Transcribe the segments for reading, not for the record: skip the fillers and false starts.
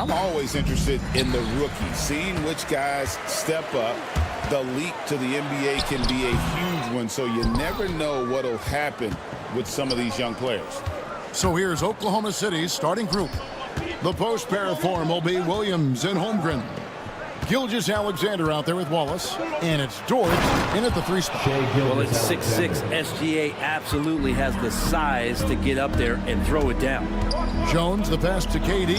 I'm always interested in the rookies, seeing which guys step up. The leap to the NBA can be a huge one, so you never know what will happen with some of these young players. So here's Oklahoma City's starting group. The post pair form will be Williams and Holmgren. Gilgeous-Alexander out there with Wallace. And it's George in at the 3 spot. Well, it's 6'6". SGA absolutely has the size to get up there and throw it down. Jones, the pass to KD.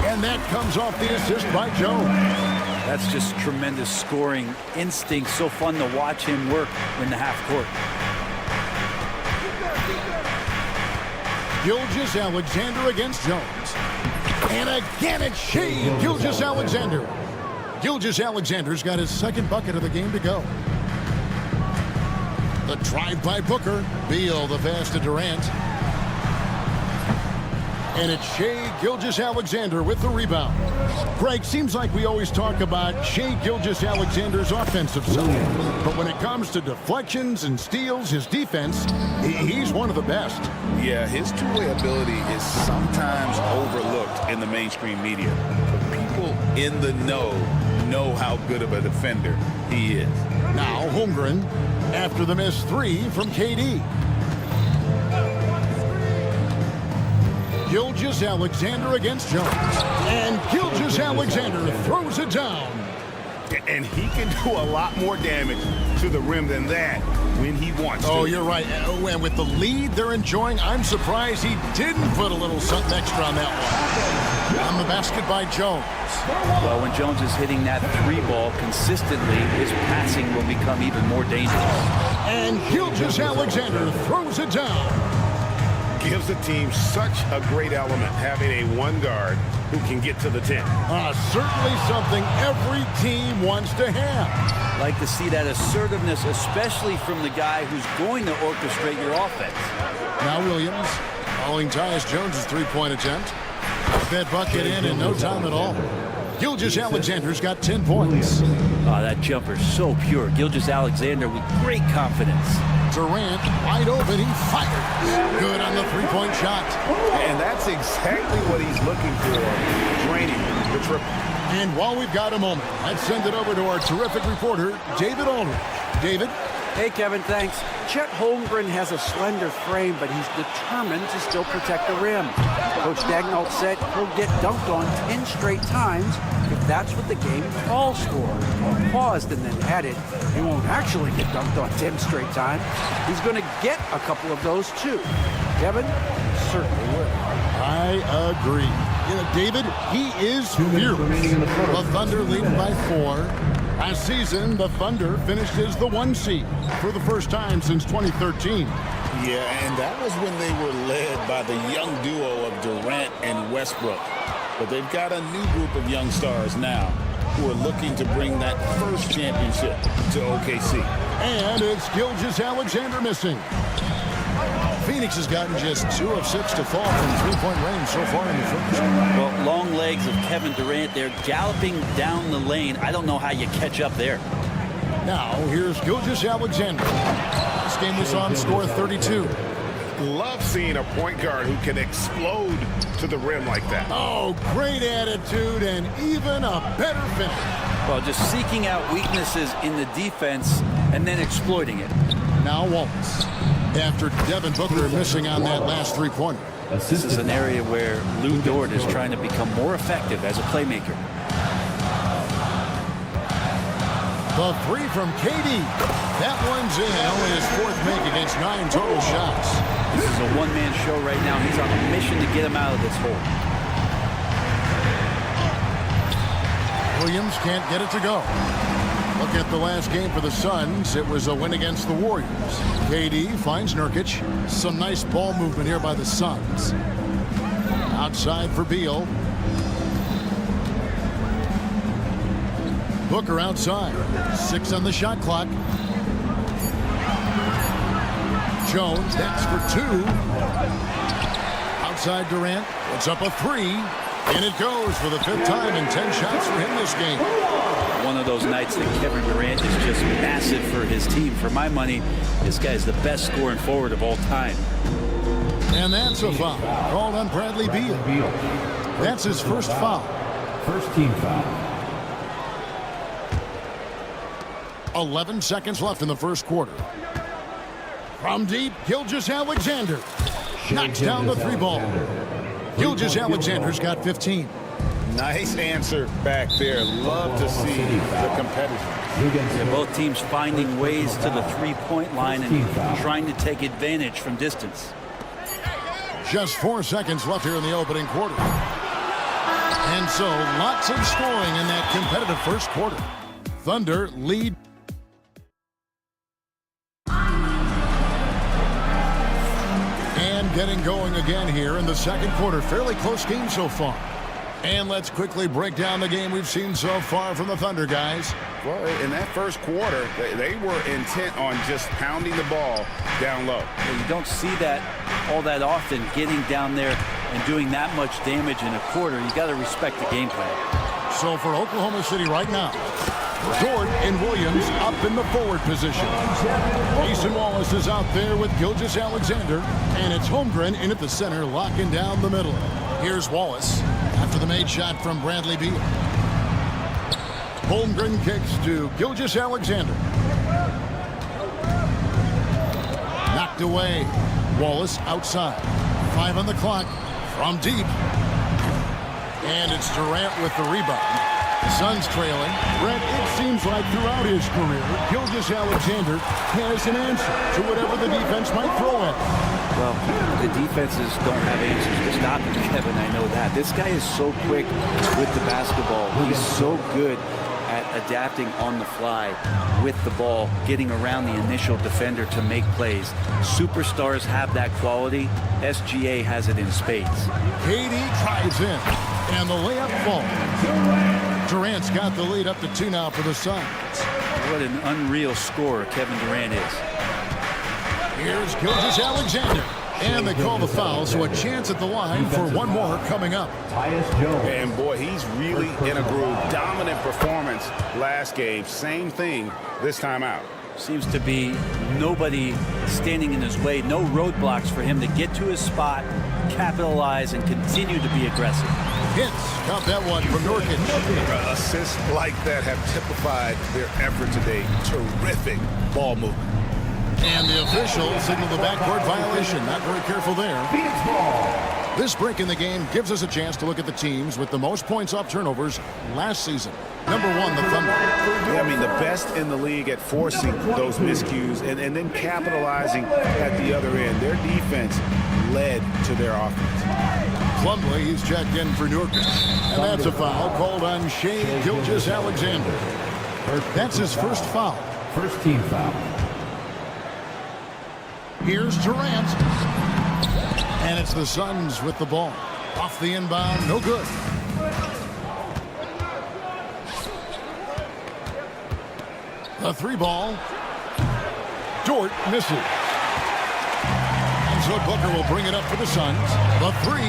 And that comes off the assist by Jones. That's just tremendous scoring instinct. So fun to watch him work in the half court. Gilgeous-Alexander against Jones. And again it's Shea Gilgeous-Alexander. Gilgeous-Alexander's got his second bucket of the game to go. The drive by Booker. Beal the pass to Durant. And it's Shea Gilgeous-Alexander with the rebound. Greg, seems like we always talk about Shea Gilgeous-Alexander's offensive side. But when it comes to deflections and steals, his defense, he's one of the best. Yeah, his two-way ability is sometimes overlooked in the mainstream media. But people in the know how good of a defender he is. Now Holmgren after the missed 3 from KD. Gilgeous-Alexander against Jones. And Gilgeous-Alexander throws it down. And he can do a lot more damage to the rim than that when he wants to. Oh, you're right. And with the lead they're enjoying, I'm surprised he didn't put a little something extra on that one. On the basket by Jones. Well, when Jones is hitting that 3 ball consistently, his passing will become even more dangerous. And Gilgeous-Alexander throws it down. Gives the team such a great element having a one guard who can get to the 10. Certainly something every team wants to have. Like to see that assertiveness, especially from the guy who's going to orchestrate your offense. Now Williams following Tyus Jones' 3-point attempt. Put that bucket in no time at all. Gilgeous-Alexander's got 10 points. Oh, that jumper's so pure. Gilgeous-Alexander with great confidence. Durant wide open, he fires. Good on the 3-point shot. And that's exactly what he's looking for, draining the triple. And while we've got a moment, let's send it over to our terrific reporter, David Aldridge. David? Hey, Kevin, thanks. Chet Holmgren has a slender frame, but he's determined to still protect the rim. Coach Dagnall said he'll get dunked on 10 straight times if that's what the game calls for. Paused and then added, he won't actually get dunked on 10 straight times. He's going to get a couple of those, too. Kevin certainly will. I agree. You know, David, he is fierce. The Thunder leading by 4. Last season, the Thunder finished as the 1 seed for the first time since 2013. Yeah, and that was when they were led by the young duo of Durant and Westbrook. But they've got a new group of young stars now who are looking to bring that first championship to OKC. And it's Gilgeous-Alexander missing. Phoenix has gotten just 2 of 6 to fall from 3-point range so far in the first. Well, long legs of Kevin Durant there galloping down the lane. I don't know how you catch up there. Now, here's Gilgeous-Alexander. This game we saw him score 32. Love seeing a point guard who can explode to the rim like that. Oh, great attitude and even a better finish. Well, just seeking out weaknesses in the defense and then exploiting it. Now Wallace. After Devin Booker missing on that last 3-pointer. This is an area where Lou Dort is trying to become more effective as a playmaker. The 3 from KD. That one's in. Only his 4th make against 9 total shots. This is a one-man show right now. He's on a mission to get him out of this hole. Williams can't get it to go. Look at the last game for the Suns. It was a win against the Warriors. KD finds Nurkic. Some nice ball movement here by the Suns. Outside for Beal. Booker outside. 6 on the shot clock. Jones, that's for 2. Outside Durant. It's up a 3. And it goes for the 5th time in 10 shots for him this game. One of those nights that Kevin Durant is just massive for his team. For my money, this guy's the best scoring forward of all time. And that's a foul called on Bradley Beal. That's his first foul. First team foul. 11 seconds left in the first quarter. From deep, Gilgeous-Alexander knocks down the three ball. Gilgeous-Alexander's got 15. Nice answer back there. Love to see the competition. Yeah, both teams finding ways to the three-point line and trying to take advantage from distance. Just 4 seconds left here in the opening quarter. And so lots of scoring in that competitive first quarter. Thunder lead. And getting going again here in the second quarter. Fairly close game so far. And let's quickly break down the game we've seen so far from the Thunder, guys. Well, in that first quarter, they were intent on just pounding the ball down low. Well, you don't see that all that often, getting down there and doing that much damage in a quarter. You got to respect the game plan. So for Oklahoma City right now, Dort and Williams up in the forward position. Mason Wallace is out there with Gilgeous-Alexander, and it's Holmgren in at the center, locking down the middle. Here's Wallace after the made shot from Bradley Beal. Holmgren kicks to Gilgeous-Alexander. Knocked away. Wallace outside. 5 on the clock. From deep. And it's Durant with the rebound. The Suns trailing. Brett, it seems like throughout his career, Gilgeous-Alexander has an answer to whatever the defense might throw at him. Well, the defenses don't have answers to stop him, Kevin. I know that. This guy is so quick with the basketball. He's so good at adapting on the fly with the ball, getting around the initial defender to make plays. Superstars have that quality. SGA has it in spades. KD drives in, and the layup falls. Durant's got the lead up to 2 now for the Suns. What an unreal scorer Kevin Durant is. Here's Gilgeous-Alexander. And they call the foul, so a chance at the line for one more coming up. And boy, he's really in a groove. Dominant performance last game. Same thing this time out. Seems to be nobody standing in his way. No roadblocks for him to get to his spot, capitalize, and continue to be aggressive. Hits. Got that one from Nurkic. Assists like that have typified their effort today. Terrific ball movement. And the official signaled the backcourt violation. Not very careful there. This break in the game gives us a chance to look at the teams with the most points off turnovers last season. Number 1, the Thunder. Yeah, I mean, the best in the league at forcing those miscues and then capitalizing at the other end. Their defense led to their offense. Plumlee, he's checked in for Nurkic. And that's a foul called on Shai Gilgeous-Alexander. That's his first foul. First team foul. Here's Durant. And it's the Suns with the ball. Off the inbound, no good. The 3 ball. Dort misses. And so Booker will bring it up for the Suns. The 3.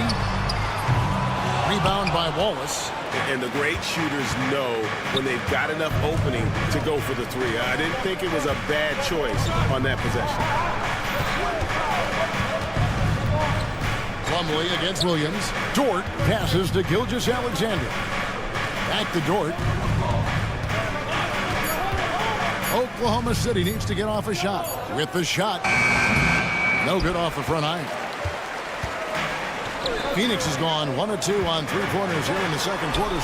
Rebound by Wallace. And the great shooters know when they've got enough opening to go for the 3. I didn't think it was a bad choice on that possession. Plumlee against Williams. Dort passes to Gilgeous-Alexander. Back to Dort. Oklahoma City needs to get off a shot. With the shot. No good off the front iron. Phoenix has gone 1 of 2 on 3-pointers here in the second quarter.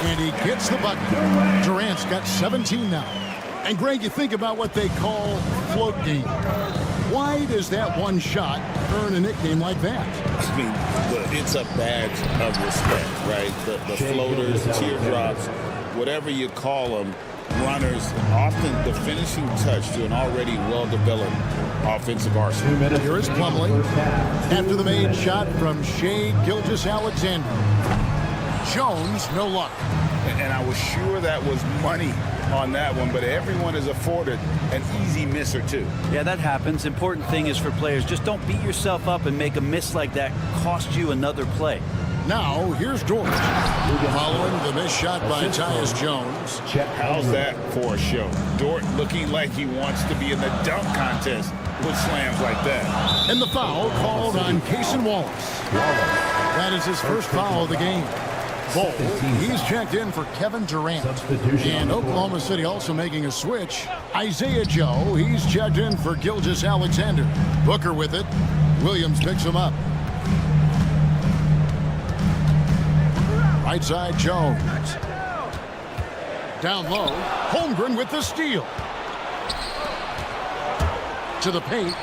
And he gets the bucket. Durant's got 17 now. And Greg, you think about what they call float game. Why does that one shot earn a nickname like that? I mean, it's a badge of respect, right? The floaters, teardrops, whatever you call them, runners, often the finishing touch to an already well-developed offensive arsenal. Here is Plumlee. After the made shot from Shai Gilgeous-Alexander. Jones, no luck. And I was sure that was money on that one, but everyone is afforded an easy miss or two. Yeah, that happens. Important thing is for players, just don't beat yourself up and make a miss like that cost you another play. Now, here's Dort. Following the missed shot by Tyus Jones. How's that for a show? Dort looking like he wants to be in the dunk contest with slams like that. And the foul called on Cason Wallace. That is his first foul of the game. Ball, he's checked in for Kevin Durant. And Oklahoma City also making a switch. Isaiah Joe, he's checked in for Gilgeous-Alexander. Booker with it. Williams picks him up. Right side, Jones. Down low, Holmgren with the steal. To the paint.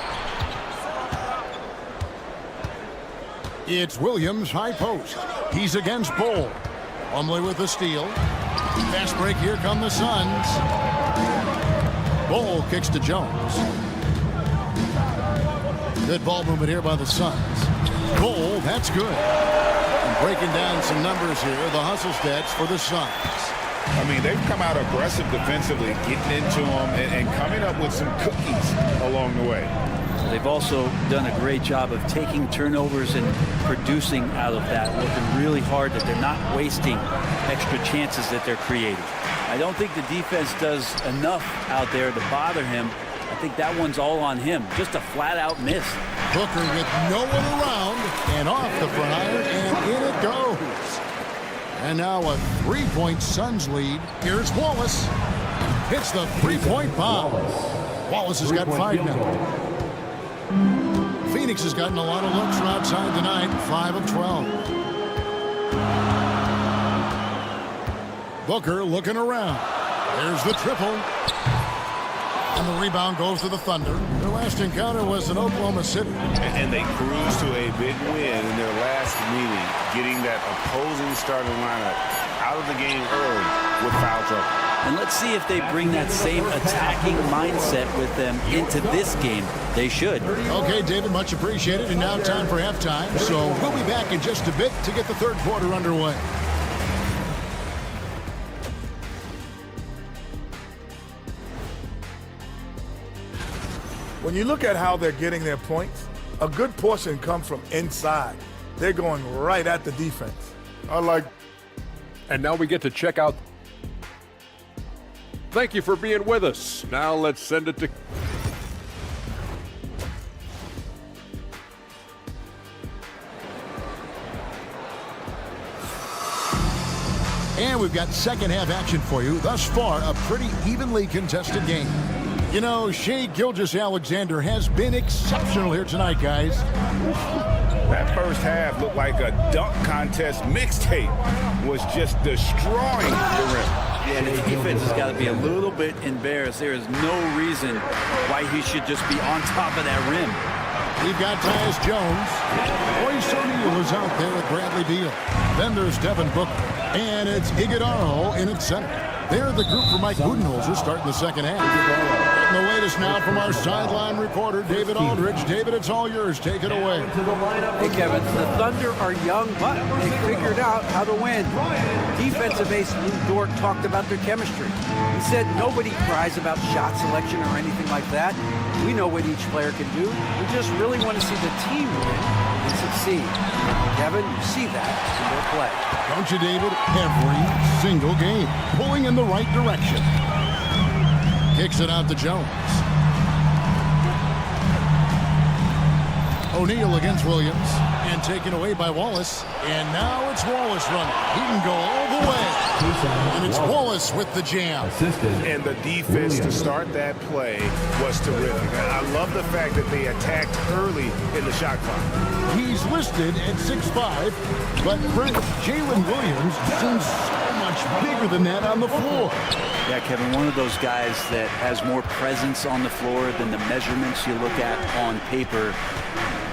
It's Williams, high post. He's against Bol. Plumlee with the steal. Fast break, here come the Suns. Bol kicks to Jones. Good ball movement here by the Suns. Bol, that's good. And breaking down some numbers here, the hustle stats for the Suns. I mean, they've come out aggressive defensively, getting into them and coming up with some cookies along the way. They've also done a great job of taking turnovers and producing out of that, working really hard that they're not wasting extra chances that they're creating. I don't think the defense does enough out there to bother him. I think that one's all on him. Just a flat-out miss. Booker with no one around and off the front iron, and in it goes. And now a three-point Suns lead. Here's Wallace. Hits the three-point bomb. Wallace has got 5 now. Phoenix has gotten a lot of looks from outside tonight, 5 of 12. Booker looking around. There's the triple. And the rebound goes to the Thunder. Their last encounter was in Oklahoma City. And they cruised to a big win in their last meeting, getting that opposing starting lineup out of the game early with foul trouble. And let's see if they bring that same attacking mindset with them into this game. They should. Okay, David, much appreciated. And now time for halftime. So we'll be back in just a bit to get the third quarter underway. When you look at how they're getting their points, a good portion comes from inside. They're going right at the defense. And now we get to check out. Thank you for being with us. Now let's send it to. And we've got second half action for you. Thus far, a pretty evenly contested game. You know, Shai Gilgeous-Alexander has been exceptional here tonight, guys. That first half looked like a dunk contest mixtape. Was just destroying the rim. Yeah, the defense has got to be a little bit embarrassed. There is no reason why he should just be on top of that rim. We've got Tyus Jones. Royce O'Neal is out there with Bradley Beal. Then there's Devin Booker. And it's Iguodala in its center. They're the group for Mike Budenholzer starting the second half. Getting the latest now from our sideline reporter, David Aldridge. David, it's all yours. Take it away. Hey, Kevin, the Thunder are young, but they figured out how to win. Defensive ace Lou Dort talked about their chemistry. He said nobody cries about shot selection or anything like that. We know what each player can do. We just really want to see the team win and succeed. Kevin, you see that in their play. Don't you, David? Every single game. Pulling in the right direction. Kicks it out to Jones. O'Neal against Williams. And taken away by Wallace. And now it's Wallace running. He can go all the way. And it's Wallace with the jam. And the defense to start that play was terrific. I love the fact that they attacked early in the shot clock. He's listed at 6'5", but Brent, Jalen Williams seems so much bigger than that on the floor. Yeah, Kevin, one of those guys that has more presence on the floor than the measurements you look at on paper.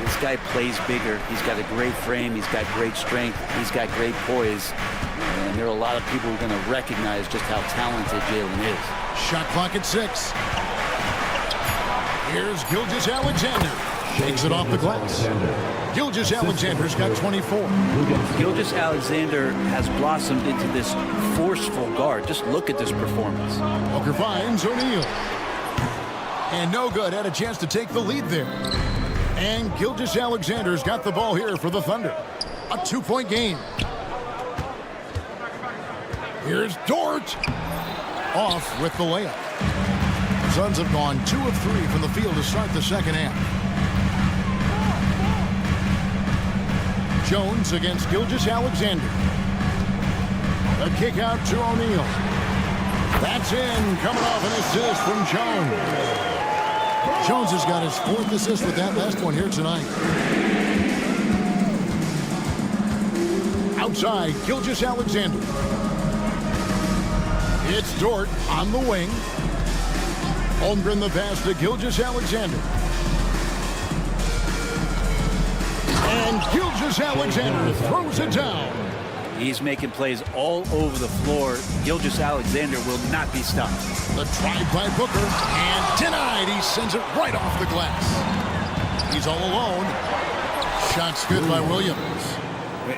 This guy plays bigger. He's got a great frame. He's got great strength. He's got great poise. And there are a lot of people who are going to recognize just how talented Jalen is. Shot clock at 6. Here's Gilgeous-Alexander. Takes it off the glass. Gilgeous-Alexander's got 24. Gilgeous-Alexander has blossomed into this forceful guard. Just look at this performance. Booker finds O'Neal. And no good. Had a chance to take the lead there. And Gilgeous-Alexander's got the ball here for the Thunder. A 2-point game. Here's Dort. Off with the layup. Suns have gone 2 of 3 from the field to start the second half. Jones against Gilgeous-Alexander. A kick out to O'Neal. That's in, coming off an assist from Jones. Jones has got his 4th assist with that last one here tonight. Outside, Gilgeous-Alexander. It's Dort on the wing. Holmgren the pass to Gilgeous-Alexander. And Gilgeous-Alexander throws it down. He's making plays all over the floor. Gilgeous-Alexander will not be stopped. The drive by Booker, and denied. He sends it right off the glass. He's all alone. Shot's good by Williams.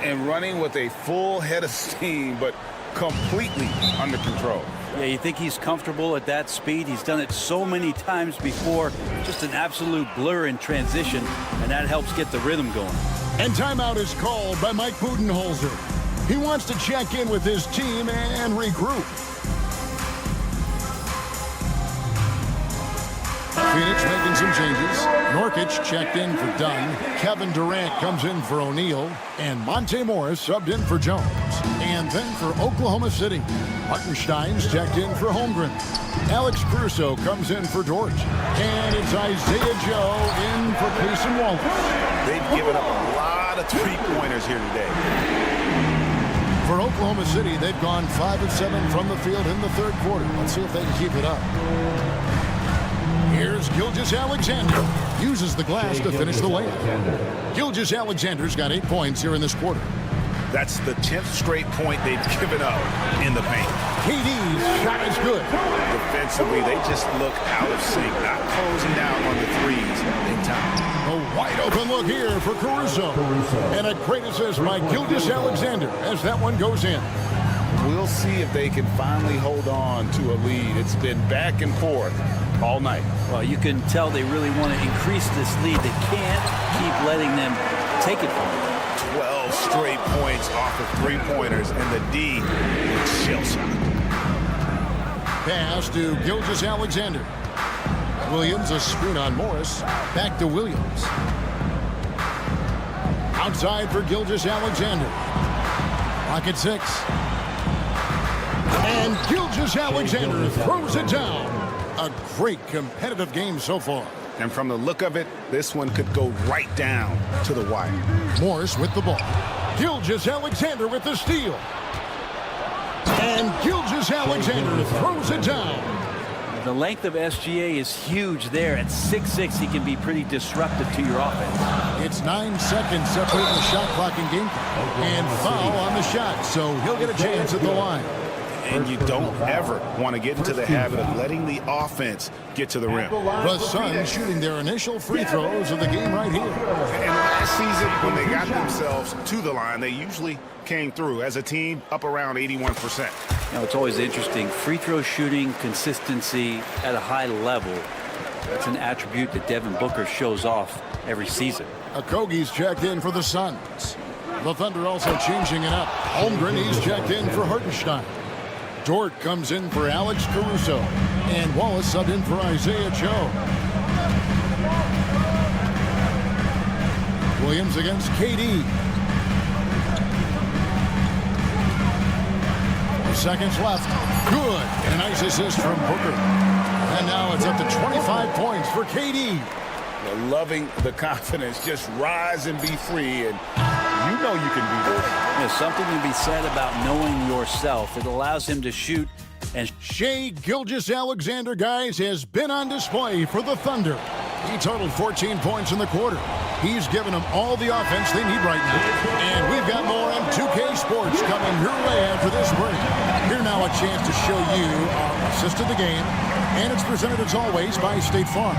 And running with a full head of steam, but completely under control. Yeah, you think he's comfortable at that speed? He's done it so many times before. Just an absolute blur in transition, and that helps get the rhythm going. And timeout is called by Mike Budenholzer. He wants to check in with his team and regroup. Phoenix making some changes. Nurkic checked in for Dunn. Kevin Durant comes in for O'Neal. And Monte Morris subbed in for Jones. And then for Oklahoma City, Hartenstein's checked in for Holmgren. Alex Caruso comes in for Dort. And it's Isaiah Joe in for Payson Wallace. They've given up a lot of three-pointers here today. For Oklahoma City, they've gone 5 of 7 from the field in the third quarter. Let's see if they can keep it up. Here's Gilgeous-Alexander. Uses the glass to finish the layup. Gilgeous-Alexander's got 8 points here in this quarter. That's the 10th straight point they've given up in the paint. KD's shot is good. Defensively, they just look out of sync, not closing out on the threes in time. A wide open look here for Caruso. And a great assist by Gilgeous-Alexander as that one goes in. We'll see if they can finally hold on to a lead. It's been back and forth all night. Well, you can tell they really want to increase this lead. They can't keep letting them take it from them. 12 straight points off of three-pointers, and the D is shell-shocked. Pass to Gilgeous-Alexander. Williams, a screen on Morris. Back to Williams. Outside for Gilgeous-Alexander. Pocket 6. And Gilgeous-Alexander throws it down. A great competitive game so far. And from the look of it, this one could go right down to the wire. Morris with the ball. Gilgeous-Alexander with the steal. And Gilgeous-Alexander throws it down. The length of SGA is huge there. At 6'6", he can be pretty disruptive to your offense. It's 9 seconds separating the shot clock and game clock. And foul on the shot, so he'll get a chance at the line. And you don't ever want to get into the habit of letting the offense get to the rim. The Suns shooting their initial free throws of the game right here. And last season, when they got themselves to the line, they usually came through as a team up around 81%. You know, it's always interesting. Free throw shooting, consistency at a high level. That's an attribute that Devin Booker shows off every season. Okogie's checked in for the Suns. The Thunder also changing it up. Holmgren, he's checked in for Hartenstein. Dort comes in for Alex Caruso. And Wallace subbed in for Isaiah Joe. Williams against KD. 4 seconds left. Good. And a nice assist from Booker. And now it's up to 25 points for KD. They're loving the confidence. Just rise and be free. And you know you can do this. There's something to be said about knowing yourself. It allows him to shoot. And Shai Gilgeous-Alexander, guys, has been on display for the Thunder. He totaled 14 points in the quarter. He's given them all the offense they need right now. And we've got more on 2K Sports coming your way after this break. Here now a chance to show you our assist of the game. And it's presented as always by State Farm.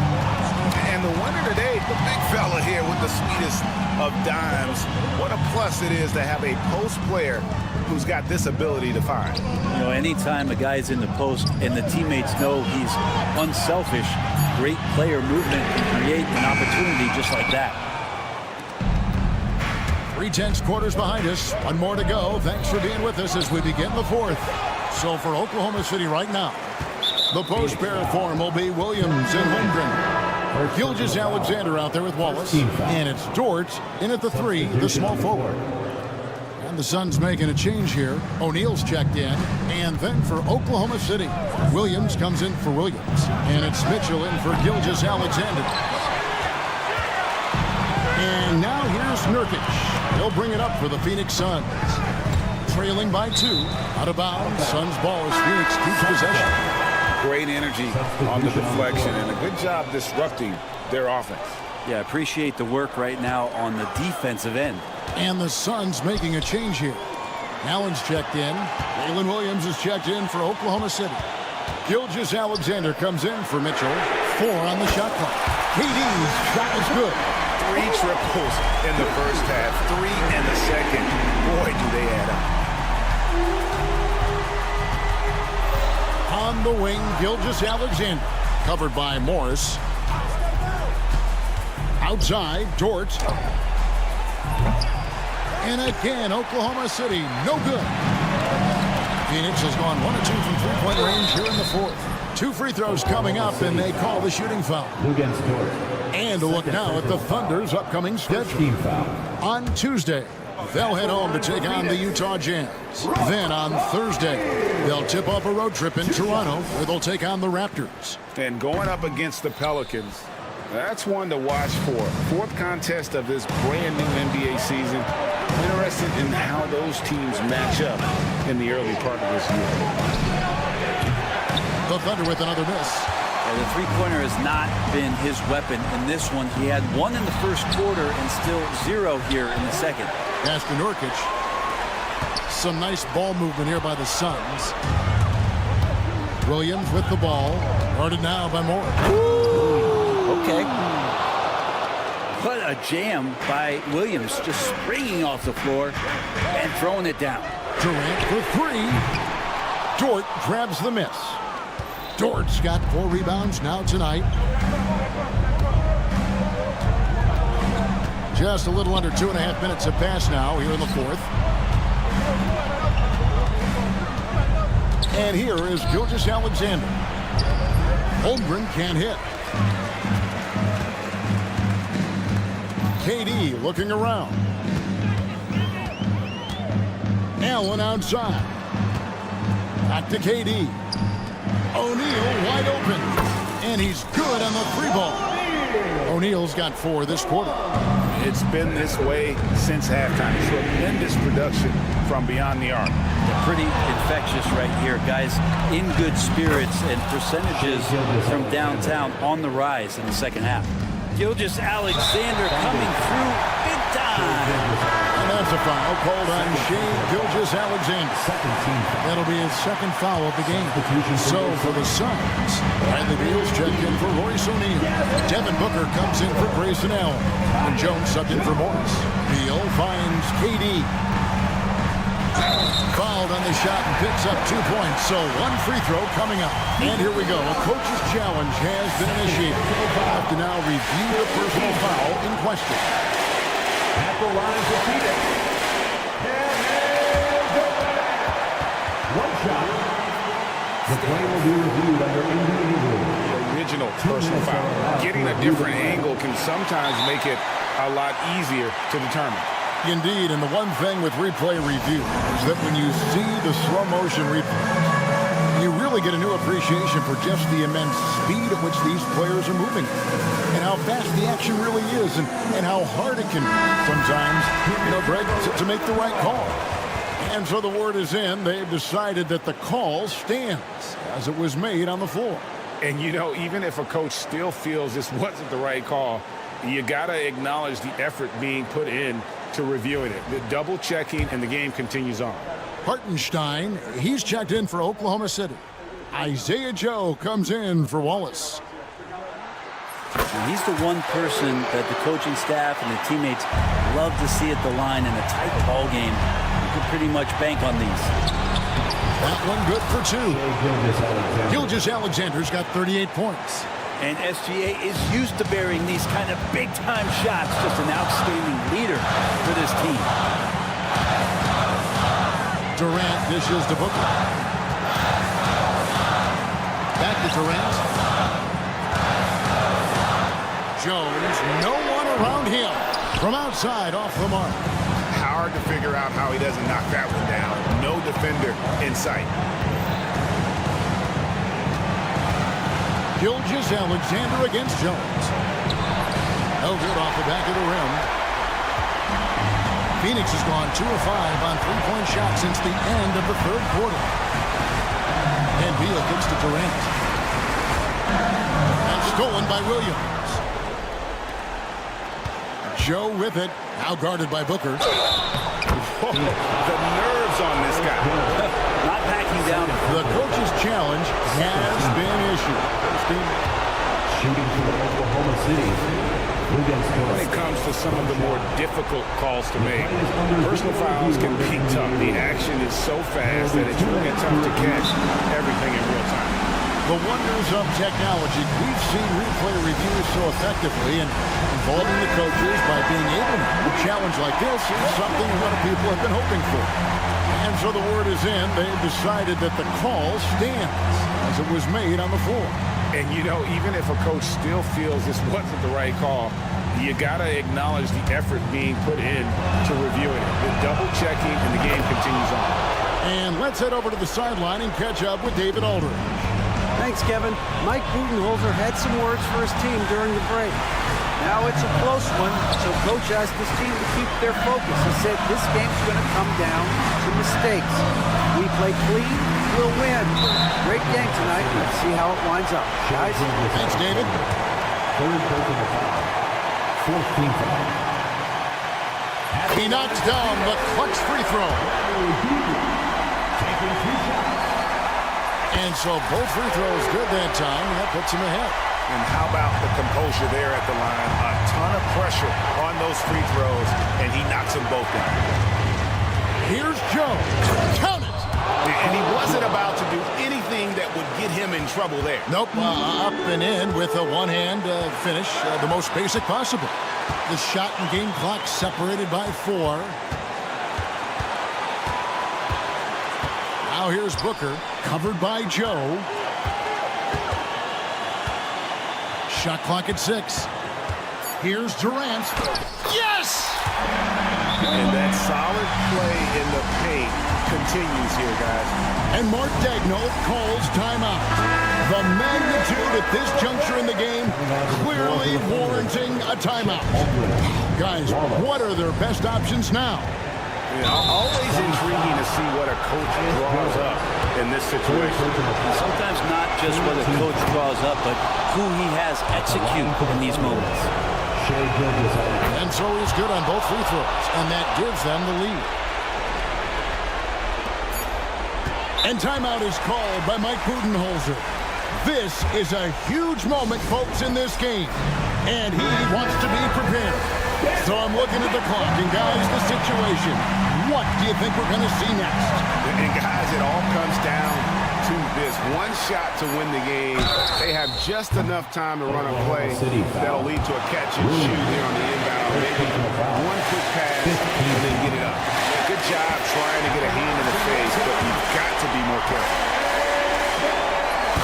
And the winner today, the big fella here with the sweetest of dimes. What a plus it is to have a post player who's got this ability to find. You know, anytime a guy's in the post and the teammates know he's unselfish, great player movement can create an opportunity just like that. 3/10 quarters behind us. One more to go. Thanks for being with us as we begin the fourth. So for Oklahoma City right now, the post pair form will be Williams and Holmgren. Gilgeous-Alexander out there with Wallace. And it's Dort in at the 3, the small forward. And the Suns making a change here. O'Neal's checked in. And then for Oklahoma City, Williams comes in for Williams. And it's Mitchell in for Gilgeous-Alexander. And now here's Nurkic. He'll bring it up for the Phoenix Suns. Trailing by 2. Out of bounds. Suns ball as Phoenix keeps possession. Great energy on the deflection and a good job disrupting their offense. Yeah, appreciate the work right now on the defensive end. And the Suns making a change here. Allen's checked in. Jalen Williams is checked in for Oklahoma City. Gilgeous-Alexander comes in for Mitchell. 4 on the shot clock. KD's shot is good. 3 triples in the first half, 3 in the second. Boy, do they add up. On the wing, Gilgeous-Alexander. Covered by Morris. Outside, Dort. And again, Oklahoma City, no good. Phoenix has gone 1 of 2 from three-point range here in the fourth. 2 free throws coming up, and they call the shooting foul. Against Dort. And a look now at the Thunder's upcoming schedule. Team foul. On Tuesday, they'll head home to take on the Utah Jazz. Then on Thursday, they'll tip off a road trip in Toronto, where they'll take on the Raptors. And going up against the Pelicans, that's one to watch for. 4th contest of this brand new NBA season. Interested in how those teams match up in the early part of this year. The Thunder with another miss. The three-pointer has not been his weapon in this one. He had 1 in the first quarter and still 0 here in the second. Pass to Nurkic. Some nice ball movement here by the Suns. Williams with the ball. Guarded now by Moore. Okay. What a jam by Williams, just springing off the floor and throwing it down. Durant for 3. Dort grabs the miss. Dort's got 4 rebounds now tonight. Just a little under 2.5 minutes have passed now here in the fourth. And here is Gilgeous-Alexander. Holmgren can't hit. KD looking around. Allen outside. Back to KD. O'Neal wide open. And he's good on the 3 ball. O'Neal's got 4 this quarter. It's been this way since halftime. Tremendous production from beyond the arc. Pretty infectious right here. Guys in good spirits and percentages from downtown on the rise in the second half. Gilgeous-Alexander coming through big time. And that's a foul called on Shai Gilgeous-Alexander. That'll be his second foul of the game. So for the Suns, Bradley Beal's checked in for Royce O'Neal. Devin Booker comes in for Grayson Allen. And Jones subbed in for Morris. Beal finds KD. Fouled on the shot and picks up 2 points. So 1 free throw coming up. And here we go. A coach's challenge has been initiated. We'll have to now review the personal foul in question. At the line for Phoenix. One shot. The play will be reviewed under NBA rules. Original personal foul. Getting a different angle can sometimes make it a lot easier to determine. Indeed, and the one thing with replay review is that when you see the slow motion replay, you really get a new appreciation for just the immense speed at which these players are moving and how fast the action really is and how hard it can sometimes, Greg, to make the right call. And so the word is in. They've decided that the call stands as it was made on the floor. And, even if a coach still feels this wasn't the right call, you got to acknowledge the effort being put in to reviewing it. The double checking, and the game continues on. Hartenstein, he's checked in for Oklahoma City. Isaiah Joe comes in for Wallace. And he's the one person that the coaching staff and the teammates love to see at the line in a tight ball game. You can pretty much bank on these. That one good for 2. Gilgeous-Alexander's got 38 points. And SGA is used to bearing these kind of big-time shots. Just an outstanding leader for this team. Durant dishes to Booker. Back to Durant. Jones, no one around him. From outside, off the mark. Hard to figure out how he doesn't knock that one down. No defender in sight. Gilgeous-Alexander against Jones. No good off the back of the rim. Phoenix has gone 2 of 5 on three-point shots since the end of the third quarter. And Beal gets to Durant. And stolen by Williams. Joe with it. Now guarded by Booker. Whoa, the nerves on this guy. Not backing down. The coach's challenge has been issued. Shooting for Oklahoma City. When it comes to some of the more difficult calls to make, personal fouls can be tough. The action is so fast that it's really tough to catch everything in real time. The wonders of technology. We've seen replay reviews so effectively, and involving the coaches by being able to. A challenge like this is something a lot of people have been hoping for. And so the word is in. They've decided that the call stands as it was made on the floor. And, you know, even if a coach still feels this wasn't the right call, you got to acknowledge the effort being put in to reviewing it. The double-checking, and the game continues on. And let's head over to the sideline and catch up with David Aldridge. Thanks, Kevin. Mike Budenholzer had some words for his team during the break. Now it's a close one, so Coach asked his team to keep their focus. He said this game's going to come down to mistakes. We play clean, we'll win. Great game tonight. Let's see how it winds up. Guys? Thanks, David. Third personal foul. Fourth team foul. He knocks down the clutch free throw. Taking 2 shots. And so both free throws good that time, and that puts him ahead. And how about the composure there at the line? A ton of pressure on those free throws, and he knocks them both down. Here's Jones. Count it! And he wasn't about to do anything that would get him in trouble there. Nope, up and in with a one-hand finish, the most basic possible. The shot and game clock separated by 4. Now here's Booker, covered by Joe. Shot clock at 6. Here's Durant. Yes! And that solid play in the paint continues here, guys. And Mark Daigneault calls timeout. The magnitude at this juncture in the game clearly warranting a timeout. Guys, what are their best options now? Always intriguing to see what a coach draws up in this situation. Sometimes not just what a coach draws up, but who he has execute in these moments. And so he's good on both free throws, and that gives them the lead. And timeout is called by Mike Budenholzer. This is a huge moment, folks, in this game, and he wants to be prepared. So I'm looking at the clock, and guys, the situation. What do you think we're going to see next? And guys, it all comes down to this one shot to win the game. They have just enough time to run a play that'll lead to a catch and shoot here on the inbound. Maybe one quick pass and then get it up. Good job trying to get a hand in the face, but you've got to be more careful.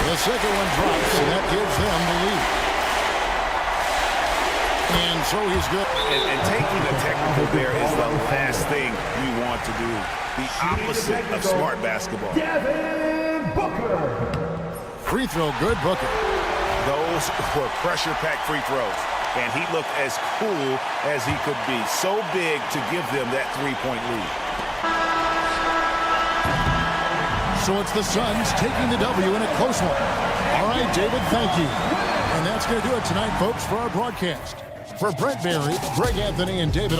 The second one drops, and that gives them the lead. And so he's good. And taking the technical there is the last thing we want to do. The opposite of smart basketball. Devin Booker. Free throw, good, Booker. Those were pressure-packed free throws. And he looked as cool as he could be. So big to give them that three-point lead. So it's the Suns taking the W in a close one. All right, David, thank you. And that's going to do it tonight, folks, for our broadcast. For Brent Barry, Greg Anthony, and David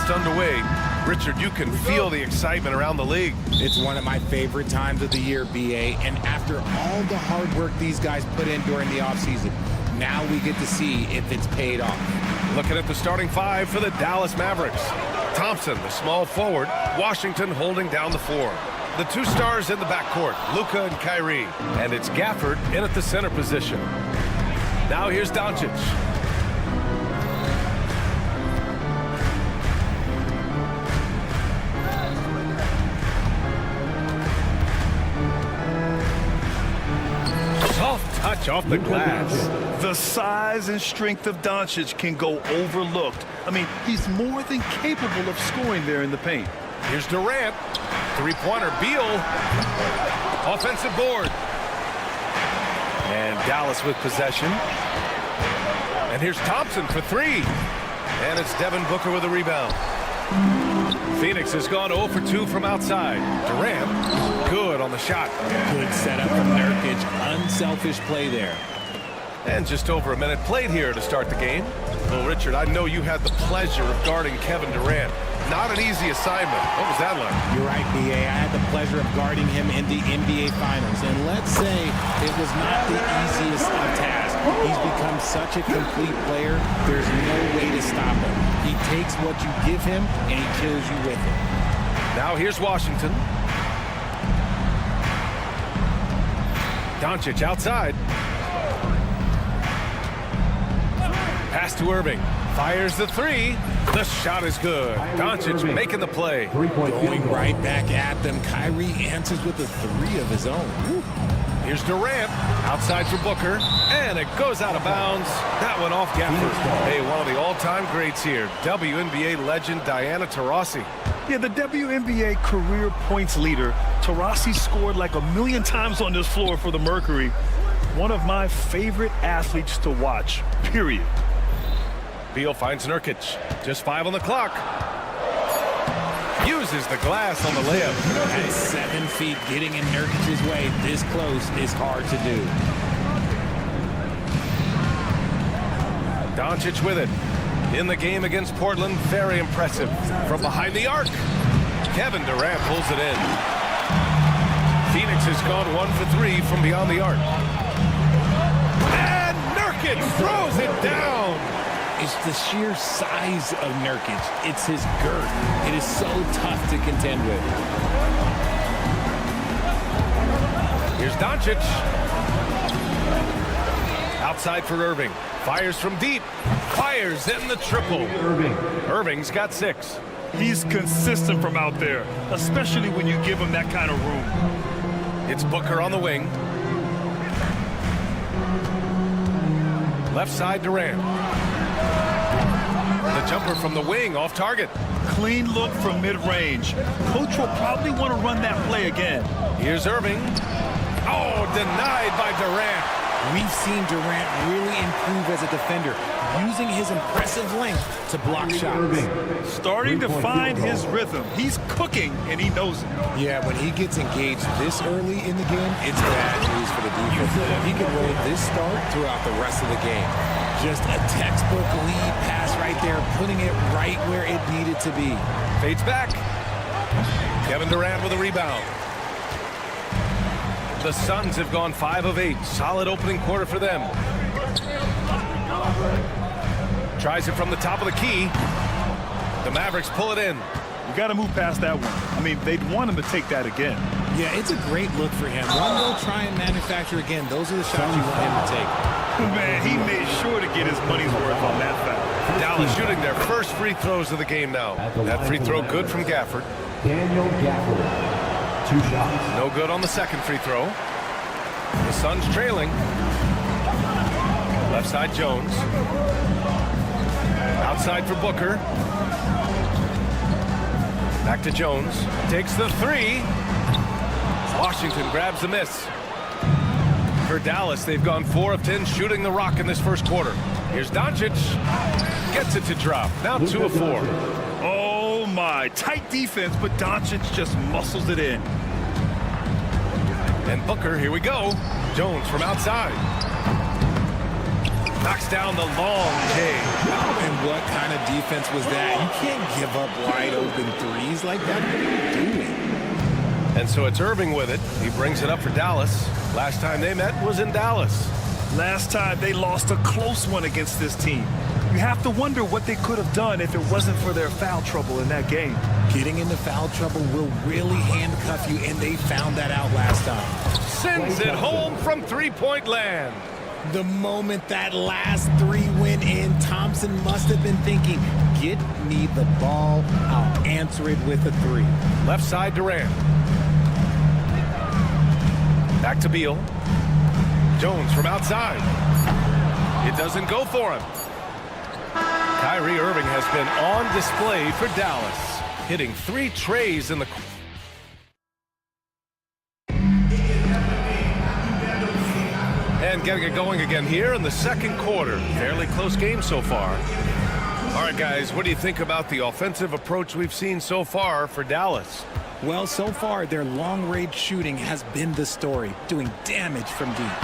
just underway. Richard, you can feel the excitement around the league. It's one of my favorite times of the year, BA, and after all the hard work these guys put in during the offseason, now we get to see if it's paid off. Looking at the starting five for the Dallas Mavericks. Thompson, the small forward. Washington holding down the floor. The two stars in the backcourt, Luka and Kyrie. And it's Gafford in at the center position. Now here's Doncic. Soft touch off the glass. The size and strength of Doncic can go overlooked. I mean, he's more than capable of scoring there in the paint. Here's Durant. Three-pointer, Beal. Offensive board. And Dallas with possession. And here's Thompson for three. And it's Devin Booker with a rebound. Phoenix has gone 0 for 2 from outside. Durant, good on the shot. Good setup from Nurkic. Unselfish play there. And just over a minute played here to start the game. Well, Richard, I know you had the pleasure of guarding Kevin Durant. Not an easy assignment. What was that like? You're right, BA. I had the pleasure of guarding him in the NBA Finals. And let's say it was not the easiest of tasks. He's become such a complete player, there's no way to stop him. He takes what you give him, and he kills you with it. Now here's Washington. Doncic outside. Pass to Irving. Fires the three. The shot is good. Doncic making the play. Going right back at them. Kyrie answers with a three of his own. Woo. Here's Durant. Outside for Booker. And it goes out of bounds. That one off Gafford. Hey, one of the all-time greats here. WNBA legend Diana Taurasi. Yeah, the WNBA career points leader. Taurasi scored like 1,000,000 times on this floor for the Mercury. One of my favorite athletes to watch, period. Beal finds Nurkic. Just 5 on the clock. Uses the glass on the layup. At 7 feet, getting in Nurkic's way this close is hard to do. Doncic with it. In the game against Portland, very impressive. From behind the arc, Kevin Durant pulls it in. Phoenix has gone 1 for 3 from beyond the arc. And Nurkic throws it down. It's the sheer size of Nurkic. It's his girth. It is so tough to contend with. Here's Doncic. Outside for Irving. Fires from deep. Fires in the triple. Irving's got 6. He's consistent from out there, especially when you give him that kind of room. It's Booker on the wing. Left side Durant. The jumper from the wing off target. Clean look from mid-range. Coach will probably want to run that play again. Here's Irving. Oh, denied by Durant. We've seen Durant really improve as a defender, using his impressive length to block shots. Starting to find his rhythm. He's cooking, and he knows it. Yeah, when he gets engaged this early in the game, it's bad news for the defense. He can roll this start throughout the rest of the game. Just a textbook lead pass right there, putting it right where it needed to be. Fades back. Kevin Durant with a rebound. The Suns have gone 5 of 8. Solid opening quarter for them. Tries it from the top of the key. The Mavericks pull it in. You got to move past that one. I mean, they'd want him to take that again. Yeah, it's a great look for him. One will try and manufacture again. Those are the shots you want him to take. Man, he made sure to get his money's worth on that foul. Dallas shooting their first free throws of the game now. That free throw good from Gafford. Daniel Gafford. 2 shots. No good on the second free throw. The Suns trailing. Left side Jones. Outside for Booker. Back to Jones. Takes the 3. Washington grabs the miss. For Dallas, they've gone 4 of 10 shooting the rock in this first quarter. Here's Doncic. Gets it to drop. Now 2 of 4. Oh my, tight defense, but Doncic just muscles it in. And Booker, here we go. Jones from outside. Knocks down the long J. And what kind of defense was that? You can't give up wide open threes like that. What are you doing? And so it's Irving with it. He brings it up for Dallas. Last time they met was in Dallas. Last time they lost a close one against this team. You have to wonder what they could have done if it wasn't for their foul trouble in that game. Getting into foul trouble will really handcuff you, and they found that out last time. Sends it home from three-point land. The moment that last three went in, Thompson must have been thinking, get me the ball, I'll answer it with a three. Left side Durant. Back to Beal. Jones from outside. It doesn't go for him. Kyrie Irving has been on display for Dallas, hitting 3 trays in the... And getting it going again here in the second quarter. Fairly close game so far. All right, guys, what do you think about the offensive approach we've seen so far for Dallas? Well, so far, their long-range shooting has been the story, doing damage from deep.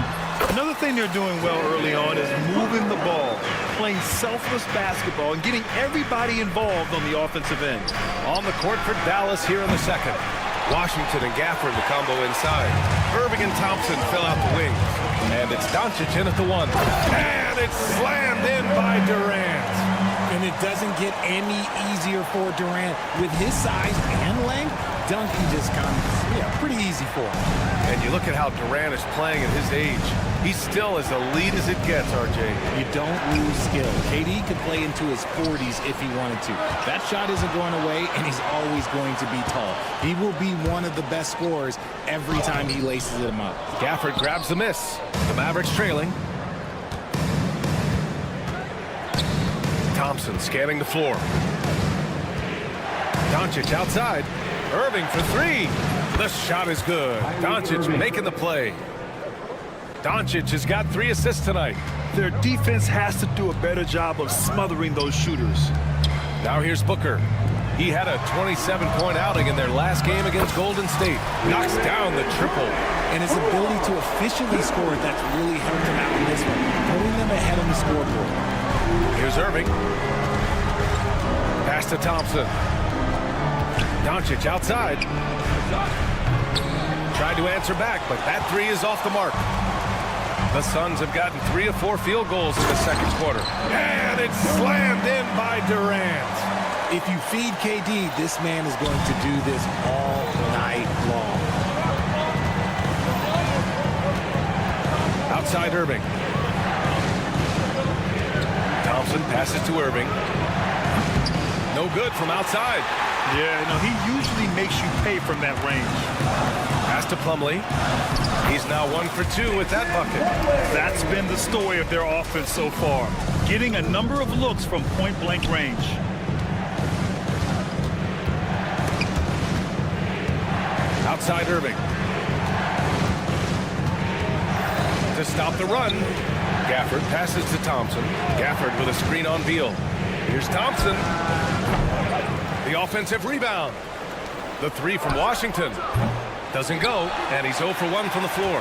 Another thing they're doing well early on is moving the ball, playing selfless basketball, and getting everybody involved on the offensive end. On the court for Dallas here in the second. Washington and Gafford, the combo inside. Irving and Thompson fill out the wings. And it's Doncic in at the 1. And it's slammed in by Durant. And it doesn't get any easier for Durant. With his size and length, dunking just comes, pretty easy for him. And you look at how Durant is playing at his age. He's still as elite as it gets, RJ. You don't lose skill. KD could play into his 40s if he wanted to. That shot isn't going away, and he's always going to be tall. He will be one of the best scorers every time he laces them up. Gafford grabs the miss. The Mavericks trailing. Thompson scanning the floor. Doncic outside. Irving for 3. The shot is good. Doncic making the play. Doncic has got 3 assists tonight. Their defense has to do a better job of smothering those shooters. Now here's Booker. He had a 27-point outing in their last game against Golden State. Knocks down the triple. And his ability to efficiently score, that's really helped him out in this one, putting them ahead on the scoreboard. Here's Irving. Pass to Thompson. Doncic outside. Tried to answer back, but that 3 is off the mark. The Suns have gotten 3 of 4 field goals in the second quarter. And it's slammed in by Durant. If you feed KD, this man is going to do this all night long. Outside Irving. Thompson passes to Irving. No good from outside. Yeah, no, he usually makes you pay from that range. Pass to Plumlee. He's now 1 for 2 with that bucket. That's been the story of their offense so far. Getting a number of looks from point-blank range. Outside Irving. To stop the run. Gafford passes to Thompson. Gafford with a screen on Beal. Here's Thompson. The offensive rebound. The 3 from Washington. Doesn't go, and he's 0 for 1 from the floor.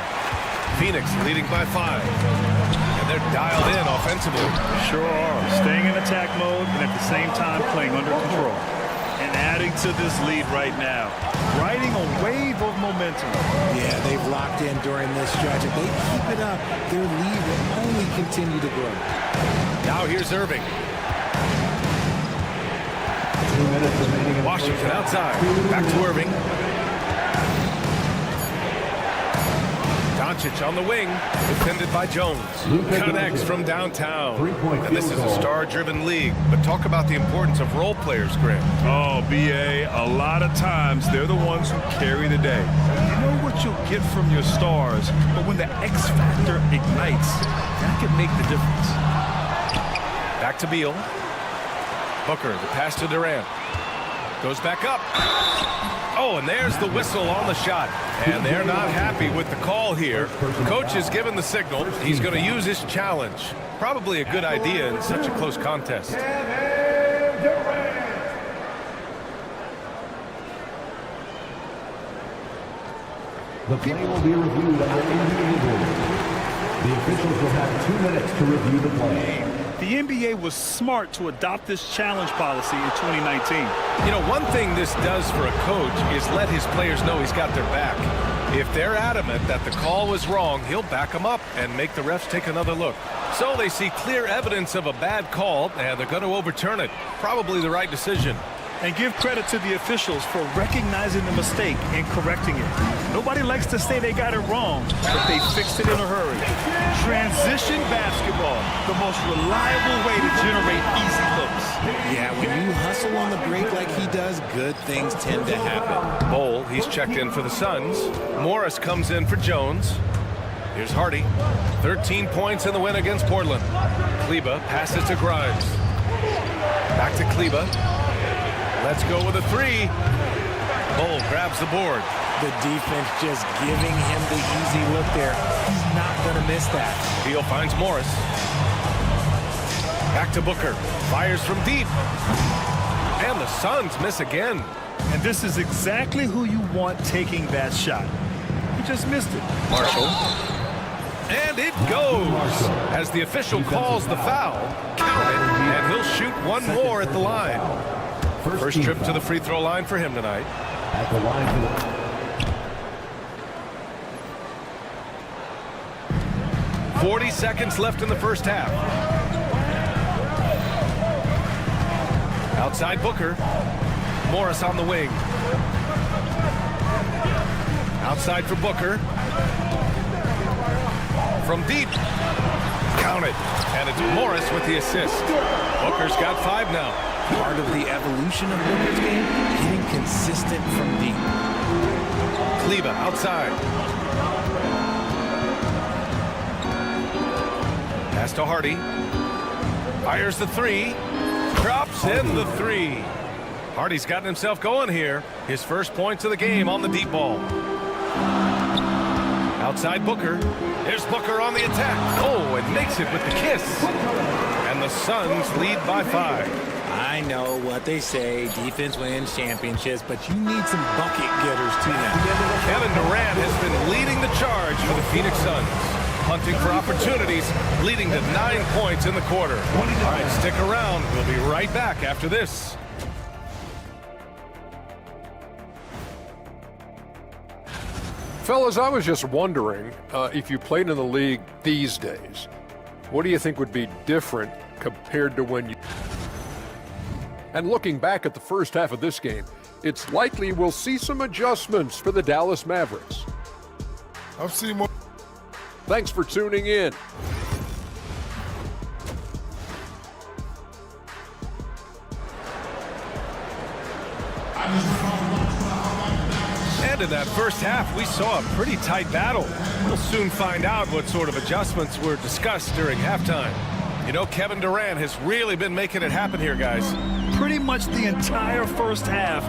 Phoenix leading by 5. And they're dialed in offensively. Sure are. Staying in attack mode and at the same time playing under control. And adding to this lead right now. Riding a wave of momentum. Yeah, they've locked in during this stretch. If they keep it up, their lead will only continue to grow. Now here's Irving. 2 minutes remaining. Washington outside. Back to Irving. Doncic on the wing, defended by Jones. Connects from downtown. And this is a star-driven league, but talk about the importance of role players, Grant. Oh, BA, a lot of times they're the ones who carry the day. You know what you'll get from your stars, but when the X factor ignites, that can make the difference. Back to Beal. Booker, the pass to Durant. Goes back up. Oh, and there's the whistle on the shot. And they're not happy with the call here. Coach has given the signal. He's going to use his challenge. Probably a good idea in such a close contest. The play will be reviewed under individual. The officials will have 2 minutes to review the play. The NBA was smart to adopt this challenge policy in 2019. You know, one thing this does for a coach is let his players know he's got their back. If they're adamant that the call was wrong, he'll back them up and make the refs take another look. So they see clear evidence of a bad call, and they're going to overturn it. Probably the right decision. And give credit to the officials for recognizing the mistake and correcting it. Nobody likes to say they got it wrong, but they fixed it in a hurry. Transition basketball, the most reliable way to generate easy looks. Yeah, when you hustle on the break like he does, good things tend to happen. Bol, he's checked in for the Suns. Morris comes in for Jones. Here's Hardy. 13 points in the win against Portland. Kleba passes to Grimes. Back to Kleba. Let's go with a three. Bol grabs the board. The defense just giving him the easy look there. He's not going to miss that. Beal finds Morris. Back to Booker. Fires from deep. And the Suns miss again. And this is exactly who you want taking that shot. He just missed it. Marshall. And it goes. As the official calls the foul, count it, and he'll shoot one more at the line. First trip to the free throw line for him tonight. At the line for 40 seconds left in the first half. Outside Booker. Morris on the wing. Outside for Booker. From deep. Count it. And it's Morris with the assist. Booker's got 5 now. Part of the evolution of Booker's game, getting consistent from deep. Kleba outside. Pass to Hardy. Fires the three. Drops in the three. Hardy's gotten himself going here. His first points of the game on the deep ball. Outside Booker. There's Booker on the attack. Oh, and makes it with the kiss. And the Suns lead by 5. I know what they say, defense wins championships, but you need some bucket getters too now. Kevin Durant has been leading the charge for the Phoenix Suns. Hunting for opportunities, leading to 9 points in the quarter. All right, stick around. We'll be right back after this. Fellas, I was just wondering if you played in the league these days, what do you think would be different compared to when you... And looking back at the first half of this game, it's likely we'll see some adjustments for the Dallas Mavericks. I've seen more. Thanks for tuning in. And in that first half, we saw a pretty tight battle. We'll soon find out what sort of adjustments were discussed during halftime. You know, Kevin Durant has really been making it happen here, guys. Pretty much the entire first half.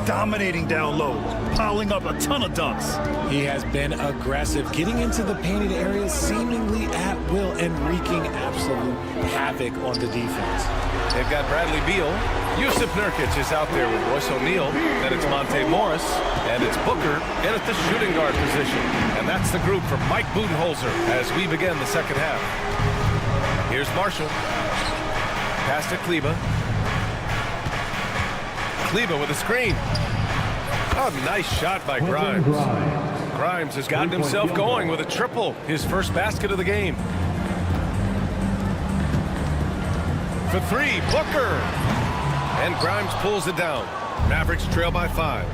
dominating down low, piling up a ton of dunks. He has been aggressive, getting into the painted areas seemingly at will and wreaking absolute havoc on the defense. They've got Bradley Beal. Yusuf Nurkic is out there with Royce O'Neal. Then it's Monte Morris. And it's Booker in at the shooting guard position. And that's the group for Mike Budenholzer as we begin the second half. Here's Marshall. Pass to Kleber. Kleber with a screen. Oh, nice shot by Grimes. Grimes has gotten himself going with a triple. His first basket of the game. For three, Booker. And Grimes pulls it down. Mavericks trail by 5.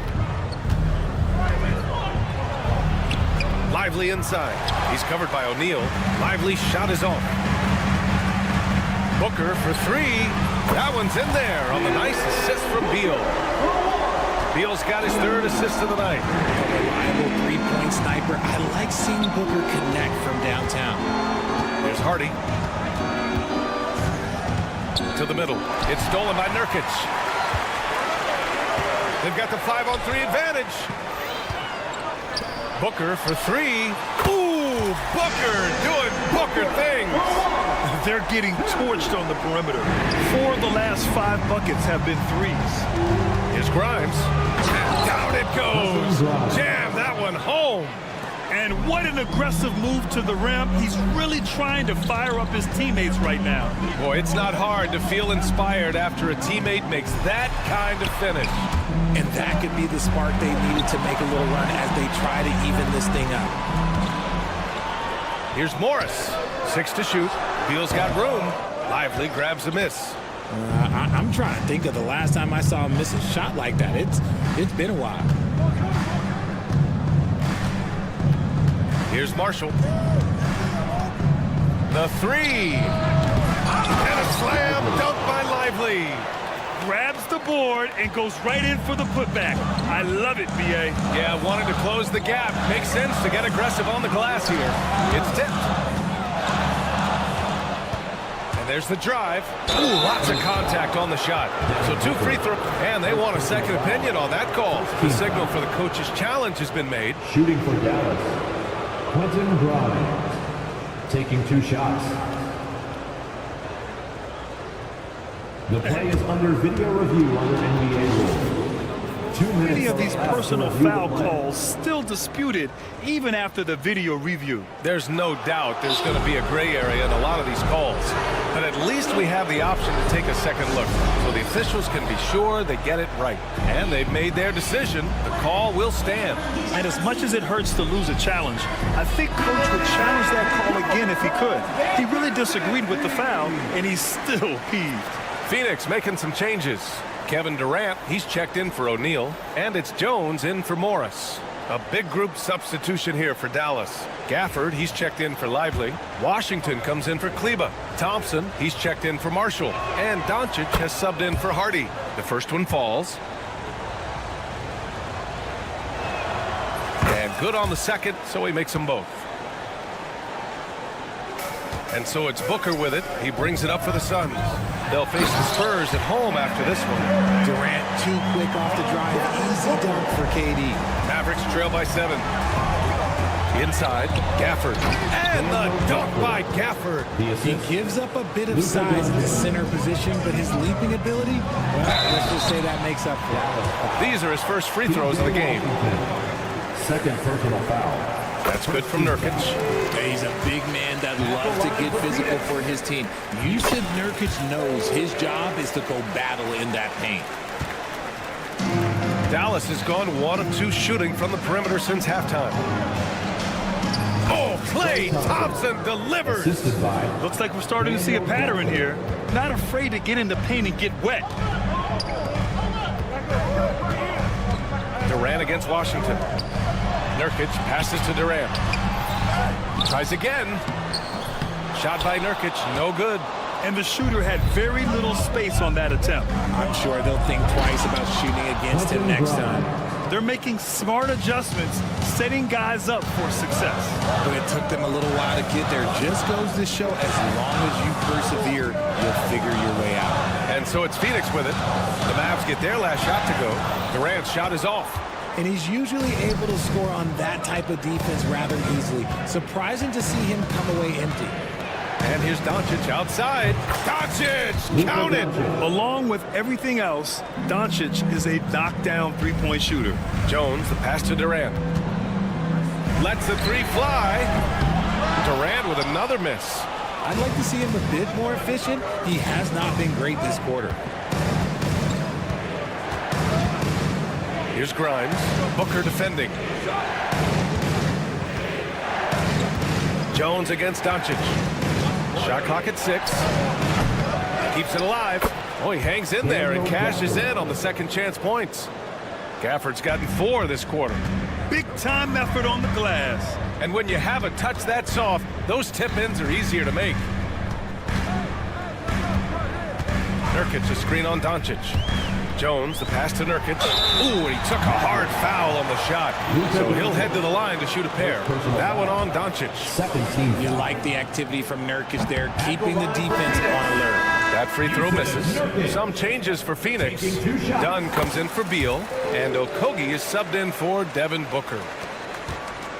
Lively inside. He's covered by O'Neal. Lively shot is off. Booker for 3. That one's in there on the nice assist from Beal. Beal's got his 3rd assist of the night. A reliable three-point sniper. I like seeing Booker connect from downtown. There's Hardy. To the middle. It's stolen by Nurkic. They've got the 5-on-3 advantage. Booker for 3. Ooh, Booker doing Booker things. They're getting torched on the perimeter. 4 of the last 5 buckets have been threes. Here's Grimes. And down it goes. Jam that one home. And what an aggressive move to the rim. He's really trying to fire up his teammates right now. Boy, it's not hard to feel inspired after a teammate makes that kind of finish. And that could be the spark they needed to make a little run as they try to even this thing up. Here's Morris. 6 to shoot. Beal's got room. Lively grabs a miss. I'm trying to think of the last time I saw him miss a shot like that. It's been a while. Here's Marshall. The 3. And a slam dunk by Lively. Grabs the board and goes right in for the putback. I love it, B.A. Yeah, wanted to close the gap. Makes sense to get aggressive on the glass here. It's tipped. And there's the drive. Ooh, lots of contact on the shot. So 2 free throws. And they want a second opinion on that call. The signal for the coach's challenge has been made. Shooting for Dallas, Quentin Grimes, taking 2 shots. The play is under video review under NBA rules. 2 minutes. Many of these personal foul calls still disputed even after the video review. There's no doubt there's going to be a gray area in a lot of these calls. But at least we have the option to take a second look so the officials can be sure they get it right. And they've made their decision. The call will stand. And as much as it hurts to lose a challenge, I think Coach would challenge that call again if he could. He really disagreed with the foul, and he's still peeved. Phoenix making some changes. Kevin Durant, he's checked in for O'Neal, and it's Jones in for Morris. A big group substitution here for Dallas. Gafford, he's checked in for Lively. Washington comes in for Kleber. Thompson, he's checked in for Marshall. And Doncic has subbed in for Hardy. The first one falls. And good on the second, so he makes them both. And so it's Booker with it. He brings it up for the Suns. They'll face the Spurs at home after this one. Durant too quick off the drive. Easy dunk for KD. Mavericks trail by 7. Inside, Gafford. And the dunk by Gafford. He gives up a bit of size in the center position, but his leaping ability, well, let's just say that makes up for it. These are his first free throws of the game. Second personal foul. That's good from Nurkic. He's a big man that loves to get physical for his team. Yusuf Nurkic knows his job is to go battle in that paint. Dallas has gone 1 of 2 shooting from the perimeter since halftime. Oh, Klay Thompson delivers. Looks like we're starting to see a pattern here. Not afraid to get in the paint and get wet. Durant against Washington. Nurkic passes to Durant. Tries again. Shot by Nurkic, no good. And the shooter had very little space on that attempt. I'm sure they'll think twice about shooting against him next time. They're making smart adjustments, setting guys up for success. But it took them a little while to get there. Just goes to show, as long as you persevere, you'll figure your way out. And so it's Phoenix with it. The Mavs get their last shot to go. Durant's shot is off. And he's usually able to score on that type of defense rather easily. Surprising to see him come away empty. And here's Doncic outside. Doncic! Count it! Along with everything else, Doncic is a knockdown three-point shooter. Jones, the pass to Durant. Lets the three fly. Durant with another miss. I'd like to see him a bit more efficient. He has not been great this quarter. Here's Grimes. Booker defending. Jones against Doncic. Shot clock at 6. Keeps it alive. Oh, he hangs in there and cashes in on the second chance points. Gafford's gotten 4 this quarter. Big-time effort on the glass. And when you have a touch that soft, those tip-ins are easier to make. Nurkic, a screen on Doncic. Jones, the pass to Nurkic. Ooh, and he took a hard foul on the shot. So he'll head to the line to shoot a pair. That one on Doncic. You like the activity from Nurkic there, keeping the defense on alert. That free throw misses. Some changes for Phoenix. Dunn comes in for Beal, and Okogie is subbed in for Devin Booker.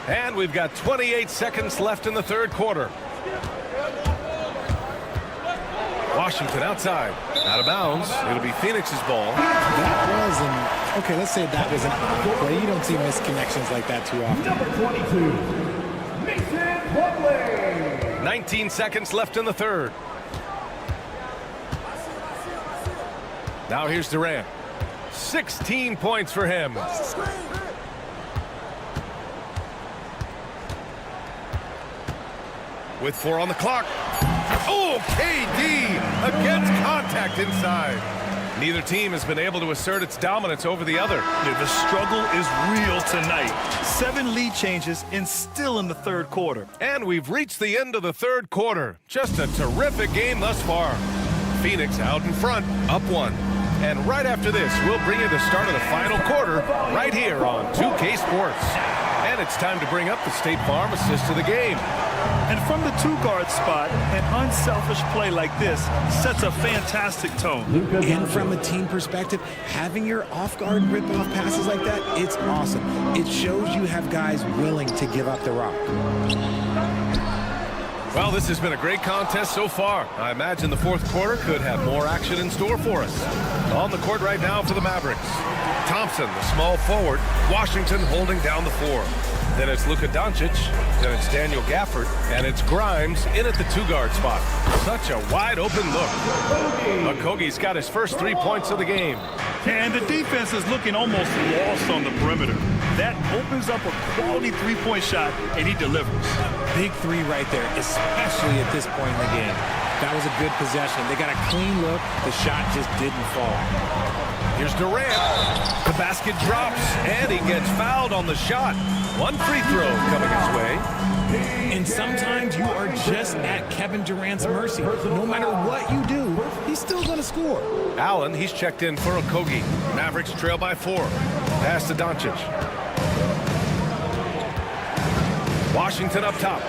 And we've got 28 seconds left in the third quarter. Washington outside. Out of bounds. It'll be Phoenix's ball. That was an, okay, let's say that was an odd play. You don't see misconnections like that too often. Number 22, Mason Plumlee. 19 seconds left in the third. Now here's Durant. 16 points for him. With 4 on the clock. Oh, KD against contact inside. Neither team has been able to assert its dominance over the other. Yeah, the struggle is real tonight. 7 lead changes and still in the third quarter. And we've reached the end of the third quarter. Just a terrific game thus far. Phoenix out in front, up 1. And right after this, we'll bring you the start of the final quarter right here on 2K Sports. And it's time to bring up the State Farm assist of the game. And from the 2-guard spot, an unselfish play like this sets a fantastic tone. And from a team perspective, having your off-guard rip-off passes like that, it's awesome. It shows you have guys willing to give up the rock. Well, this has been a great contest so far. I imagine the fourth quarter could have more action in store for us. On the court right now for the Mavericks. Thompson, the small forward. Washington holding down the 4. Then it's Luka Doncic. Then it's Daniel Gafford. And it's Grimes in at the 2-guard spot. Such a wide open look. Okogie's got his first 3 points of the game. And the defense is looking almost lost on the perimeter. That opens up a quality 3-point shot, and he delivers. Big 3 right there, especially at this point in the game. That was a good possession. They got a clean look. The shot just didn't fall. Here's Durant. The basket drops, and he gets fouled on the shot. 1 free throw coming his way. And sometimes you are just at Kevin Durant's mercy. No matter what you do, he's still going to score. Allen, he's checked in for Okogie. Mavericks trail by 4. Pass to Doncic. Washington up top.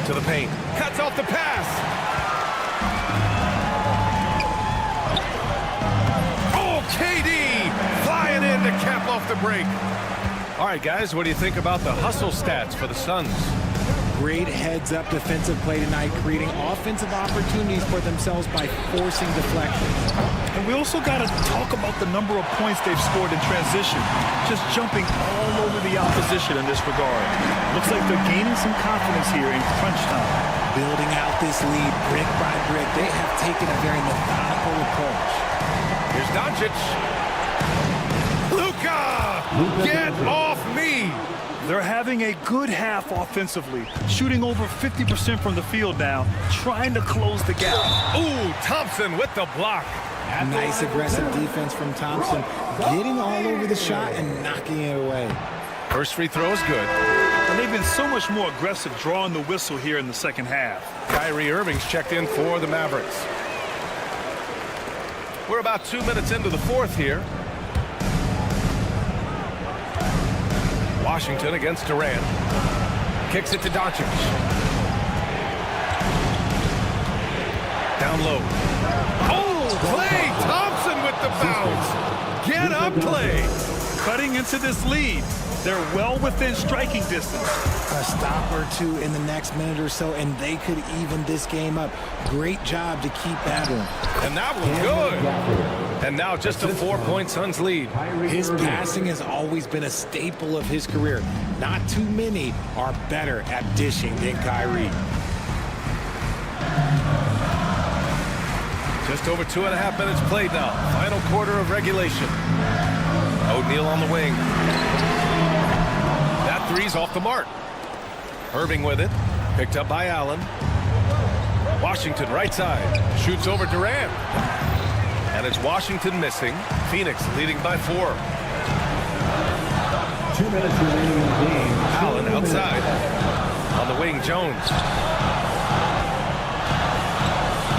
To the paint. Cuts off the pass. Oh, KD flying in to cap off the break. All right, guys, what do you think about the hustle stats for the Suns? Great heads-up defensive play tonight, creating offensive opportunities for themselves by forcing deflections. And we also got to talk about the number of points they've scored in transition, just jumping all over the opposition in this regard. Looks like they're gaining some confidence here in crunch time. Building out this lead brick by brick, they have taken a very methodical approach. Here's Doncic. Luka! Get off me! They're having a good half offensively, shooting over 50% from the field now, trying to close the gap. Ooh, Thompson with the block. Nice aggressive defense from Thompson, getting all over the shot and knocking it away. First free throw is good. And they've been so much more aggressive drawing the whistle here in the second half. Kyrie Irving's checked in for the Mavericks. We're about 2 minutes into the fourth here. Washington against Durant. Kicks it to Doncic. Down low. Oh, Klay of bounds. Get up, Clay. Cutting into this lead. They're well within striking distance. A stop or two in the next minute or so, and they could even this game up. Great job to keep battling. And that was good. And now just a 4-point Suns lead. His passing has always been a staple of his career. Not too many are better at dishing than Kyrie. Just over 2.5 minutes played now. Final quarter of regulation. O'Neal on the wing. That three's off the mark. Irving with it. Picked up by Allen. Washington right side. Shoots over Durant. And it's Washington missing. Phoenix leading by 4. 2 minutes remaining in the game. Allen outside. On the wing, Jones.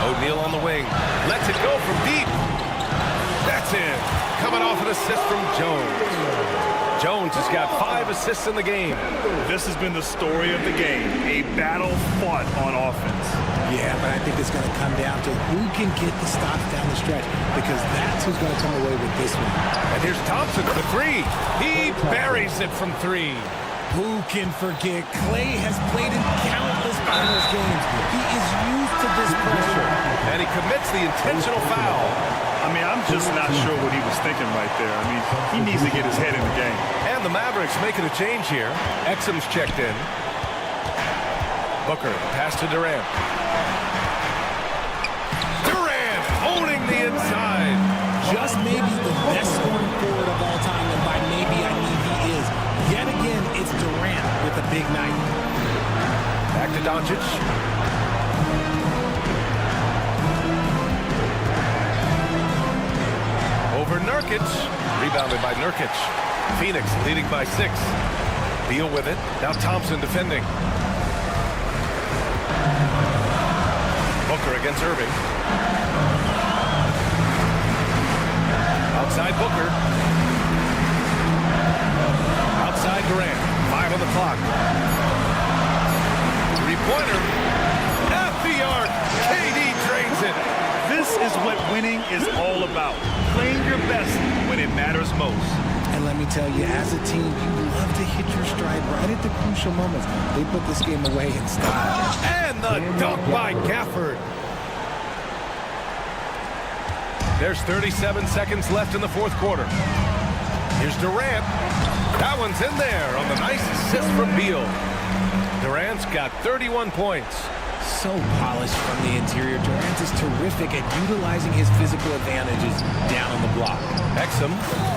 O'Neal on the wing. Lets it go from deep. That's in. Coming off an assist from Jones. Jones has got 5 assists in the game. This has been the story of the game. A battle fought on offense. Yeah, but I think it's going to come down to who can get the stops down the stretch, because that's who's going to come away with this one. And here's Thompson for 3. He buries it from 3. Who can forget? Clay has played in countless finals games. He is used to this pressure. And he commits the intentional foul. I mean, I'm just not sure what he was thinking right there. I mean, he needs to get his head in the game. And the Mavericks making a change here. Exum's checked in. Booker, pass to Durant. Durant owning the inside. Just maybe the best scoring forward of all time, and by maybe I mean he is. Yet again, it's Durant with a big night. Back to Doncic. Over Nurkic. Rebounded by Nurkic. Phoenix leading by 6. Beal with it. Now Thompson defending. Booker against Irving. Outside Booker. Outside Durant. 5 on the clock. 3-pointer. At the arc. KD drains it. This is what winning is all about. Playing your best when it matters most. And let me tell you, as a team, you love to hit your stride right at the crucial moments. They put this game away in style. And the dunk by Gafford. There's 37 seconds left in the 4th quarter. Here's Durant. That one's in there on the nice assist from Beal. Durant's got 31 points. So polished from the interior. Durant is terrific at utilizing his physical advantages down on the block. Exum,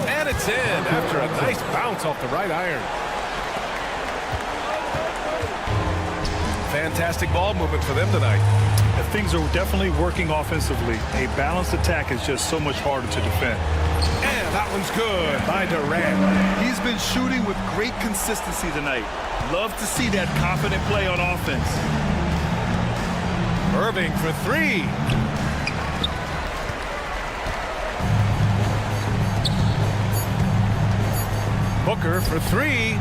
and it's in after a nice bounce off the right iron. Fantastic ball movement for them tonight. Things are definitely working offensively. A balanced attack is just so much harder to defend. And that one's good by Durant. He's been shooting with great consistency tonight. Love to see that confident play on offense. Irving for 3. Booker for 3.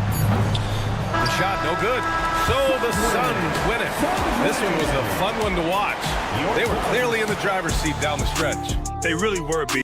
The shot no good. So the Suns win it. This one was a fun one to watch. They were clearly in the driver's seat down the stretch. They really were, B.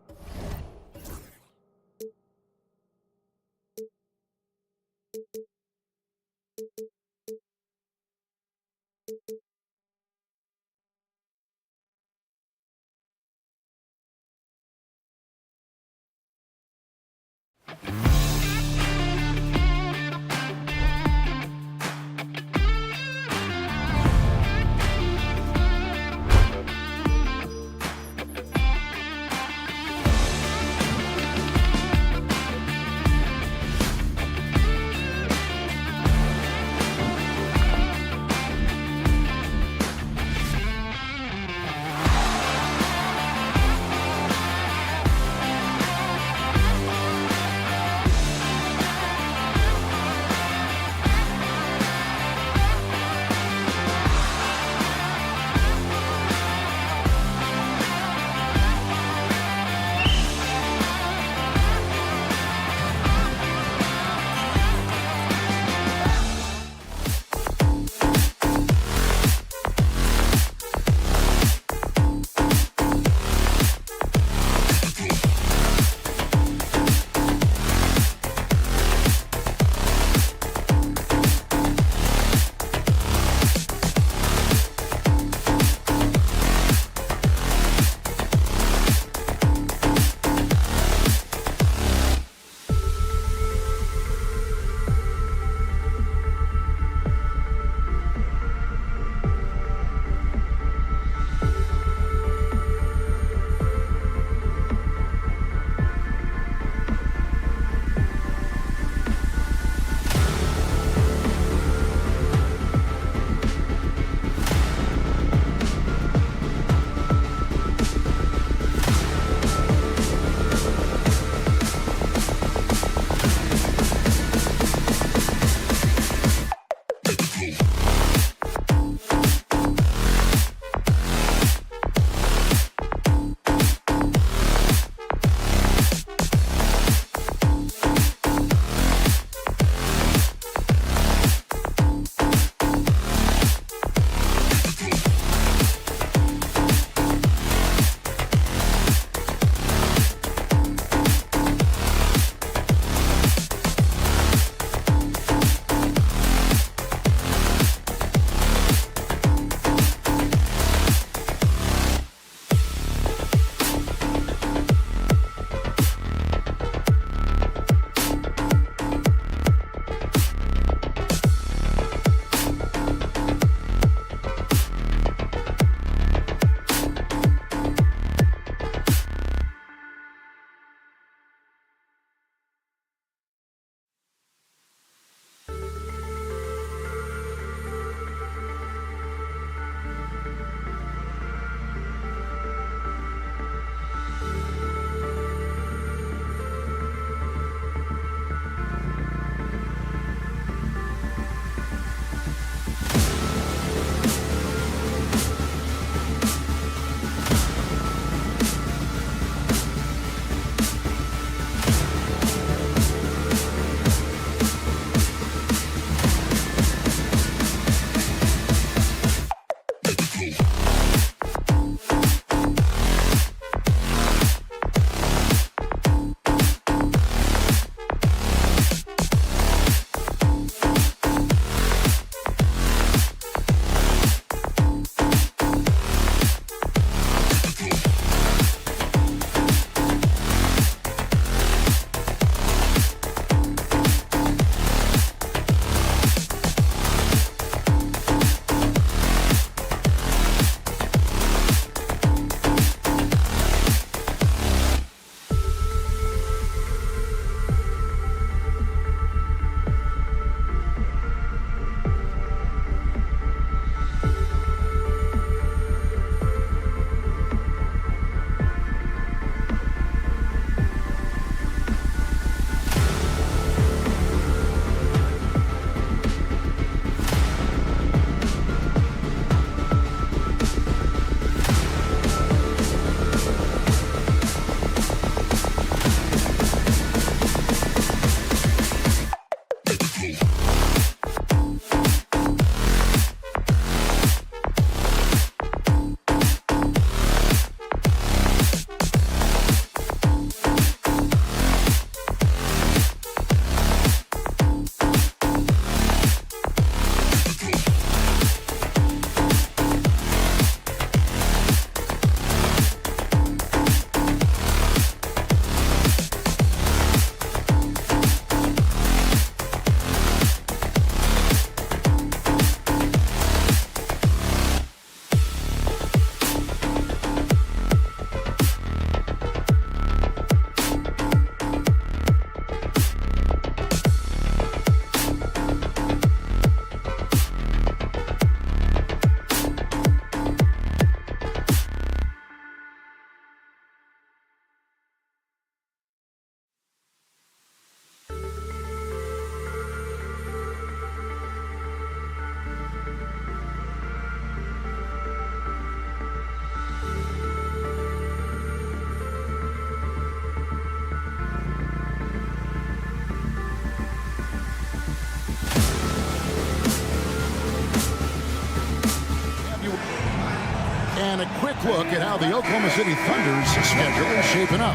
And a quick look at how the Oklahoma City Thunder's schedule is shaping up.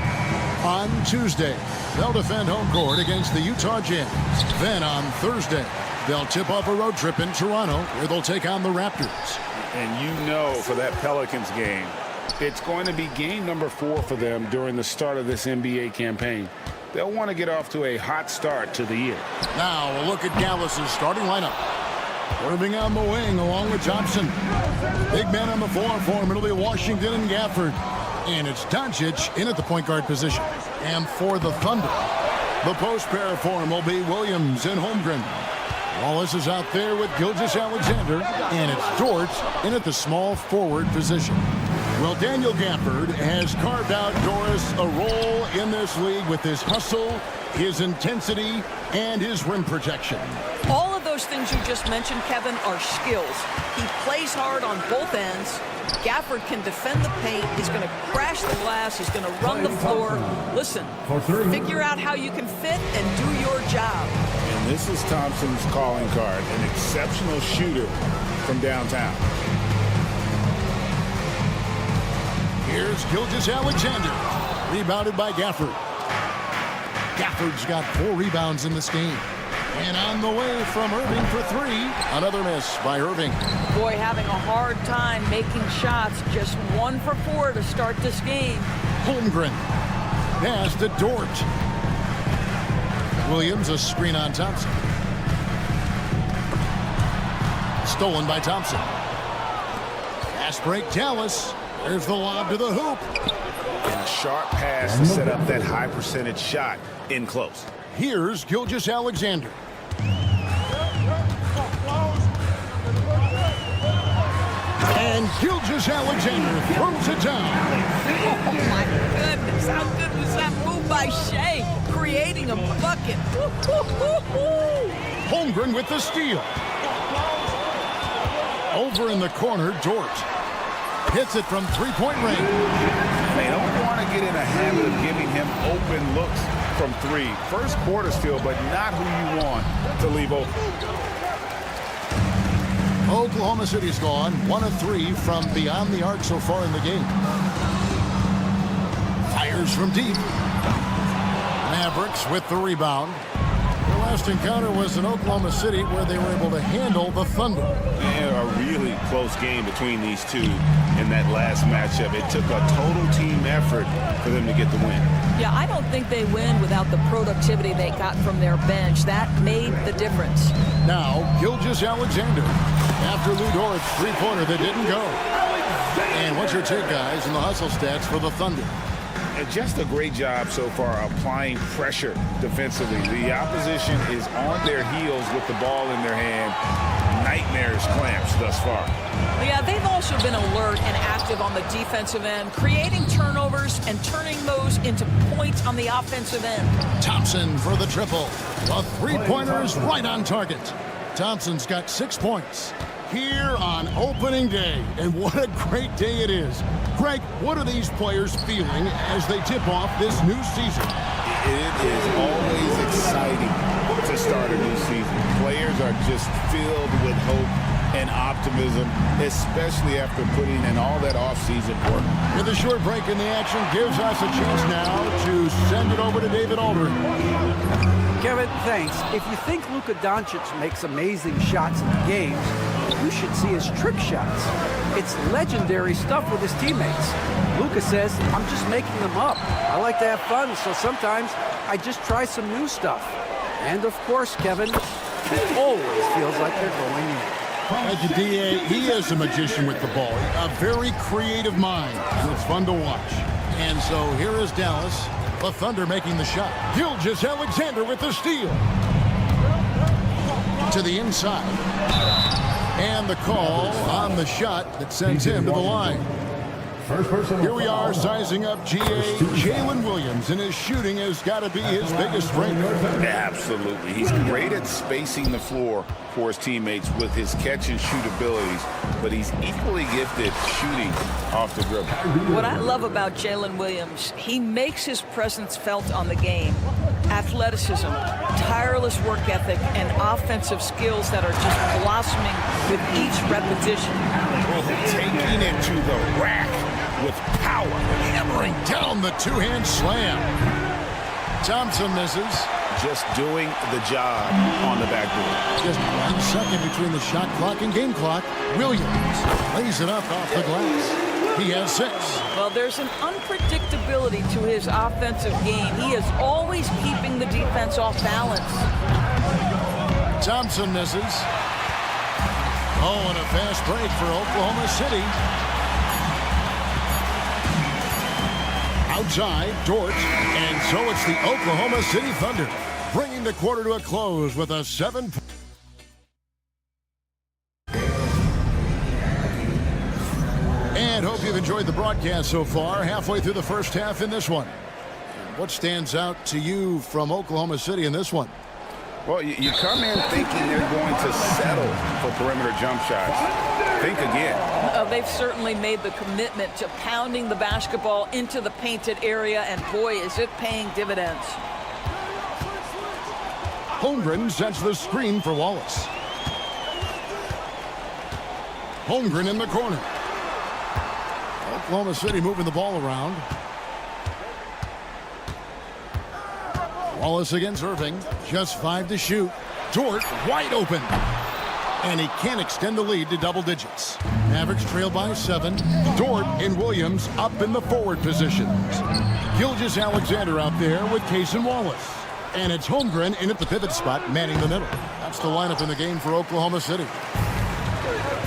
On Tuesday, they'll defend home court against the Utah Jazz. Then on Thursday, they'll tip off a road trip in Toronto where they'll take on the Raptors. And you know for that Pelicans game, it's going to be game number 4 for them during the start of this NBA campaign. They'll want to get off to a hot start to the year. Now a look at Dallas's starting lineup. Irving on the wing along with Thompson. Big man on the 4 for him. It'll be Washington and Gafford. And it's Doncic in at the point guard position. And for the Thunder, the post pair for him will be Williams and Holmgren. Wallace is out there with Gilgeous-Alexander. And it's Dort in at the small forward position. Well, Daniel Gafford has carved out Doris a role in this league with his hustle, his intensity, and his rim protection. All of those things you just mentioned, Kevin, are skills. He plays hard on both ends. Gafford can defend the paint. He's going to crash the glass. He's going to run the floor. Listen, figure out how you can fit and do your job. And this is Thompson's calling card, an exceptional shooter from downtown. Here's Gilgeous-Alexander, rebounded by Gafford. Gafford's got 4 rebounds in this game. And on the way from Irving for 3, another miss by Irving. Boy, having a hard time making shots. Just 1 for 4 to start this game. Holmgren, pass to Dort. Williams, a screen on Thompson. Stolen by Thompson. Fast break, Dallas. There's the lob to the hoop. And a sharp pass to set up that high percentage shot in close. Here's Gilgeous-Alexander. And Gilgeous-Alexander throws it down. Oh, my goodness. How good was that move by Shea? Creating a bucket. Holmgren with the steal. Over in the corner, Dort. Hits it from three-point range. They don't want to get in a habit of giving him open looks from 3. First quarter still, but not who you want to leave open. Oklahoma City's gone 1 of 3 from beyond the arc so far in the game. Fires from deep. Mavericks with the rebound. Their last encounter was in Oklahoma City where they were able to handle the Thunder. Yeah, a really close game between these two in that last matchup. It took a total team effort for them to get the win. Yeah, I don't think they win without the productivity they got from their bench. That made the difference. Now, Gilgeous-Alexander. After Lou Dort's three-pointer that didn't go. And what's your take, guys, in the hustle stats for the Thunder? Just a great job so far applying pressure defensively. The opposition is on their heels with the ball in their hand. Nightmarish clamps thus far. Yeah, they've also been alert and active on the defensive end, creating turnovers and turning those into points on the offensive end. Thompson for the triple. A three-pointer is right on target. Thompson's got 6 points here on opening day. And what a great day it is. Greg, what are these players feeling as they tip off this new season? It is always exciting to start a new season. Players are just filled with hope and optimism, especially after putting in all that offseason work. With a short break in the action gives us a chance now to send it over to David Aldridge. Kevin, thanks. If you think Luka Doncic makes amazing shots in the games, you should see his trick shots. It's legendary stuff with his teammates. Luka says, I'm just making them up. I like to have fun, so sometimes I just try some new stuff. And of course, Kevin, it always feels like they're going in. Thank you, D.A. He is a magician with the ball. A very creative mind, and it's fun to watch. And so here is Dallas, the Thunder making the shot. Gilgeous-Alexander with the steal. To the inside. And the call on the shot that sends him to the line. Here we are sizing up Jalen Williams, and his shooting has got to be his biggest strength. Absolutely. He's great at spacing the floor for his teammates with his catch and shoot abilities, but he's equally gifted shooting off the dribble. What I love about Jalen Williams, he makes his presence felt on the game. athleticism, tireless work ethic, and offensive skills that are just blossoming with each repetition. Taking it to the rack with power. Hammering down the two-hand slam. Thompson misses. Just doing the job on the backboard. Just 1 second between the shot clock and game clock. Williams lays it up off the glass. He has 6. Well, there's an unpredictability to his offensive game. He is always keeping the defense off balance. Thompson misses. Oh, and a fast break for Oklahoma City. Outside, Dort, and so it's the Oklahoma City Thunder, bringing the quarter to a close with a 7. And hope you've enjoyed the broadcast so far, halfway through the first half in this one. What stands out to you from Oklahoma City in this one? Well, you come in thinking they're going to settle for perimeter jump shots. Think again. They've certainly made the commitment to pounding the basketball into the painted area, and boy, is it paying dividends. Holmgren sets the screen for Wallace. Holmgren in the corner. Oklahoma City moving the ball around. Wallace against Irving. Just 5 to shoot. Dort wide open. And he can't extend the lead to double digits. Mavericks trail by 7. Dort and Williams up in the forward positions. Gilgeous-Alexander out there with Case and Wallace. And it's Holmgren in at the pivot spot, manning the middle. That's the lineup in the game for Oklahoma City.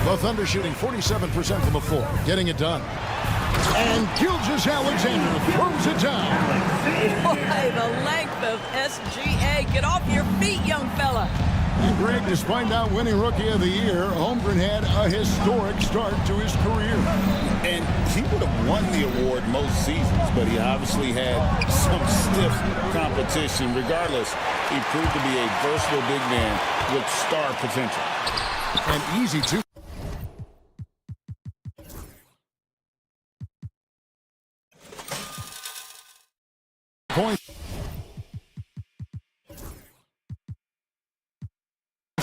The Thunder shooting 47% from the floor, getting it done. And Gilgeous-Alexander throws it down. Boy, the length of SGA. Get off your feet, young fella. And Greg, despite not winning Rookie of the Year, Holmgren had a historic start to his career. And he would have won the award most seasons, but he obviously had some stiff competition. Regardless, he proved to be a versatile big man with star potential. And easy to. Point.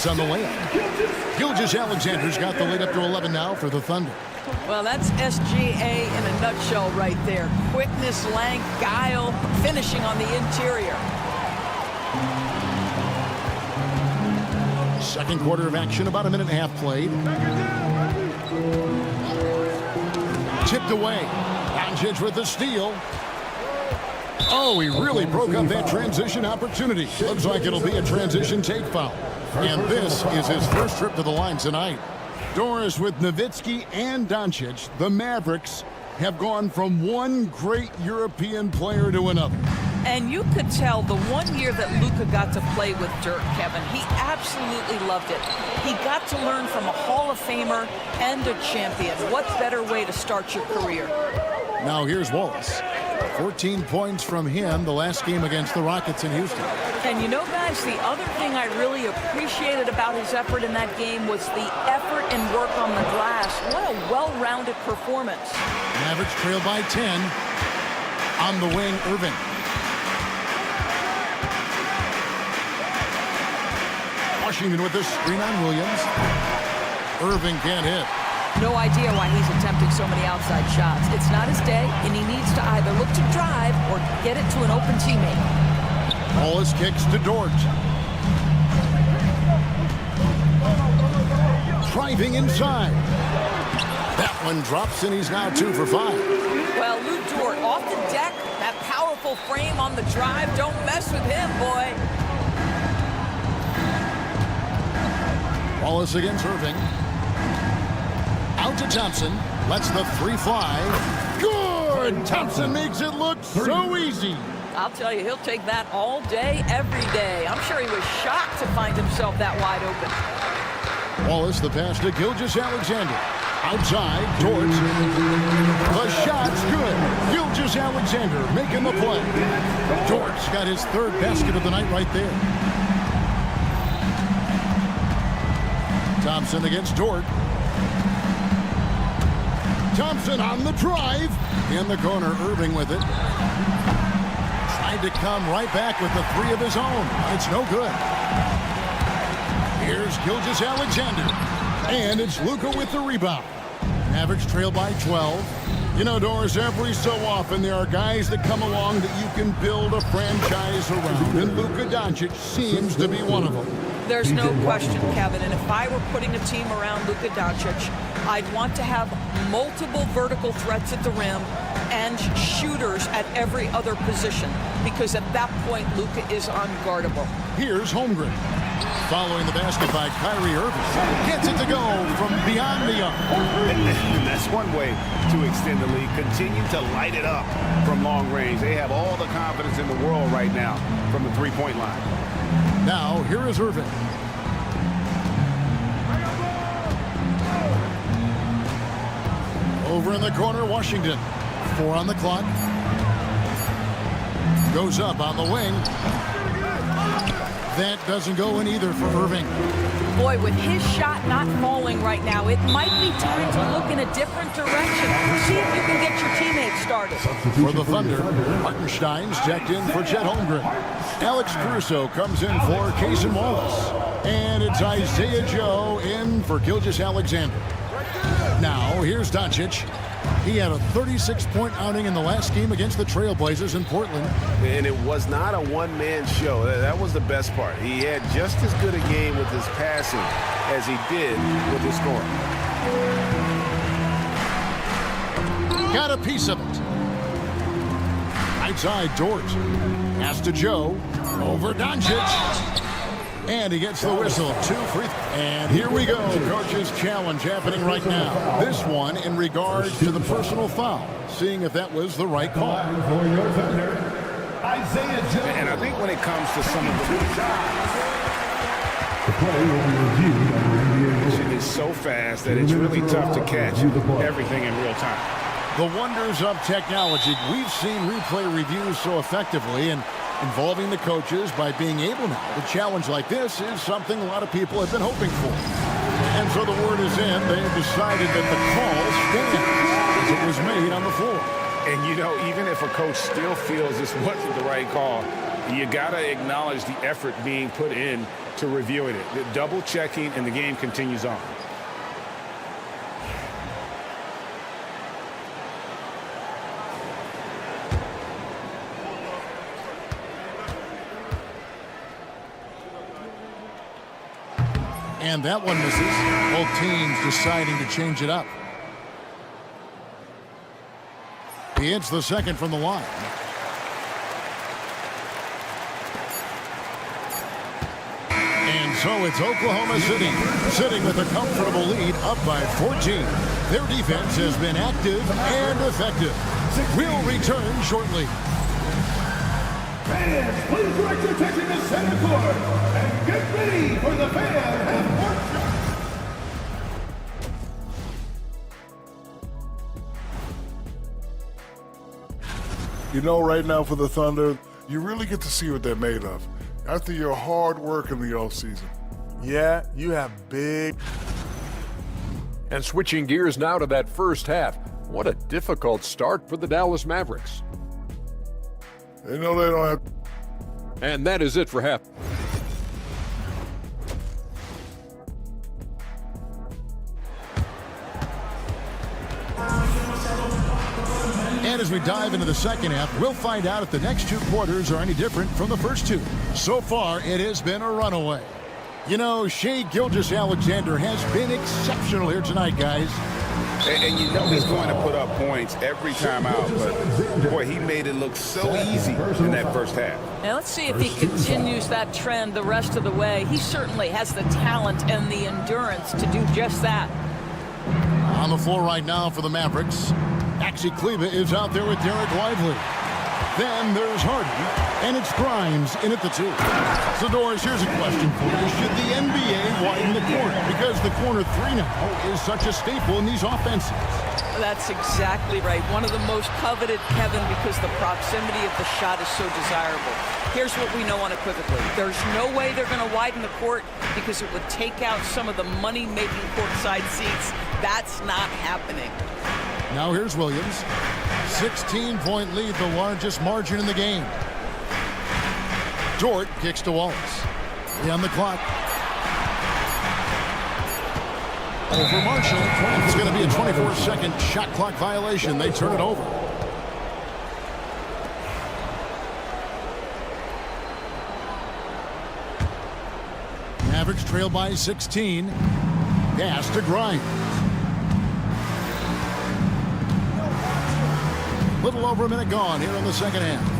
On the layup. Gilgeous-Alexander's got the lead up to 11 now for the Thunder. Well, that's SGA in a nutshell right there. Quickness, length, guile, finishing on the interior. Second quarter of action, about a minute and a half played. Tipped away. Doncic with the steal. Oh, he really broke up that transition opportunity. Looks like it'll be a transition take foul. And this is his first trip to the line tonight. Doris with Nowitzki and Doncic, the Mavericks have gone from one great European player to another. And you could tell the 1 year that Luka got to play with Dirk, Kevin, he absolutely loved it. He got to learn from a Hall of Famer and a champion. What better way to start your career? Now here's Wallace. 14 points from him the last game against the Rockets in Houston. And you know, guys, the other thing I really appreciated about his effort in that game was the effort and work on the glass. What a well-rounded performance. Mavericks trail by 10. On the wing, Irving. Washington with the screen on Williams. Irving can't hit. No idea why he's attempting so many outside shots. It's not his day, and he needs to either look to drive or get it to an open teammate. Wallace kicks to Dort. Driving inside. That one drops, and he's now 2 for 5. Well, Lou Dort off the deck. That powerful frame on the drive. Don't mess with him, boy. Wallace against Irving. Out to Thompson. Lets the 3 fly. Good! Thompson makes it look so easy. I'll tell you, he'll take that all day, every day. I'm sure he was shocked to find himself that wide open. Wallace, the pass to Gilgeous-Alexander. Outside, Dort. The shot's good. Gilgeous-Alexander making the play. Dort's got his 3rd basket of the night right there. Thompson against Dort. Thompson on the drive. In the corner, Irving with it. Tries tried to come right back with the three of his own. It's no good. Here's Gilgeous-Alexander. And it's Luka with the rebound. Mavericks trail by 12. You know, Doris, every so often there are guys that come along that you can build a franchise around, and Luka Doncic seems to be one of them. There's no question, Kevin, and if I were putting a team around Luka Doncic, I'd want to have multiple vertical threats at the rim and shooters at every other position, because at that point, Luka is unguardable. Here's Holmgren. Following the basket by Kyrie Irving. Gets it to go from beyond the arc. And that's one way to extend the lead. Continue to light it up from long range. They have all the confidence in the world right now from the three-point line. Now, here is Irving. Over in the corner, Washington. 4 on the clock. Goes up on the wing. That doesn't go in either for Irving. Boy, with his shot not falling right now, it might be time to look in a different direction. See if you can get your teammates started. For the Thunder, Hartenstein's checked in for Chet Holmgren. Alex Caruso comes in for Cason Wallace. And it's Isaiah Joe in for Gilgeous-Alexander. Now, here's Doncic. He had a 36-point outing in the last game against the Trailblazers in Portland. And it was not a one-man show. That was the best part. He had just as good a game with his passing as he did with his scoring. Got a piece of it. Right side, Dort. Pass to Joe. Over Doncic. And he gets the whistle. 2 free. And here we go. Coach's challenge happening right now. This one in regards to the personal foul. Seeing if that was the right call. For your Thunder, Isaiah Joe. And I think when it comes to some of The play will be reviewed under NBA rules. it is so fast that it's really tough to catch everything in real time. The wonders of technology. We've seen replay reviews so effectively, and involving the coaches by being able now to challenge like this is something a lot of people have been hoping for. And so the word is in. They have decided that the call stands as it was made on the floor. And, you know, even if a coach still feels this wasn't the right call, you got to acknowledge the effort being put in to reviewing it. The double checking, and the game continues on. And that one misses. Both teams deciding to change it up. He hits the second from the line. And so it's Oklahoma City sitting with a comfortable lead, up by 14. Their defense has been active and effective. We'll return shortly. Fans, please direct your attention to center court and get ready for the fan half-court. You know, right now for the Thunder, you really get to see what they're made of after your hard work in the offseason. Yeah, you have big. And switching gears now to that first half. What a difficult start for the Dallas Mavericks. They know they don't have. And that is it for half. And as we dive into the second half, we'll find out if the next 2 quarters are any different from the first 2. So far, it has been a runaway. You know, Shai Gilgeous-Alexander has been exceptional here tonight, guys. And you know he's going to put up points every time out, but boy, he made it look so easy in that first half. Now let's see if he continues that trend the rest of the way. He certainly has the talent and the endurance to do just that. On the floor right now for the Mavericks, Maxi Kleber is out there with Derek Lively. Then there's Harden, and it's Grimes in at the 2. So, Doris, here's a question for you. Should the NBA widen the corner? Because the corner 3 now is such a staple in these offenses. That's exactly right. One of the most coveted, Kevin, because the proximity of the shot is so desirable. Here's what we know unequivocally. There's no way they're going to widen the court because it would take out some of the money-making courtside seats. That's not happening. Now here's Williams. 16-point lead, the largest margin in the game. Dort kicks to Wallace. 3 on the clock. Over Marshall. It's going to be a 24-second shot clock violation. They turn it over. Mavericks trail by 16. Pass to Grimes. Little over a minute gone here in the second half.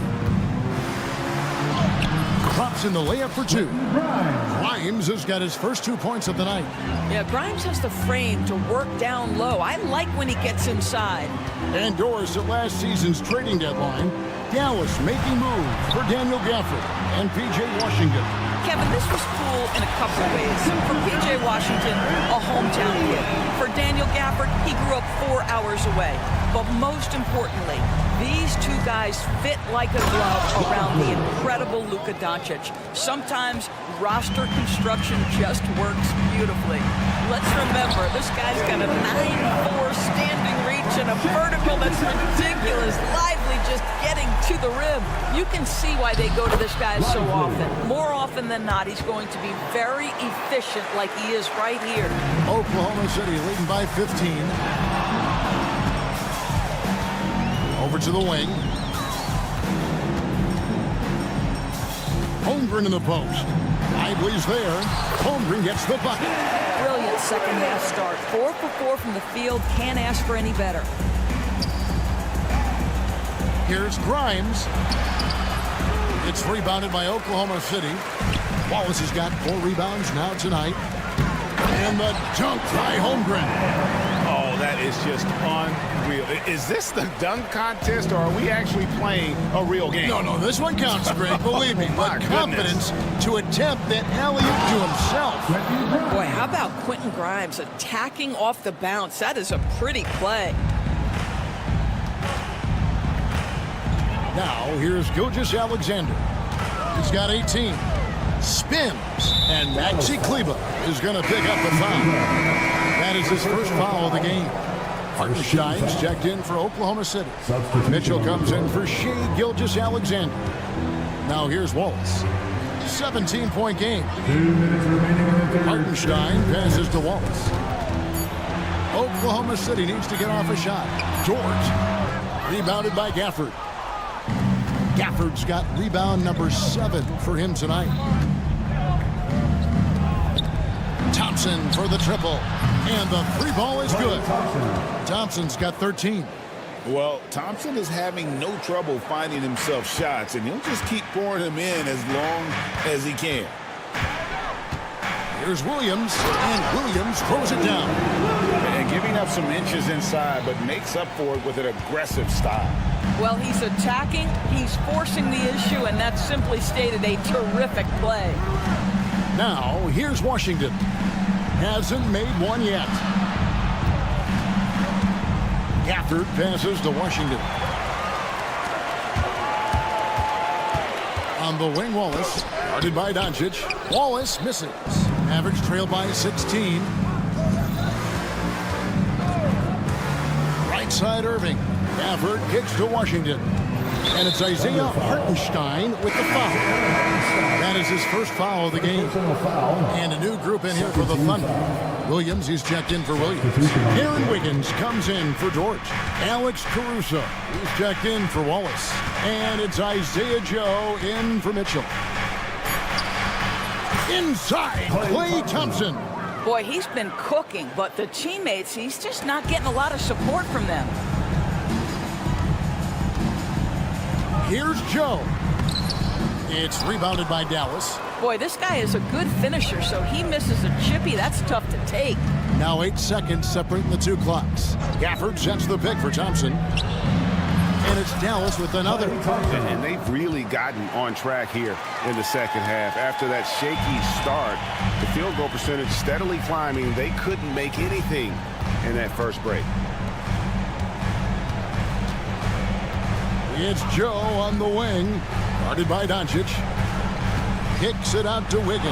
Drops in the layup for 2. Grimes has got his first 2 points of the night. Yeah, Grimes has the frame to work down low. I like when he gets inside. Indoors at last season's trading deadline, Dallas making moves for Daniel Gafford and P.J. Washington. Kevin, this was cool in a couple of ways. For P.J. Washington, a hometown kid. For Daniel Gafford, he grew up 4 hours away. But most importantly, these 2 guys fit like a glove around the incredible Luka Doncic. Sometimes roster construction just works beautifully. Let's remember, this guy's got a 9'4" standing reach and a vertical that's ridiculous. Lively just getting to the rim. You can see why they go to this guy so often. More often than not, he's going to be very efficient like he is right here. Oklahoma City leading by 15. Over to the wing. Holmgren in the post. Lively's there. Holmgren gets the bucket. Brilliant second half start. 4 for 4 from the field. Can't ask for any better. Here's Grimes. It's rebounded by Oklahoma City. Wallace has got 4 rebounds now tonight. And the dunk by Holmgren. Oh, that is just unreal. Is this the dunk contest, or are we actually playing a real game? No, this one counts, Greg. Believe me. But confidence to attempt that alley-oop to himself. Boy, how about Quentin Grimes attacking off the bounce? That is a pretty play. Now, here's Gilgeous-Alexander. He's got 18. Spins, and Maxi Kleber is going to pick up the foul. That is his first foul of the game. Hartenstein's checked in for Oklahoma City. Mitchell comes in for Shai Gilgeous-Alexander. Now here's Wallace. 17-point game. 2 minutes remaining in the third. Hartenstein passes to Wallace. Oklahoma City needs to get off a shot. Dort, rebounded by Gafford. Gafford's got rebound number 7 for him tonight. Thompson for the triple. And the 3 ball is good. Thompson's got 13. Well, Thompson is having no trouble finding himself shots, and he'll just keep pouring them in as long as he can. Here's Williams, and Williams throws it down. And giving up some inches inside, but makes up for it with an aggressive style. Well, he's attacking, he's forcing the issue, and that's simply stated a terrific play. Now, here's Washington. Hasn't made one yet. Gafford passes to Washington. On the wing, Wallace. Guarded by Doncic. Wallace misses. Mavericks trail by 16. Right side, Irving. Gafford kicks to Washington. And it's Isaiah Hartenstein with the foul. That is his first foul of the game. And a new group in here for the Thunder. Williams, he's checked in for Williams. Aaron Wiggins comes in for Dort. Alex Caruso, he's checked in for Wallace. And it's Isaiah Joe in for Mitchell. Inside, Klay Thompson. Boy, he's been cooking, but the teammates, he's just not getting a lot of support from them. Here's Joe. It's rebounded by Dallas. Boy, this guy is a good finisher, so he misses a chippy. That's tough to take. Now 8 seconds separating the 2 clocks. Gafford sets the pick for Thompson. And it's Dallas with another. And they've really gotten on track here in the second half. After that shaky start, the field goal percentage steadily climbing. They couldn't make anything in that first break. It's Joe on the wing, guarded by Doncic. Kicks it out to Wiggins.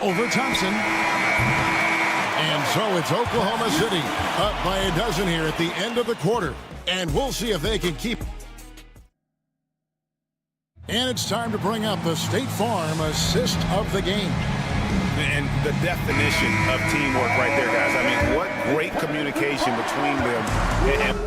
Over Thompson. And so it's Oklahoma City up by a dozen here at the end of the quarter. And we'll see if they can keep. And it's time to bring up the State Farm assist of the game. And the definition of teamwork right there, guys. I mean, what great communication between them. And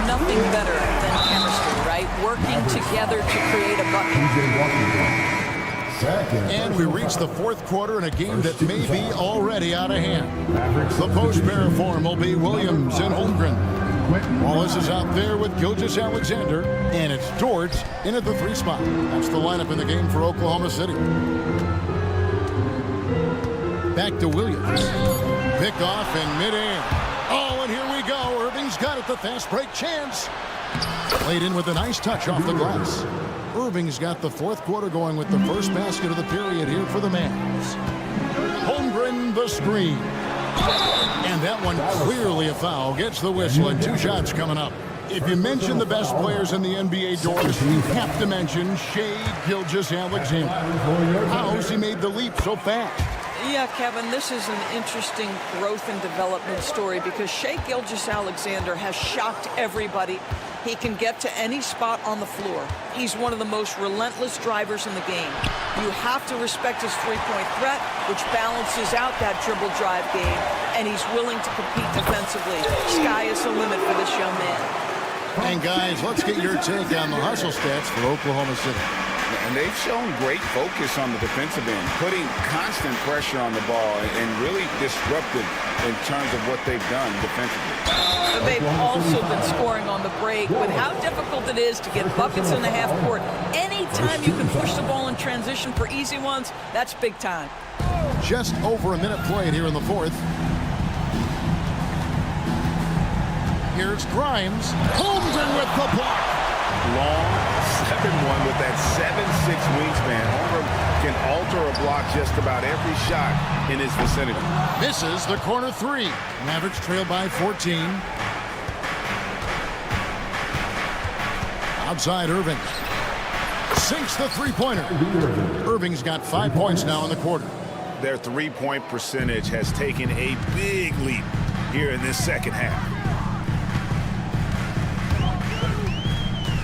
nothing better than chemistry, right? Working together to create a bucket. And we reach the fourth quarter in a game that may be already out of hand. The post-bearer form will be Williams and Holmgren. Wallace is out there with Gilgeous-Alexander, and it's George in at the 3 spot. That's the lineup in the game for Oklahoma City. Back to Williams. Pick off in midair. Oh, and here we go. Irving's got it, the fast break chance. Played in with a nice touch off the glass. Irving's got the fourth quarter going with the first basket of the period here for the Mavs. Holmgren the screen. And that one clearly a foul. Gets the whistle and 2 shots coming up. If you mention the best players in the NBA doors, you have to mention Shai Gilgeous-Alexander. How's he made the leap so fast? Yeah, Kevin, this is an interesting growth and development story because Shai Gilgeous-Alexander has shocked everybody. He can get to any spot on the floor. He's one of the most relentless drivers in the game. You have to respect his three-point threat, which balances out that dribble drive game, and he's willing to compete defensively. Sky is the limit for this young man. And guys, let's get your take on the hustle stats for Oklahoma City. And they've shown great focus on the defensive end, putting constant pressure on the ball and really disruptive in terms of what they've done defensively. They've also been scoring on the break. With how difficult it is to get buckets in the half court, anytime you can push the ball in transition for easy ones, that's big time. Just over a minute played here in the fourth. Here's Grimes. Holmgren with the block. Long 7-1 with that 7'6" wingspan. Holmgren can alter a block just about every shot in his vicinity. Misses the corner 3. Mavericks trail by 14. Outside Irving. Sinks the three-pointer. Irving's got 5 points now in the quarter. Their three-point percentage has taken a big leap here in this second half.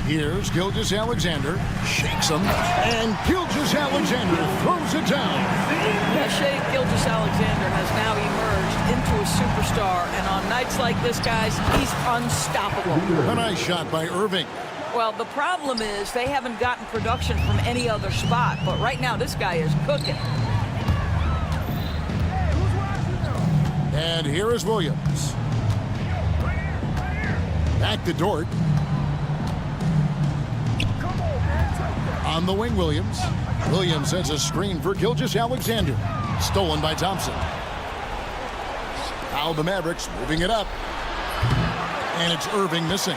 Here's Gilgeous-Alexander, shakes him, and Gilgeous-Alexander throws it down. Shai Gilgeous-Alexander has now emerged into a superstar, and on nights like this, guys, he's unstoppable. A nice shot by Irving. Well, the problem is they haven't gotten production from any other spot, but right now this guy is cooking. And here is Williams. Back to Dort. On the wing, Williams. Williams sends a screen for Gilgeous-Alexander. Stolen by Thompson. Now the Mavericks moving it up. And it's Irving missing.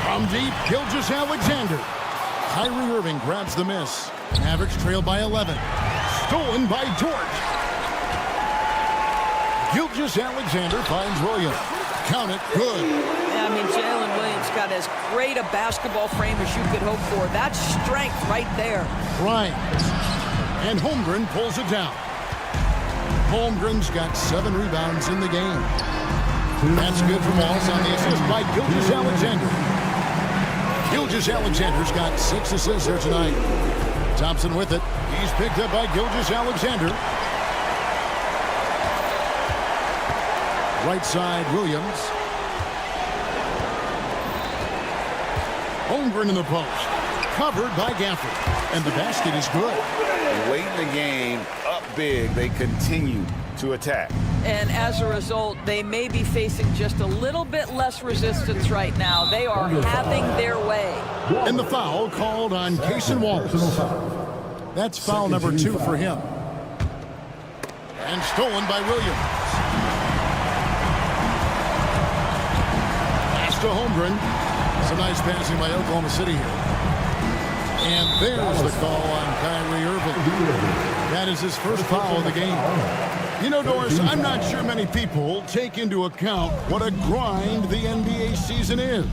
From deep, Gilgeous-Alexander. Kyrie Irving grabs the miss. Mavericks trail by 11. Stolen by Dort. Gilgeous-Alexander finds Williams. Count it, good. Yeah, I mean, Jalen Williams got as great a basketball frame as you could hope for. That's strength right there. Bryant. And Holmgren pulls it down. Holmgren's got 7 rebounds in the game. That's good for Wallace on the assist by Gilgeous-Alexander. Gilgeous-Alexander's got 6 assists here tonight. Thompson with it. He's picked up by Gilgeous-Alexander. Right side, Williams. Holmgren in the post. Covered by Gafford. And the basket is good. Late in the game, up big, they continue to attack. And as a result, they may be facing just a little bit less resistance right now. They are having their way. And the foul called on Cason Wallace. That's foul number 2 for him. And stolen by Williams. To Holmgren. Some nice passing by Oklahoma City here. And there's the call on Kyrie Irving. That is his first foul of the game. You know, Doris, I'm not sure many people take into account what a grind the NBA season is.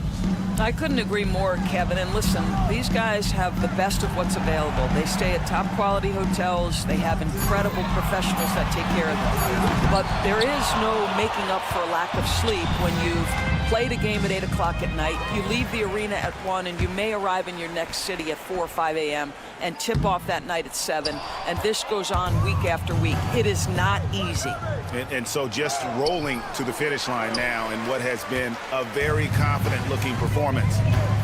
I couldn't agree more, Kevin. And listen, these guys have the best of what's available. They stay at top quality hotels. They have incredible professionals that take care of them. But there is no making up for a lack of sleep when you've played a game at 8 o'clock at night. You leave the arena at 1, and you may arrive in your next city at 4 or 5 a.m. and tip off that night at 7. And this goes on week after week. It is not easy. And so just rolling to the finish line now in what has been a very confident-looking performance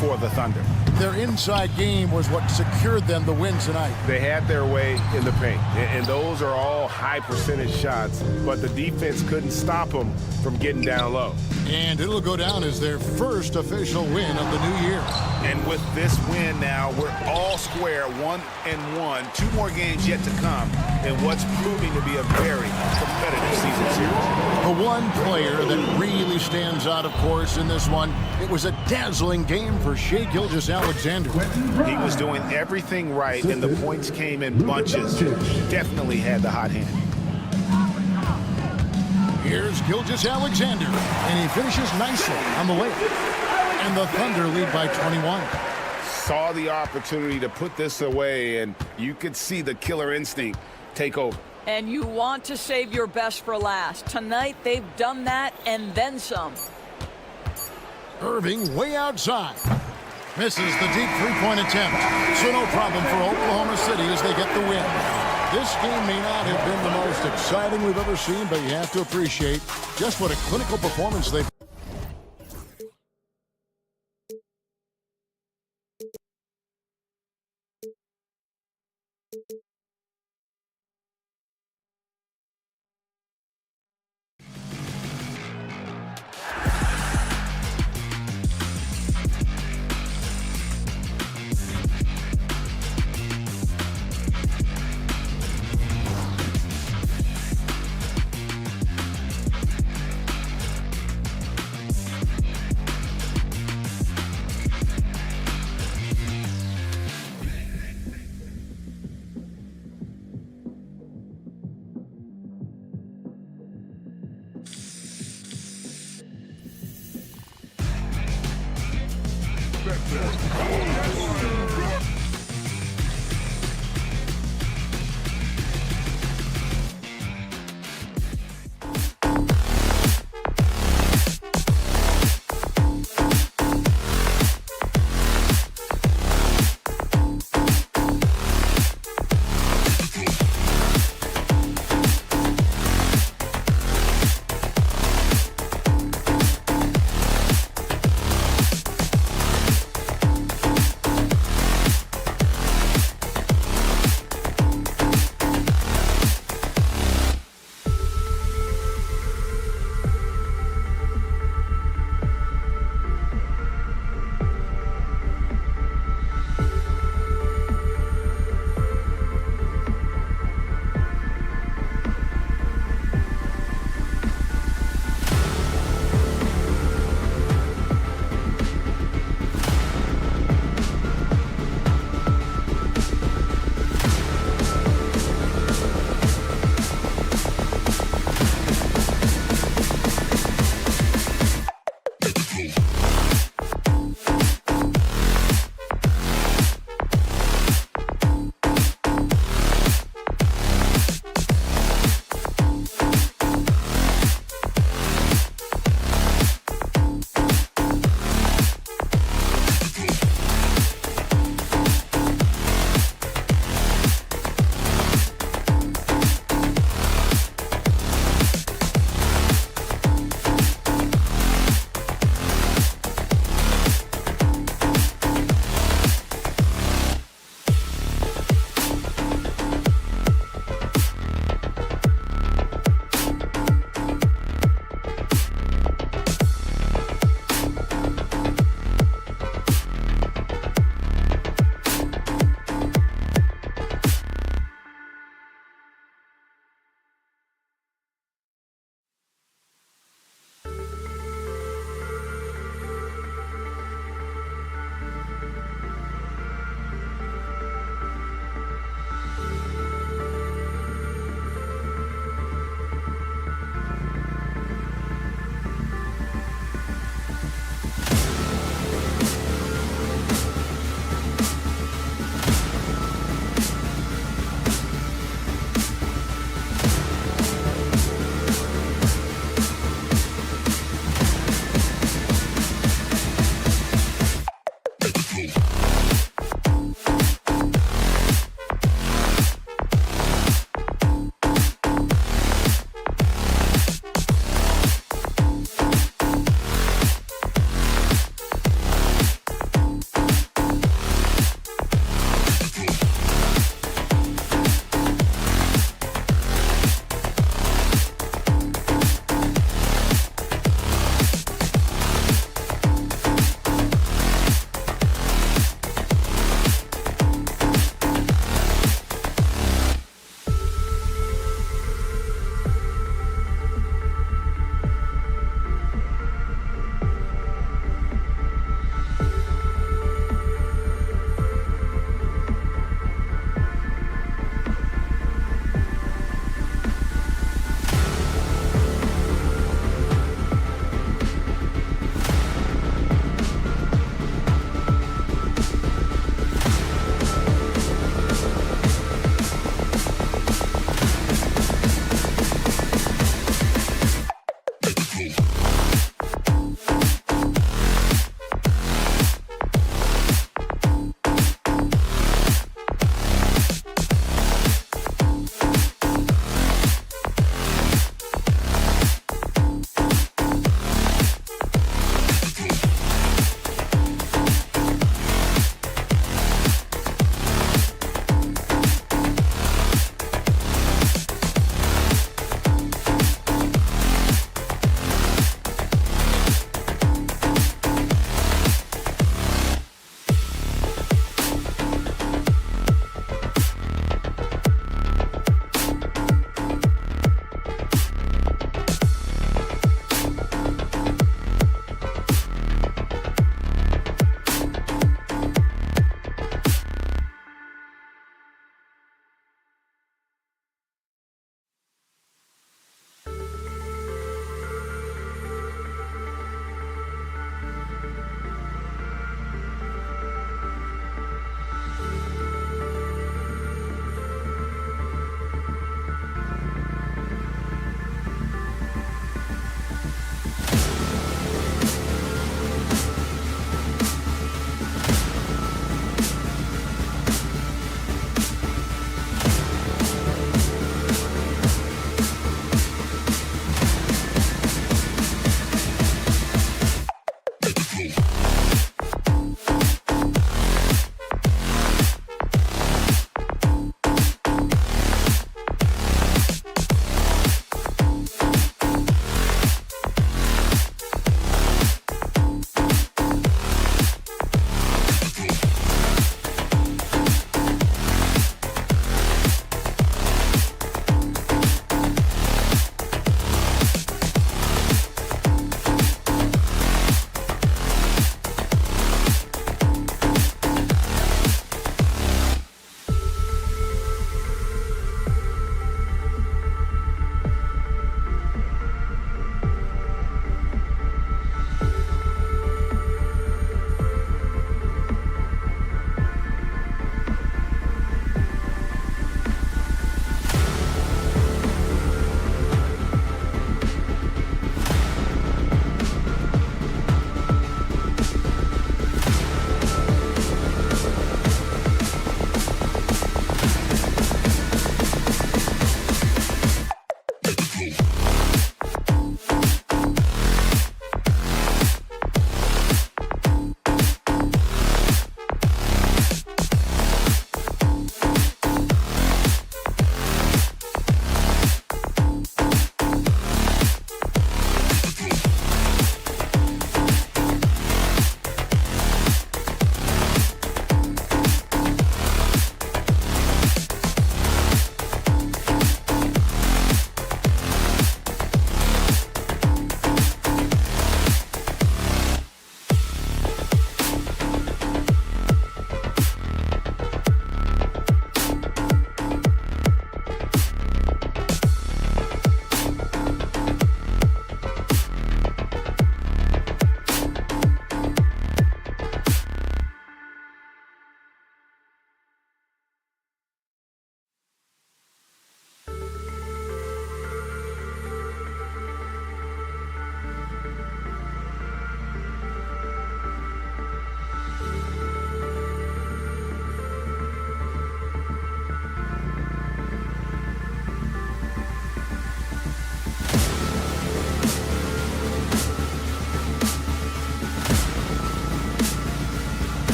for the Thunder. Their inside game was what secured them the win tonight. They had their way in the paint, and those are all high-percentage shots, but the defense couldn't stop them from getting down low. And it'll go down as their first official win of the new year. And with this win now, we're all square, 1-1. 2 more games yet to come in what's proving to be a very competitive season series. The one player that really stands out, of course, in this one, it was a dazzling game for Shai Gilgeous-Alexander. He was doing everything right, and the points came in bunches. Definitely had the hot hand. Here's Gilgeous-Alexander, and he finishes nicely on the layup. And the Thunder lead by 21. Saw the opportunity to put this away, and you could see the killer instinct take over. And you want to save your best for last. Tonight, they've done that and then some. Irving way outside. Misses the deep three-point attempt. So no problem for Oklahoma City as they get the win. This game may not have been the most exciting we've ever seen, but you have to appreciate just what a clinical performance they've.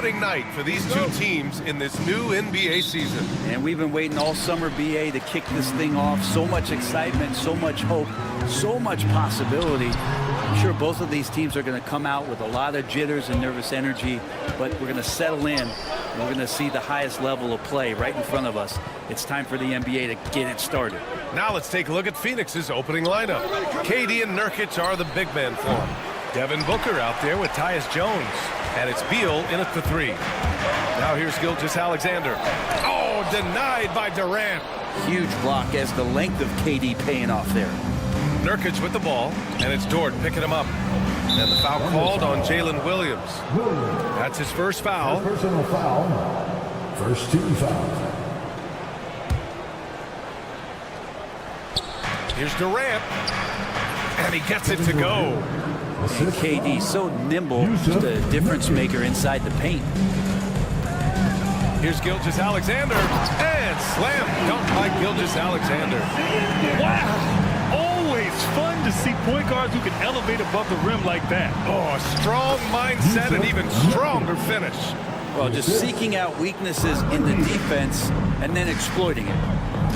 opening night for these two teams in this new NBA season. And we've been waiting all summer, BA, to kick this thing off. So much excitement, so much hope, so much possibility. I'm sure both of these teams are going to come out with a lot of jitters and nervous energy, but we're going to settle in, and we're going to see the highest level of play right in front of us. It's time for the NBA to get it started. Now let's take a look at Phoenix's opening lineup. KD and Nurkic are the big men for him. Devin Booker out there with Tyus Jones. And it's Beal in at the 3. Now here's Gilgeous-Alexander. Oh, denied by Durant. Huge block as the length of KD paying off there. Nurkic with the ball, and it's Dort picking him up. And the foul called on Jalen Williams. That's his first foul. Personal foul. First team foul. Here's Durant, and he gets it to go. And KD so nimble, just a difference maker inside the paint. Here's Gilgeous-Alexander, and slam dunk by Gilgeous-Alexander. Wow! Always fun to see point guards who can elevate above the rim like that. Oh, a strong mindset and even stronger finish. Well, just seeking out weaknesses in the defense and then exploiting it.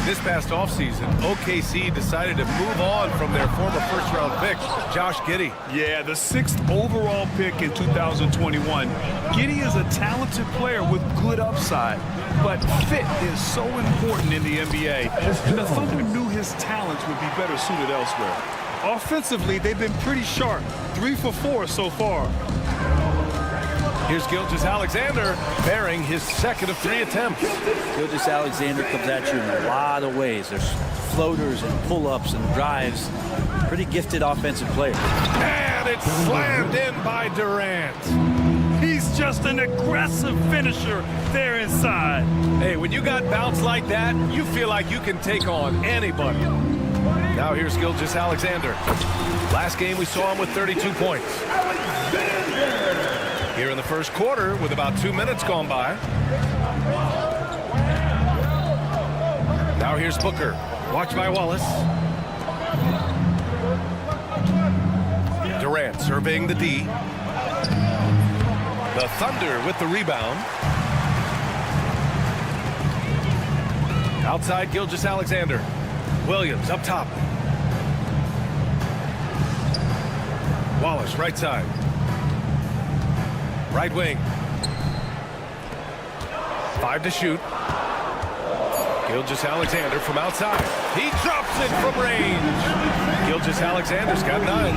This past offseason, OKC decided to move on from their former first-round pick, Josh Giddey. Yeah, the 6th overall pick in 2021. Giddey is a talented player with good upside, but fit is so important in the NBA, and the Thunder knew his talents would be better suited elsewhere. Offensively, they've been pretty sharp, 3 for 4 so far. Here's Gilgeous-Alexander bearing his 2nd of 3 attempts. Gilgeous-Alexander comes at you in a lot of ways. There's floaters and pull-ups and drives. Pretty gifted offensive player. And it's slammed in by Durant. He's just an aggressive finisher there inside. Hey, when you got bounce like that, you feel like you can take on anybody. Now here's Gilgeous-Alexander. Last game we saw him with 32 points. Here in the first quarter with about 2 minutes gone by. Now here's Booker. Watched by Wallace. Durant surveying the D. The Thunder with the rebound. Outside Gilgeous-Alexander. Williams up top. Wallace right side. Right wing. 5 to shoot. Gilgeous-Alexander from outside. He drops it from range. Gilgeous-Alexander's got 9.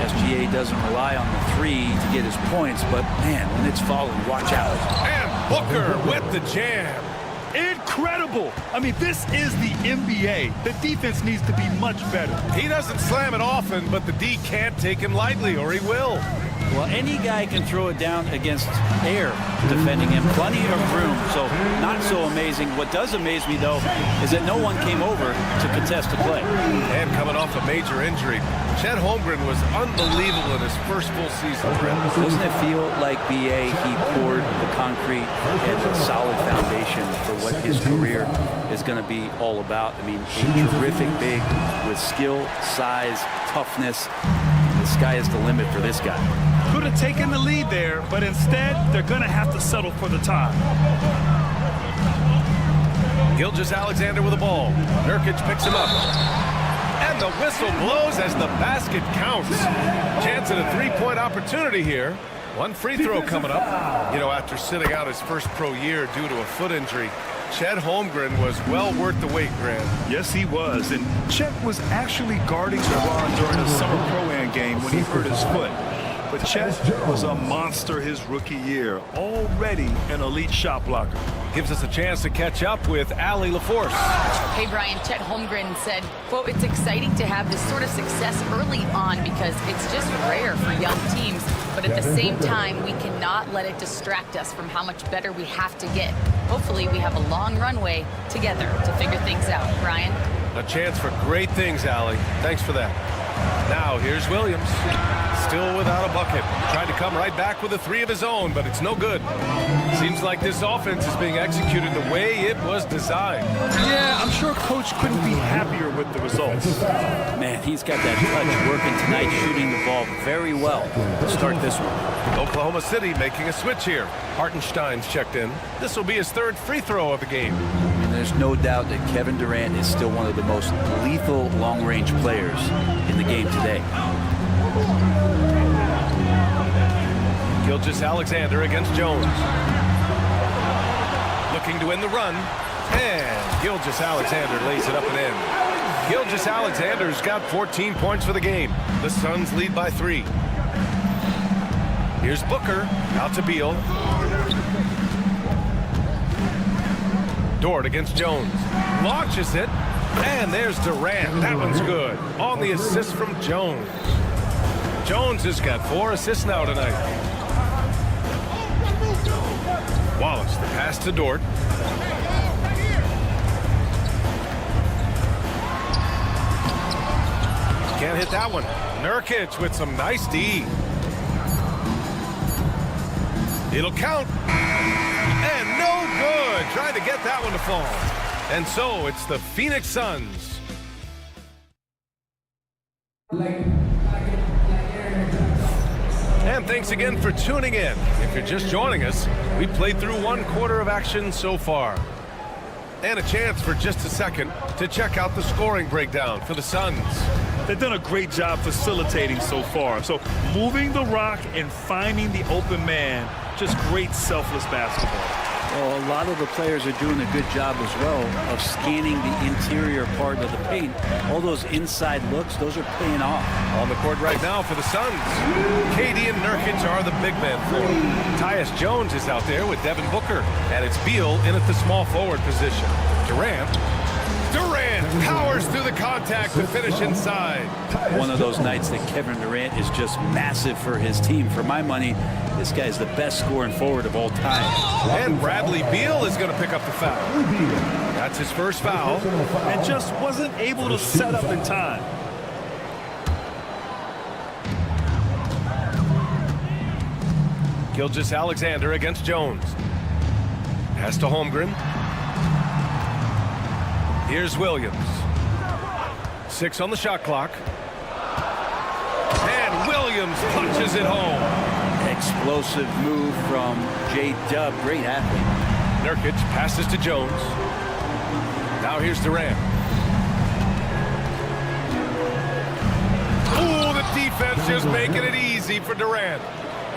SGA doesn't rely on the 3 to get his points, but man, when it's falling, watch out. And Booker with the jam. Incredible! I mean, this is the NBA. The defense needs to be much better. He doesn't slam it often, but the D can't take him lightly, or he will. Well, any guy can throw it down against air defending him. Plenty of room, so not so amazing. What does amaze me, though, is that no one came over to contest the play. And coming off a major injury, Chet Holmgren was unbelievable in his first full season. Doesn't it feel like BA, he poured the concrete as a solid foundation for what his career is going to be all about? I mean, a terrific big with skill, size, toughness. The sky is the limit for this guy. Could have taken the lead there, but instead, they're going to have to settle for the tie. Gilgeous-Alexander with the ball. Nurkic picks him up. And the whistle blows as the basket counts. Chance at a 3-point opportunity here. One free throw coming up. You know, after sitting out his first pro year due to a foot injury, Chet Holmgren was well worth the wait, Grant. Yes, he was. And Chet was actually guarding LeBron during a summer pro-am game when he hurt his foot. But Chet was a monster his rookie year, already an elite shot blocker. Gives us a chance to catch up with Allie LaForce. Hey, Brian, Chet Holmgren said, quote, "It's exciting to have this sort of success early on because it's just rare for young teams. But at the same time, we cannot let it distract us from how much better we have to get. Hopefully, we have a long runway together to figure things out." Brian? A chance for great things, Allie. Thanks for that. Now here's Williams. Still without a bucket. Tried to come right back with a 3 of his own, but it's no good. Seems like this offense is being executed the way it was designed. Yeah, I'm sure Coach couldn't be happier with the results. Man, he's got that touch working tonight, shooting the ball very well to start this one. Oklahoma City making a switch here. Hartenstein's checked in. This will be his 3rd free throw of the game. And there's no doubt that Kevin Durant is still one of the most lethal long-range players in the game today. Gilgeous-Alexander against Jones. Looking to win the run. And Gilgeous-Alexander lays it up and in. Gilgeous-Alexander's got 14 points for the game. The Suns lead by 3. Here's Booker. Out to Beal. Dort against Jones. Launches it. And there's Durant. That one's good. On the assist from Jones. Jones has got 4 assists now tonight. Wallace, the pass to Dort. Can't hit that one. Nurkic with some nice D. It'll count. And no good. Trying to get that one to fall. And so it's the Phoenix Suns. And thanks again for tuning in. If you're just joining us, we played through 1 quarter of action so far. And a chance for just a second to check out the scoring breakdown for the Suns. They've done a great job facilitating so far. So moving the rock and finding the open man, just great selfless basketball. Well, a lot of the players are doing a good job as well of scanning the interior part of the paint. All those inside looks, those are paying off. On the court right now for the Suns, KD and Nurkic are the big men for them. Tyus Jones is out there with Devin Booker, and it's Beal in at the small forward position. Durant powers through the contact to finish inside. One of those nights that Kevin Durant is just massive for his team. For my money, this guy's the best scoring forward of all time. And Bradley Beal is going to pick up the foul. That's his first foul. And just wasn't able to set up in time. Gilgeous-Alexander against Jones. Pass to Holmgren. Here's Williams. 6 on the shot clock. And Williams punches it home. Explosive move from J-Dub. Great athlete. Nurkic passes to Jones. Now here's Durant. Ooh, the defense just making it easy for Durant.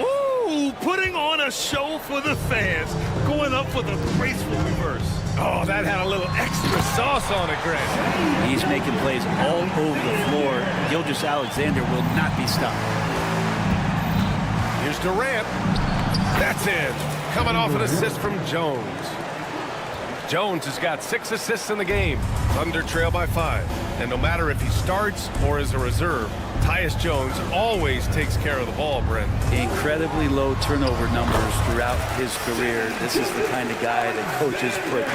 Ooh, putting on a show for the fans. Going up for the graceful reverse. Oh, that had a little extra sauce on it, Greg. He's making plays all over the floor. Gilgeous-Alexander will not be stopped. Here's Durant. That's it. Coming off an assist from Jones. Jones has got 6 assists in the game. Thunder trail by 5. And no matter if he starts or is a reserve, Tyus Jones always takes care of the ball, Brent. Incredibly low turnover numbers throughout his career. This is the kind of guy that coaches put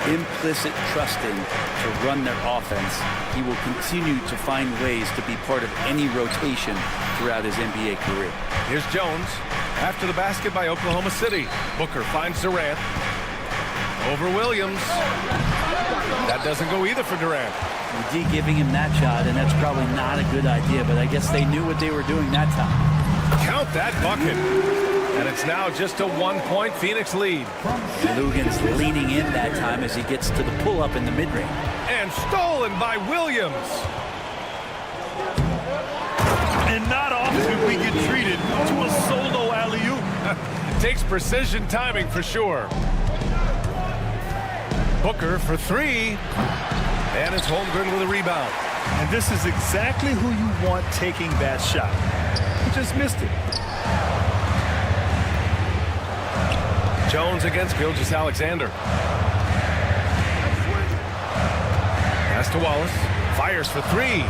implicit trust in to run their offense. He will continue to find ways to be part of any rotation throughout his NBA career. Here's Jones. After the basket by Oklahoma City. Booker finds Durant. Over Williams. That doesn't go either for Durant. D giving him that shot, and that's probably not a good idea, but I guess they knew what they were doing that time. Count that bucket. And it's now just a 1-point Phoenix lead. And Lugan's leaning in that time as he gets to the pull-up in the mid-range. And stolen by Williams. And not often we get treated to a solo alley-oop. Takes precision timing for sure. Booker for 3. And it's Holmgren with a rebound. And this is exactly who you want taking that shot. He just missed it. Jones against Gilgeous-Alexander. Pass to Wallace. Fires for 3.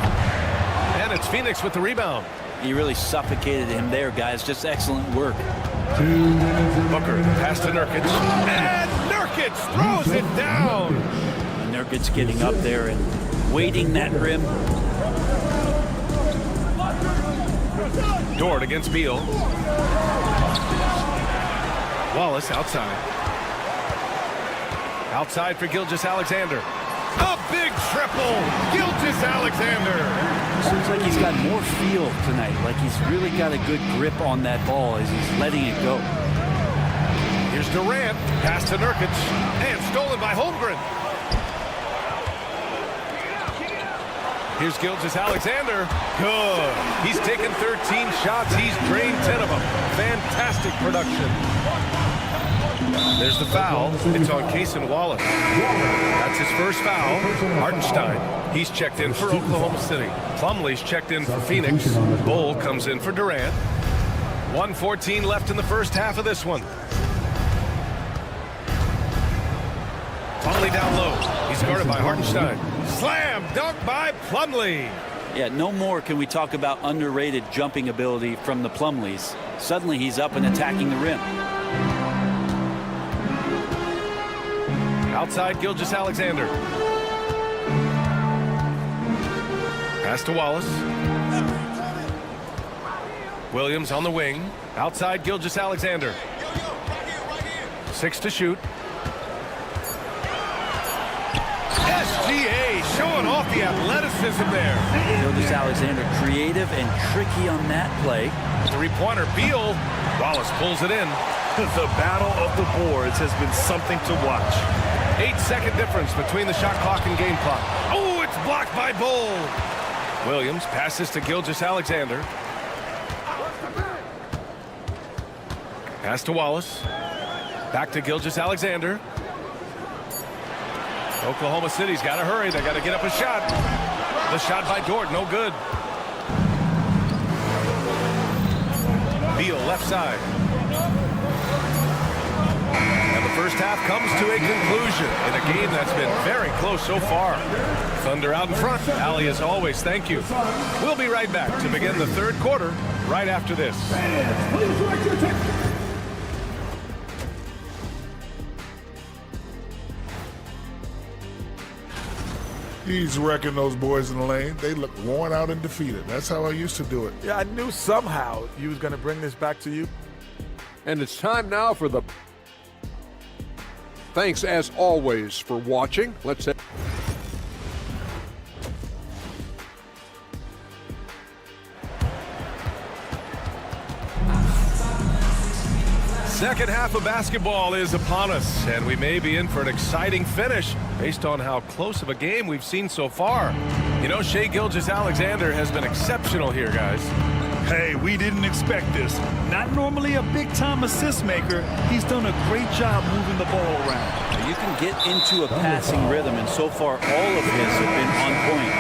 And it's Phoenix with the rebound. He really suffocated him there, guys. Just excellent work. Booker, pass to Nurkic. And Nurkic throws it down. Nurkic getting up there and waiting that rim. Dort against Beal. Wallace outside. Outside for Gilgeous-Alexander. A big triple. Gilgeous-Alexander. Seems like he's got more feel tonight. Like he's really got a good grip on that ball as he's letting it go. Here's Durant. Pass to Nurkic. And stolen by Holmgren. Here's Gilgeous-Alexander. Good. He's taken 13 shots. He's drained 10 of them. Fantastic production. There's the foul. It's on Cason Wallace. That's his first foul. Hartenstein. He's checked in for Oklahoma City. Plumlee's checked in for Phoenix. Bull comes in for Durant. 1:14 left in the first half of this one. Plumlee down low. He's guarded by Hartenstein. Slam dunk by Plumlee. Yeah, no more can we talk about underrated jumping ability from the Plumlees. Suddenly he's up and attacking the rim. Outside Gilgeous-Alexander. Pass to Wallace. Williams on the wing. Outside Gilgeous-Alexander. 6 to shoot. SGA showing off the athleticism there. Gilgeous-Alexander creative and tricky on that play. Three-pointer, Beal. Wallace pulls it in. The battle of the boards has been something to watch. 8-second difference between the shot clock and game clock. Oh, it's blocked by Bull. Williams passes to Gilgeous-Alexander. Pass to Wallace. Back to Gilgeous-Alexander. Oklahoma City's got to hurry. They got to get up a shot. The shot by Dort, no good. Beal left side. And the first half comes to a conclusion in a game that's been very close so far. Thunder out in front. Allie, as always, thank you. We'll be right back to begin the third quarter right after this. He's wrecking those boys in the lane. They look worn out and defeated. That's how I used to do it. Yeah, I knew somehow you was going to bring this back to you. And it's time now for the... Thanks, as always, for watching. Let's... Second half of basketball is upon us, and we may be in for an exciting finish based on how close of a game we've seen so far. You know, Shai Gilgeous-Alexander has been exceptional here, guys. Hey, we didn't expect this. Not normally a big-time assist maker. He's done a great job moving the ball around. You can get into a passing rhythm, and so far all of his have been on point.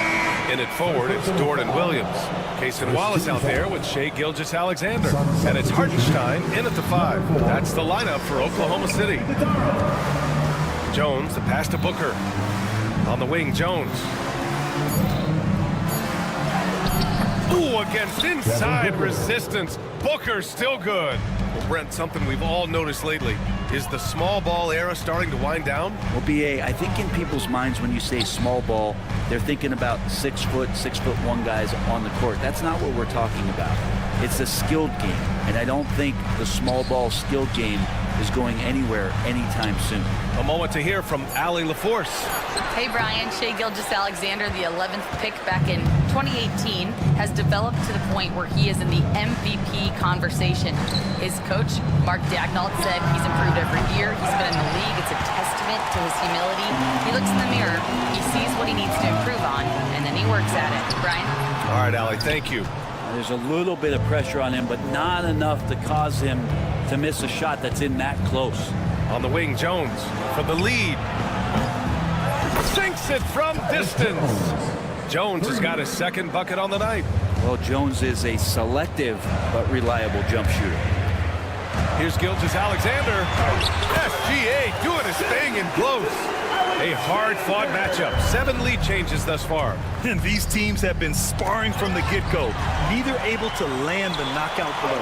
In it forward, it's Dort and Williams. Cason Wallace out there with Shai Gilgeous-Alexander. And it's Hartenstein in at the 5. That's the lineup for Oklahoma City. Jones, the pass to Booker. On the wing, Jones. Ooh, against inside resistance. Booker still good. Well, Brent, something we've all noticed lately. Is the small ball era starting to wind down? Well, BA, I think in people's minds when you say small ball, they're thinking about 6 foot, 6'1" guys on the court. That's not what we're talking about. It's a skilled game, and I don't think the small ball skilled game is going anywhere anytime soon. A moment to hear from Allie LaForce. Hey, Brian. Shai Gilgeous-Alexander, the 11th pick back in 2018, has developed to the point where he is in the MVP conversation. His coach, Mark Daignault, said he's improved every year. He's been in the league. It's a testament to his humility. He looks in the mirror, he sees what he needs to improve on, and then he works at it. Brian? All right, Allie, thank you. There's a little bit of pressure on him, but not enough to cause him to miss a shot that's in that close. On the wing, Jones for the lead. Sinks it from distance. Jones has got his second bucket on the night. Well, Jones is a selective but reliable jump shooter. Here's Gilgeous-Alexander. SGA doing his thing in close. A hard-fought matchup. 7 lead changes thus far. And these teams have been sparring from the get-go, neither able to land the knockout blow.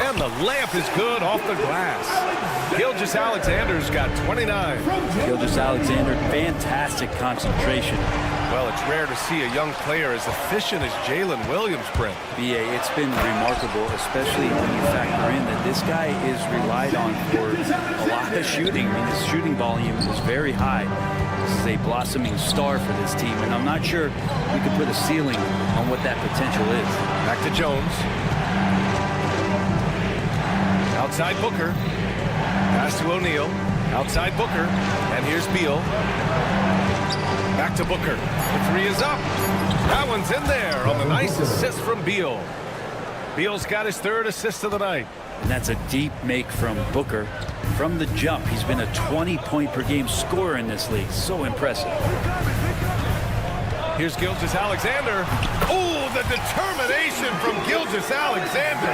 And the layup is good off the glass. Gilgeous-Alexander's got 29. Gilgeous-Alexander, fantastic concentration. Well, it's rare to see a young player as efficient as Jalen Williams, Brent. BA, it's been remarkable, especially when you factor in that this guy is relied on for a lot of shooting. I mean, his shooting volume is very high. This is a blossoming star for this team, and I'm not sure we could put a ceiling on what that potential is. Back to Jones. Outside Booker. Pass to O'Neal. Outside Booker. And here's Beal. Back to Booker. The three is up. That one's in there on the nice assist from Beal. Beal's got his third assist of the night. And that's a deep make from Booker. From the jump, he's been a 20-point-per-game scorer in this league. So impressive. Here's Gilgeous-Alexander. Oh, the determination from Gilgeous-Alexander.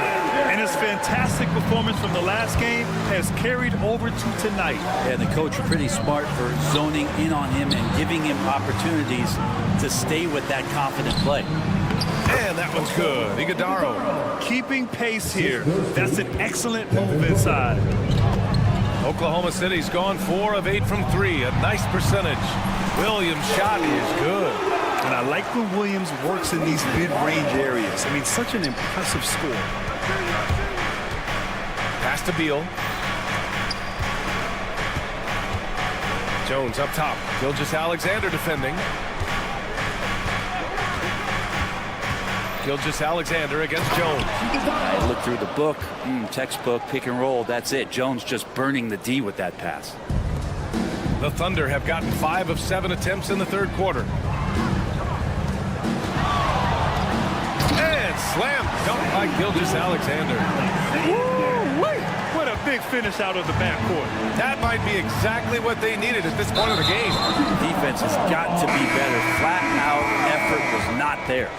And his fantastic performance from the last game has carried over to tonight. And the coach pretty smart for zoning in on him and giving him opportunities to stay with that confident play. And that one's good. Iguodaro. Keeping pace here. That's an excellent move inside. Oklahoma City's gone 4 of 8 from 3. A nice percentage. Williams' shot is good. And I like when Williams works in these mid-range areas. I mean, such an impressive score. Pass to Beal. Jones up top. Gilgeous-Alexander defending. Gilgeous-Alexander against Jones. I look through the book, textbook, pick and roll. That's it. Jones just burning the D with that pass. The Thunder have gotten 5 of 7 attempts in the third quarter. And slam dunk by Gilgeous-Alexander. What a big finish out of the backcourt. That might be exactly what they needed at this point of the game. Defense has got to be better. Flat out effort was not there.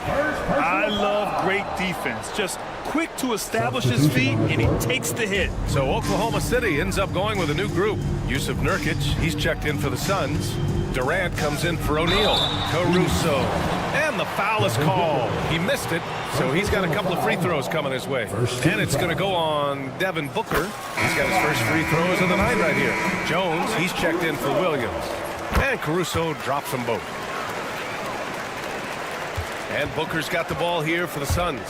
I love great defense. Just quick to establish his feet, and he takes the hit. So Oklahoma City ends up going with a new group. Yusuf Nurkic, he's checked in for the Suns. Durant comes in for O'Neal. Caruso. And the foul is called. He missed it, so he's got a couple of free throws coming his way. And it's going to go on Devin Booker. He's got his first free throws of the night right here. Jones, he's checked in for Williams. And Caruso drops them both. And Booker's got the ball here for the Suns.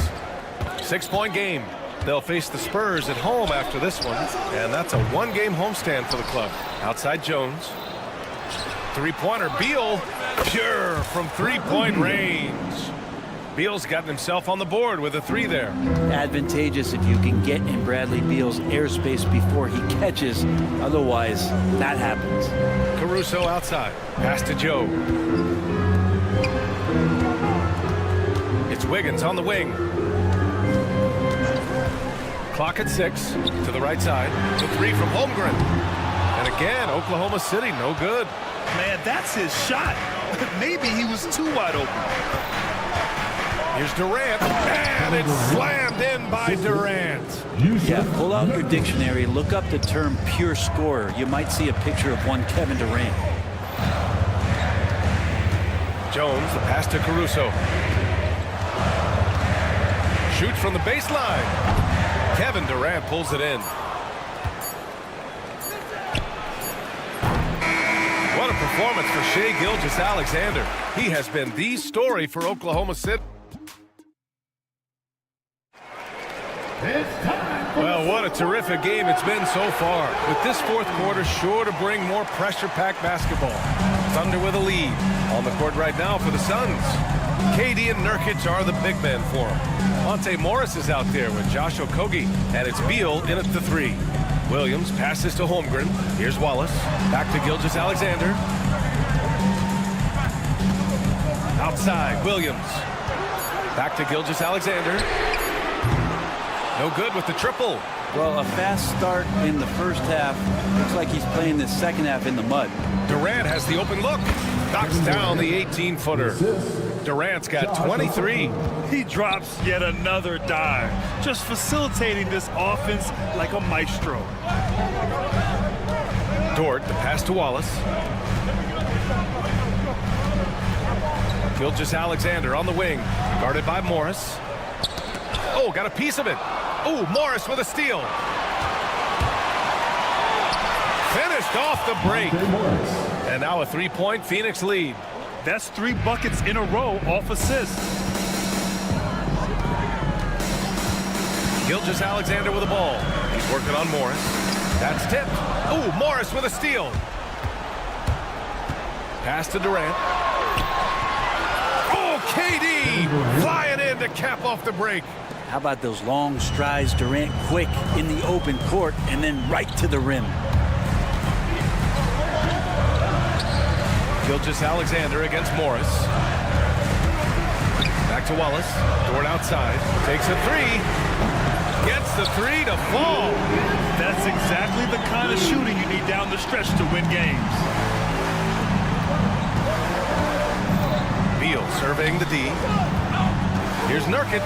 6-point game. They'll face the Spurs at home after this one. And that's a 1-game homestand for the club. Outside Jones. Three-pointer. Beal. Pure from three-point range. Beal's gotten himself on the board with a 3 there. Advantageous if you can get in Bradley Beal's airspace before he catches. Otherwise, that happens. Caruso outside. Pass to Joe. It's Wiggins on the wing. Clock at 6 to the right side. The 3 from Holmgren. And again, Oklahoma City, no good. Man, that's his shot. Maybe he was too wide open. Here's Durant. And it's slammed in by Durant. Yeah, pull out your dictionary, look up the term pure scorer. You might see a picture of one Kevin Durant. Jones, the pass to Caruso. Shoots from the baseline. Kevin Durant pulls it in. What a performance for Shai Gilgeous-Alexander. He has been the story for Oklahoma City. Well, what a terrific game it's been so far. With this fourth quarter sure to bring more pressure-packed basketball. Thunder with a lead. On the court right now for the Suns. KD and Nurkic are the big men for him. Monte Morris is out there with Josh Okogie, and it's Beal in at the 3. Williams passes to Holmgren. Here's Wallace. Back to Gilgeous-Alexander. Outside, Williams. Back to Gilgeous-Alexander. No good with the triple. Well, a fast start in the first half. Looks like he's playing the second half in the mud. Durant has the open look. Knocks down the 18-footer. Durant's got 23. He drops yet another dive, just facilitating this offense like a maestro. Dort, the pass to Wallace. Gilgeous-Alexander on the wing, guarded by Morris. Oh, got a piece of it. Oh, Morris with a steal. Finished off the break. And now a 3-point Phoenix lead. That's 3 buckets in a row off assists. Gilgeous-Alexander with the ball. He's working on Morris. That's tipped. Oh, Morris with a steal. Pass to Durant. Oh, KD flying in to cap off the break. How about those long strides, Durant quick in the open court and then right to the rim. Gilgeous-Alexander against Morris. Back to Wallace. Dort outside. Takes a 3. Gets the 3 to fall. That's exactly the kind of shooting you need down the stretch to win games. Beal surveying the D. Here's Nurkic.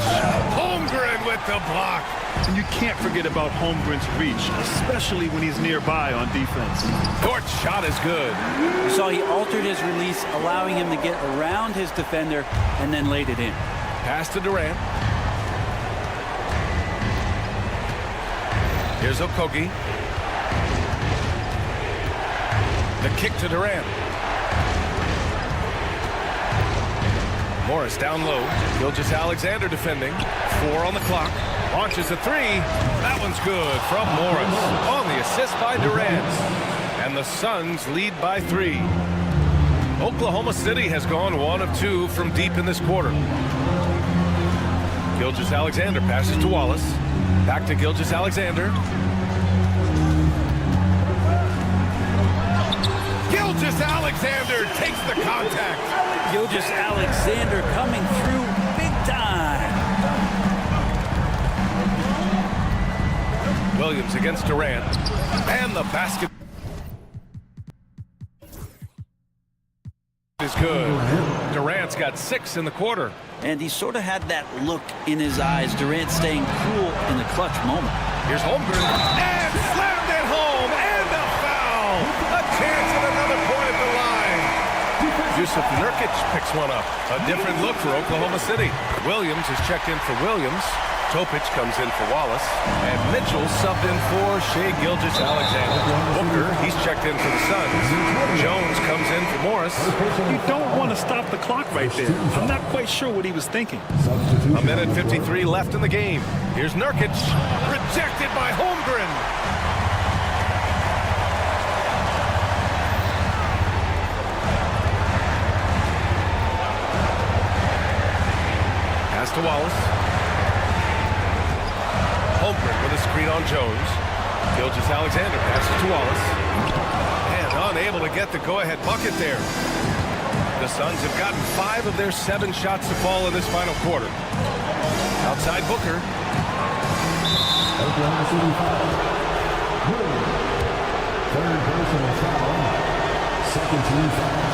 Holmgren with the block. And you can't forget about Holmgren's reach, especially when he's nearby on defense. Dort's shot is good. You saw he altered his release, allowing him to get around his defender and then laid it in. Pass to Durant. Here's Okogie. The kick to Durant. Morris down low. Gilgeous-Alexander defending. 4 on the clock. Launches a 3. That one's good from Morris. On the assist by Durant. And the Suns lead by 3. Oklahoma City has gone 1 of 2 from deep in this quarter. Gilgeous-Alexander passes to Wallace. Back to Gilgeous-Alexander. Gilgeous-Alexander takes the contact. Gilgeous-Alexander coming through big time. Williams against Durant. And the basket is good. Durant's got 6 in the quarter. And he sort of had that look in his eyes. Durant staying cool in the clutch moment. Here's Holmgren. And slammed it home. And a foul. A chance at another point at the line. Yusuf Nurkic picks one up. A different look for Oklahoma City. Williams is checked in for Williams. Topic comes in for Wallace. And Mitchell subbed in for Shai Gilgeous-Alexander. Booker, he's checked in for the Suns. Jones comes in for Morris. You don't want to stop the clock right there. I'm not quite sure what he was thinking. A minute 53 left in the game. Here's Nurkic. Rejected by Holmgren. Pass to Wallace. Holmgren with a screen on Jones. Gilgeous-Alexander passes to Wallace. And unable to get the go-ahead bucket there. The Suns have gotten 5 of their 7 shots to fall in this final quarter. Outside Booker. Oklahoma City foul. Third personal foul. Second team foul.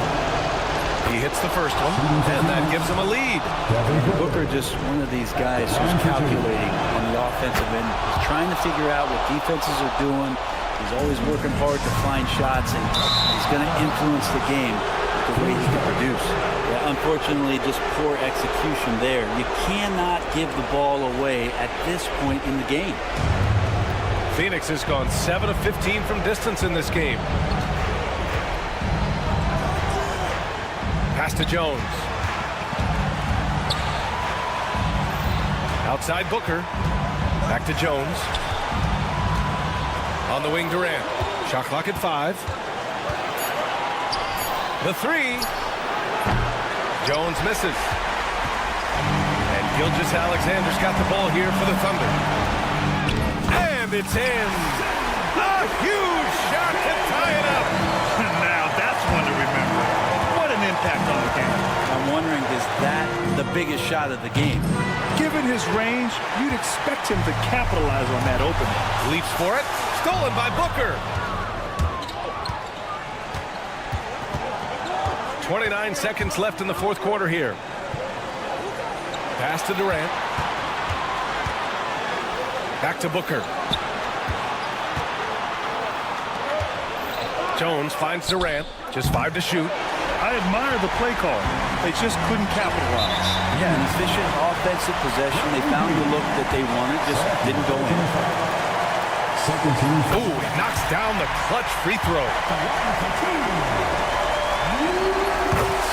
He hits the first one, and that gives him a lead. Booker just one of these guys who's calculating on the offensive end. He's trying to figure out what defenses are doing. He's always working hard to find shots, and he's going to influence the game with the way he can produce. Yeah, unfortunately, just poor execution there. You cannot give the ball away at this point in the game. Phoenix has gone 7 of 15 from distance in this game. Pass to Jones. Outside Booker. Back to Jones. On the wing, Durant. Shot clock at 5. The 3. Jones misses. And Gilgeous-Alexander's got the ball here for the Thunder. And it's in. A huge shot to tie it up. Now that's one to remember. What an impact on the game. I'm wondering, is that the biggest shot of the game? Given his range, you'd expect him to capitalize on that opening. Leaps for it. Stolen by Booker. 29 seconds left in the fourth quarter here. Pass to Durant. Back to Booker. Jones finds Durant. Just 5 to shoot. I admire the play call. They just couldn't capitalize. Yeah, an efficient offensive possession. They found the look that they wanted, just didn't go in. Ooh, he knocks down the clutch free throw.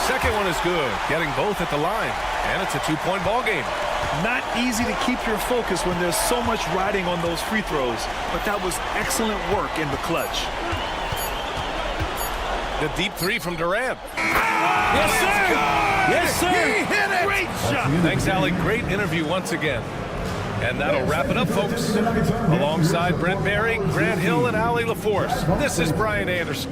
second one is good, getting both at the line. And it's a 2-point ball game. Not easy to keep your focus when there's so much riding on those free throws, but that was excellent work in the clutch. The deep three from Durant. Yes, sir! Yes, sir! He hit it! Great shot! Thanks, Allie. Great interview once again. And that'll wrap it up, folks. Alongside Brent Barry, Grant Hill, and Allie LaForce, this is Brian Anderson.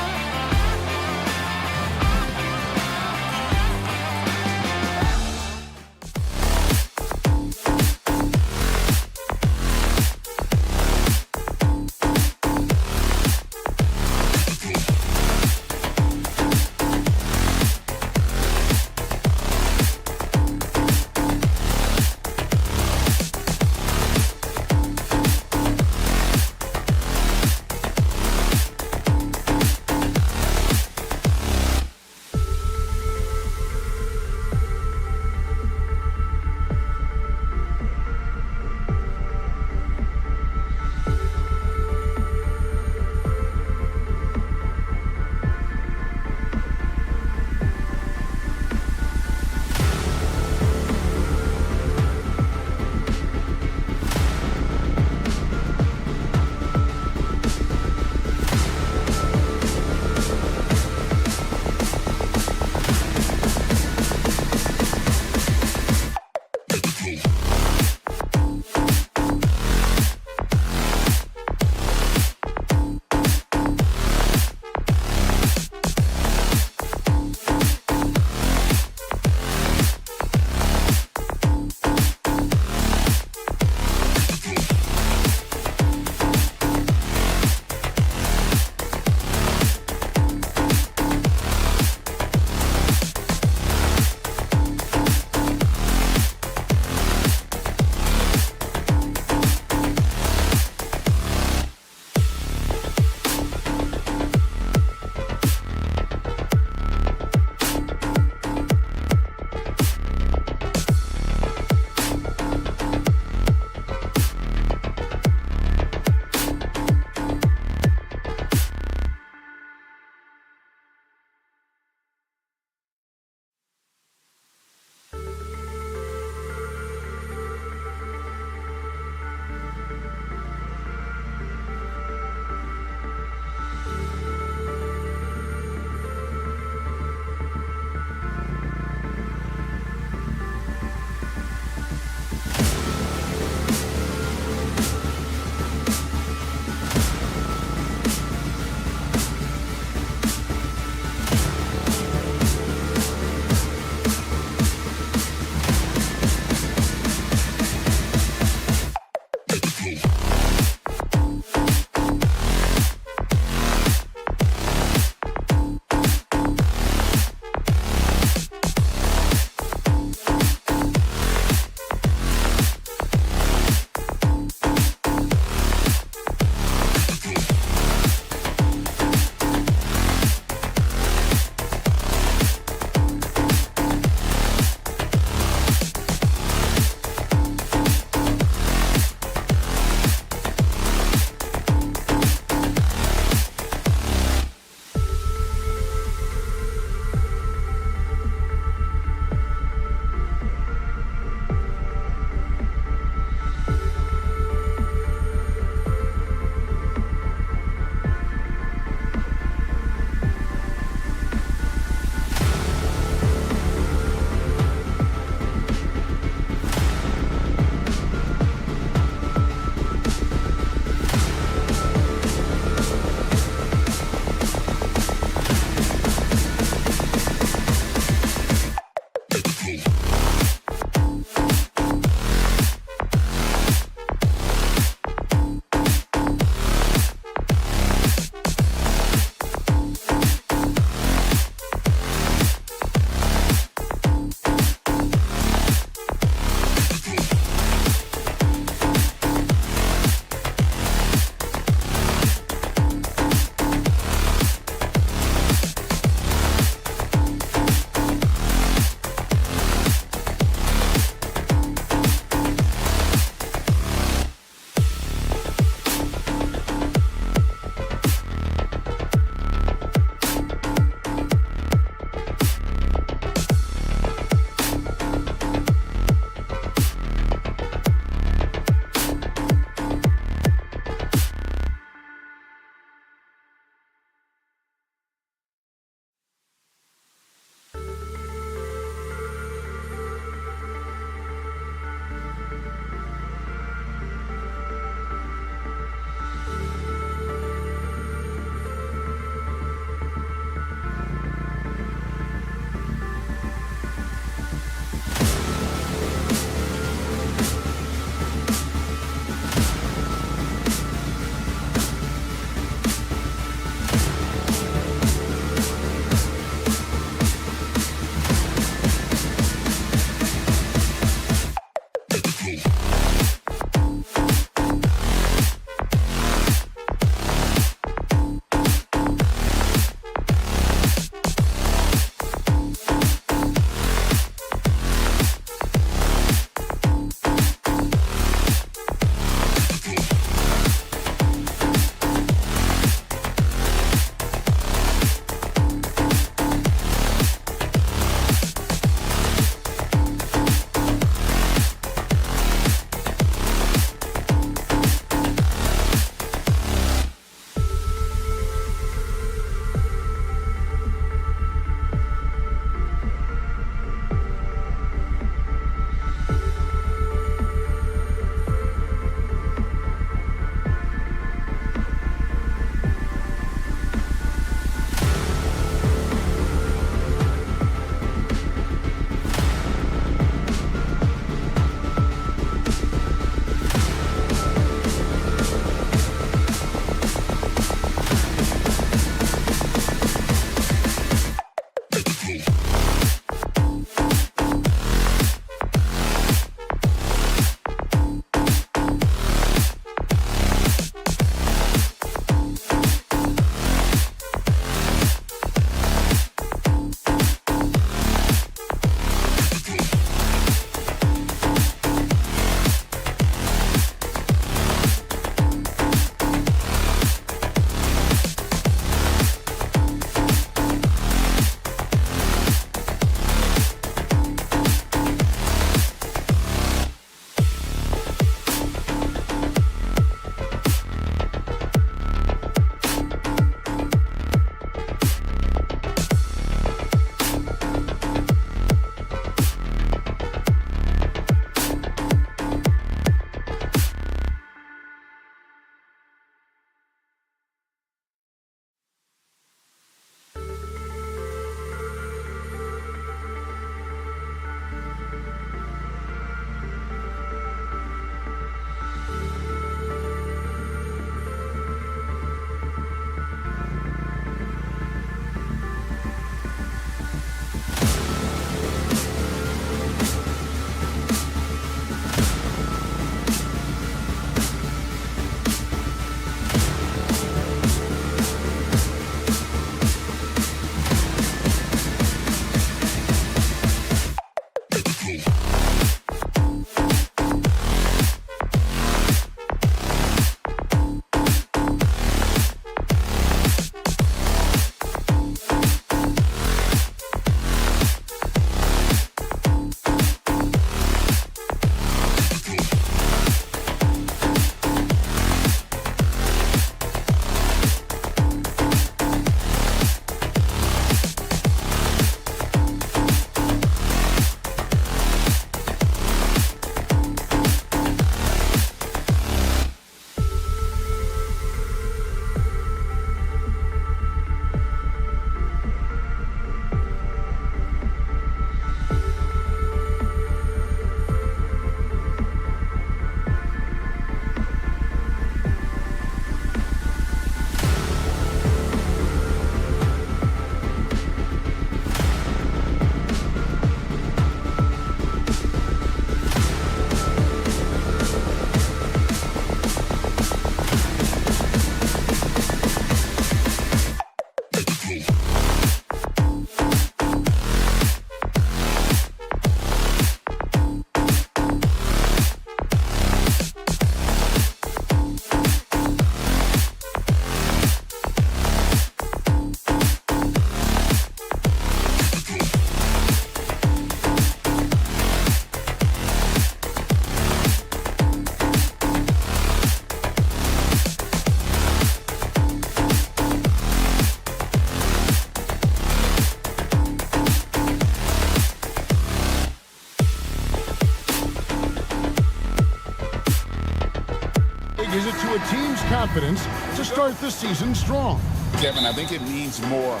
is it to a team's confidence to start the season strong? Kevin, I think it means more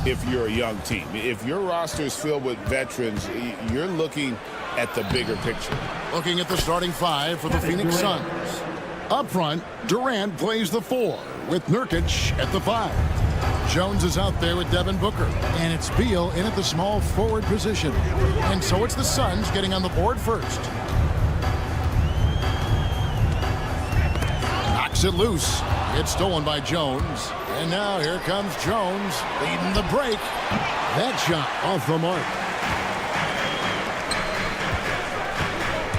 if you're a young team. If your roster is filled with veterans, you're looking at the bigger picture. Looking at the starting five for the Phoenix Suns. Up front, Durant plays the 4 with Nurkic at the 5. Jones is out there with Devin Booker. And it's Beal in at the small forward position. And so it's the Suns getting on the board first. Knocks it loose. It's stolen by Jones. And now here comes Jones leading the break. That shot off the mark.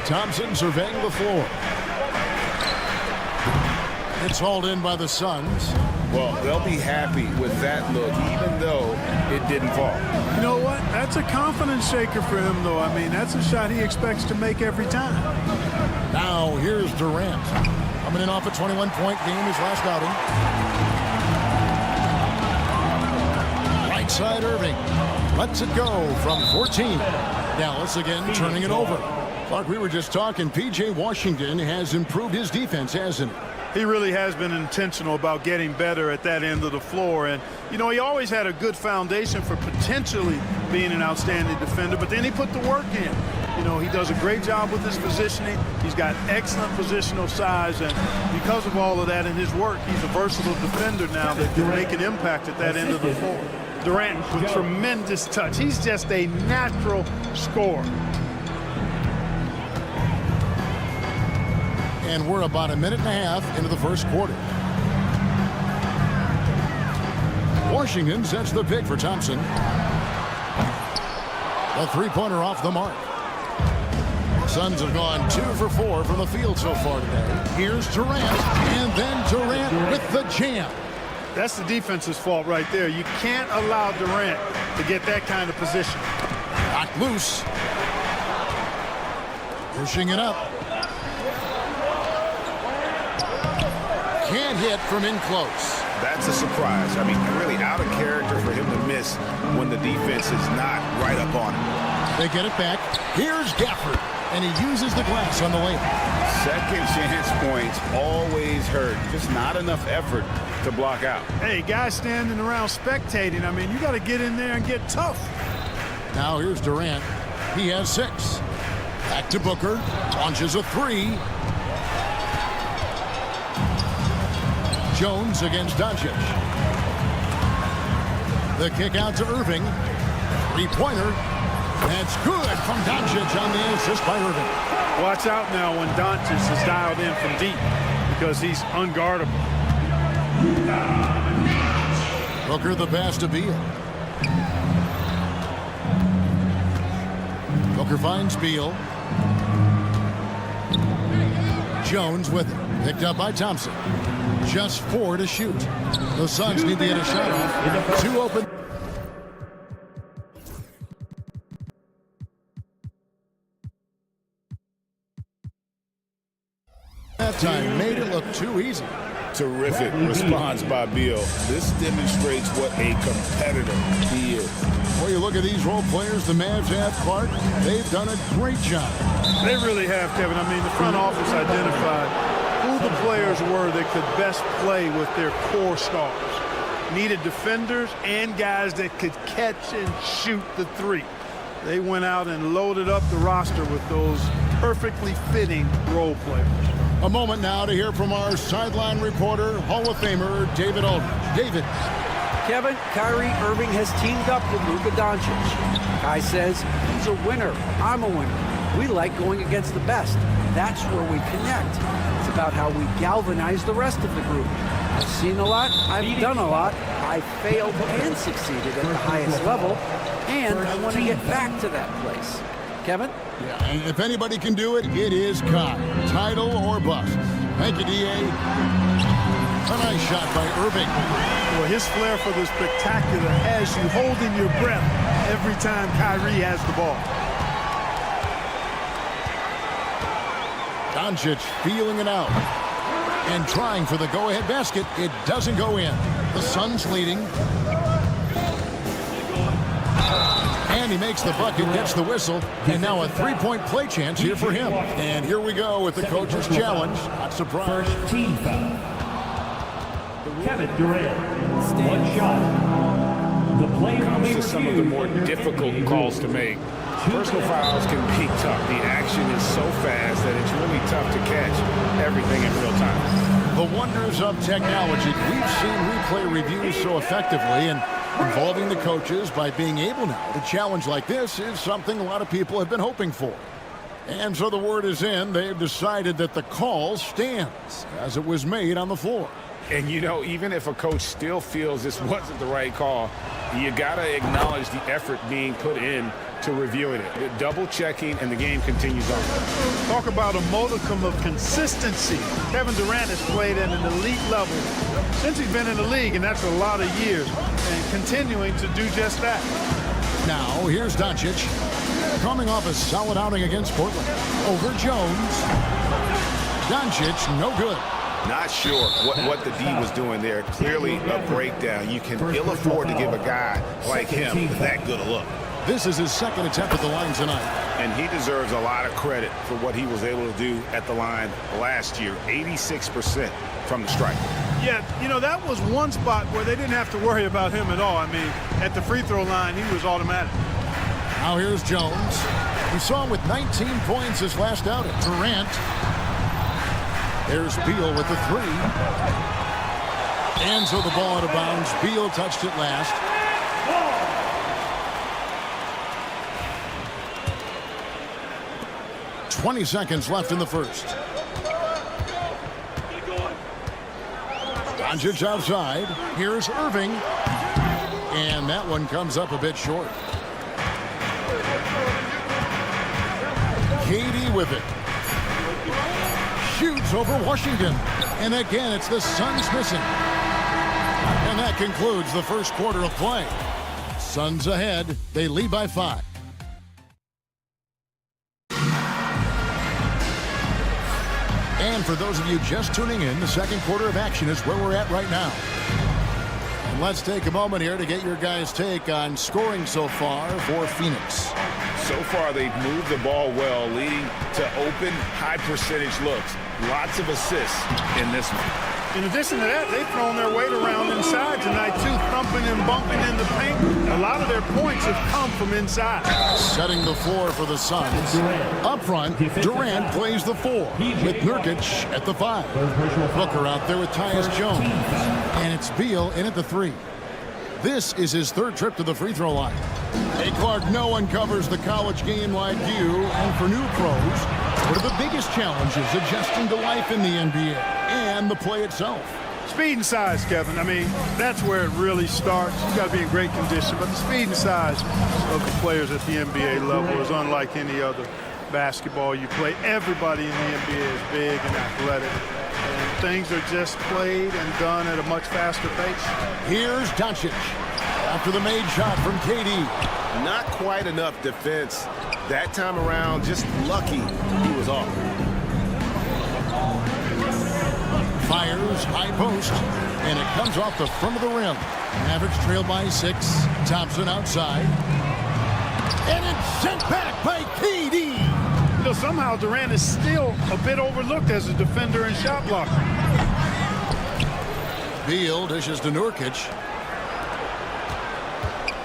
Thompson surveying the floor. It's hauled in by the Suns. Well, they'll be happy with that look, even though it didn't fall. You know what? That's a confidence shaker for him, though. I mean, that's a shot he expects to make every time. Now here's Durant. Coming in off a 21-point game his last outing. Right side Irving. Lets it go from 14. Dallas again turning it over. Like we were just talking, P.J. Washington has improved his defense, hasn't he? He really has been intentional about getting better at that end of the floor. And, you know, he always had a good foundation for potentially being an outstanding defender, but then he put the work in. You know, he does a great job with his positioning. He's got excellent positional size, and because of all of that in his work, he's a versatile defender now that can make an impact at that end of the floor. Durant with tremendous touch. He's just a natural scorer. And we're about a minute and a half into the first quarter. Washington sets the pick for Thompson. A three-pointer off the mark. Suns have gone 2 for 4 from the field so far today. Here's Durant, and then Durant with the jam. That's the defense's fault right there. You can't allow Durant to get that kind of position. Knocked loose. Pushing it up. Can't hit from in close. That's a surprise. I mean, really out of character for him to miss when the defense is not right up on him. They get it back. Here's Gafford, and he uses the glass on the layup. Second chance points always hurt. Just not enough effort to block out. Hey, guys standing around spectating, I mean, you got to get in there and get tough. Now here's Durant. He has 6. Back to Booker. Launches a 3. Jones against Doncic. The kick out to Irving. 3-pointer. That's good from Doncic on the assist by Irving. Watch out now when Doncic is dialed in from deep because he's unguardable. Booker the pass to Beal. Booker finds Beal. Jones with it. Picked up by Thompson. Just 4 to shoot. The Suns need to get a shot off. 2 open. That time made it look too easy. Terrific response by Beal. This demonstrates what a competitor he is. Well, you look at these role players the Mavs have, Clark. They've done a great job. They really have, Kevin. I mean, the front office identified who the players were that could best play with their core stars. Needed defenders and guys that could catch and shoot the 3. They went out and loaded up the roster with those perfectly fitting role players. A moment now to hear from our sideline reporter, Hall of Famer David Aldridge. David. Kevin, Kyrie Irving has teamed up with Luka Doncic. Kai says he's a winner. I'm a winner. We like going against the best. That's where we connect. It's about how we galvanize the rest of the group. I've seen a lot. I've done a lot. I failed and succeeded at the highest level. And I want to get back to that place. Kevin? Yeah, and if anybody can do it, it is Kai. Title or bust. Thank you, D.A. A nice shot by Irving. Well, his flair for the spectacular has you holding your breath every time Kyrie has the ball. Doncic feeling it out and trying for the go-ahead basket. It doesn't go in. The Suns leading. And And he makes the bucket, gets the whistle, and now a three-point play chance here for him. And here we go with the coach's challenge. Not surprised. First team foul. Kevin Durant. One shot. The play Comes to some of the more difficult calls to make. Personal fouls can be tough. The action is so fast that it's really tough to catch everything in real time. The wonders of technology. We've seen replay reviews so effectively, and involving the coaches by being able now to challenge like this is something a lot of people have been hoping for. And so the word is in. They've decided that the call stands as it was made on the floor. And, you know, even if a coach still feels this wasn't the right call, you got to acknowledge the effort being put in to reviewing it. Double checking, and the game continues on. Talk about a modicum of consistency. Kevin Durant has played at an elite level since he's been in the league, and that's a lot of years, and continuing to do just that. Now, here's Doncic, coming off a solid outing against Portland. Over Jones. Doncic, no good. Not sure what the D was doing there. Clearly a breakdown. You can ill afford to give a guy like him that good a look. This is his second attempt at the line tonight. And he deserves a lot of credit for what he was able to do at the line last year. 86% from the stripe. Yeah, you know, that was one spot where they didn't have to worry about him at all. I mean, at the free throw line, he was automatic. Now here's Jones. We saw him with 19 points his last outing. Durant. There's Beal with the three. And so the ball out of bounds. Beal touched it last. .20 seconds left in the first. Doncic outside. Here's Irving. And that one comes up a bit short. KD with it. Shoots over Washington. And again, it's the Suns missing. And that concludes the first quarter of play. Suns ahead. They lead by 5. And for those of you just tuning in, the second quarter of action is where we're at right now. And let's take a moment here to get your guys' take on scoring so far for Phoenix. So far, they've moved the ball well, leading to open, high-percentage looks. Lots of assists in this one. In addition to that, they've thrown their weight around inside tonight, too, thumping and bumping in the paint. A lot of their points have come from inside. Setting the floor for the Suns. Up front, Durant plays the 4, with Nurkic at the 5. Booker out there with Tyus Jones. And it's Beal in at the 3. This is his third trip to the free throw line. Hey, Clark, no one covers the college game like you. And for new pros, what are the biggest challenges adjusting to life in the NBA and the play itself? Speed and size, Kevin. I mean, that's where it really starts. You've got to be in great condition. But the speed and size of the players at the NBA level is unlike any other basketball you play. Everybody in the NBA is big and athletic. And things are just played and done at a much faster pace. Here's Doncic after the made shot from KD. Not quite enough defense. That time around, just lucky he was off. Fires high post, and it comes off the front of the rim. Mavericks trail by 6. Thompson outside. And it's sent back by KD. You know, somehow Durant is still a bit overlooked as a defender and shot blocker. Beal dishes to Nurkic.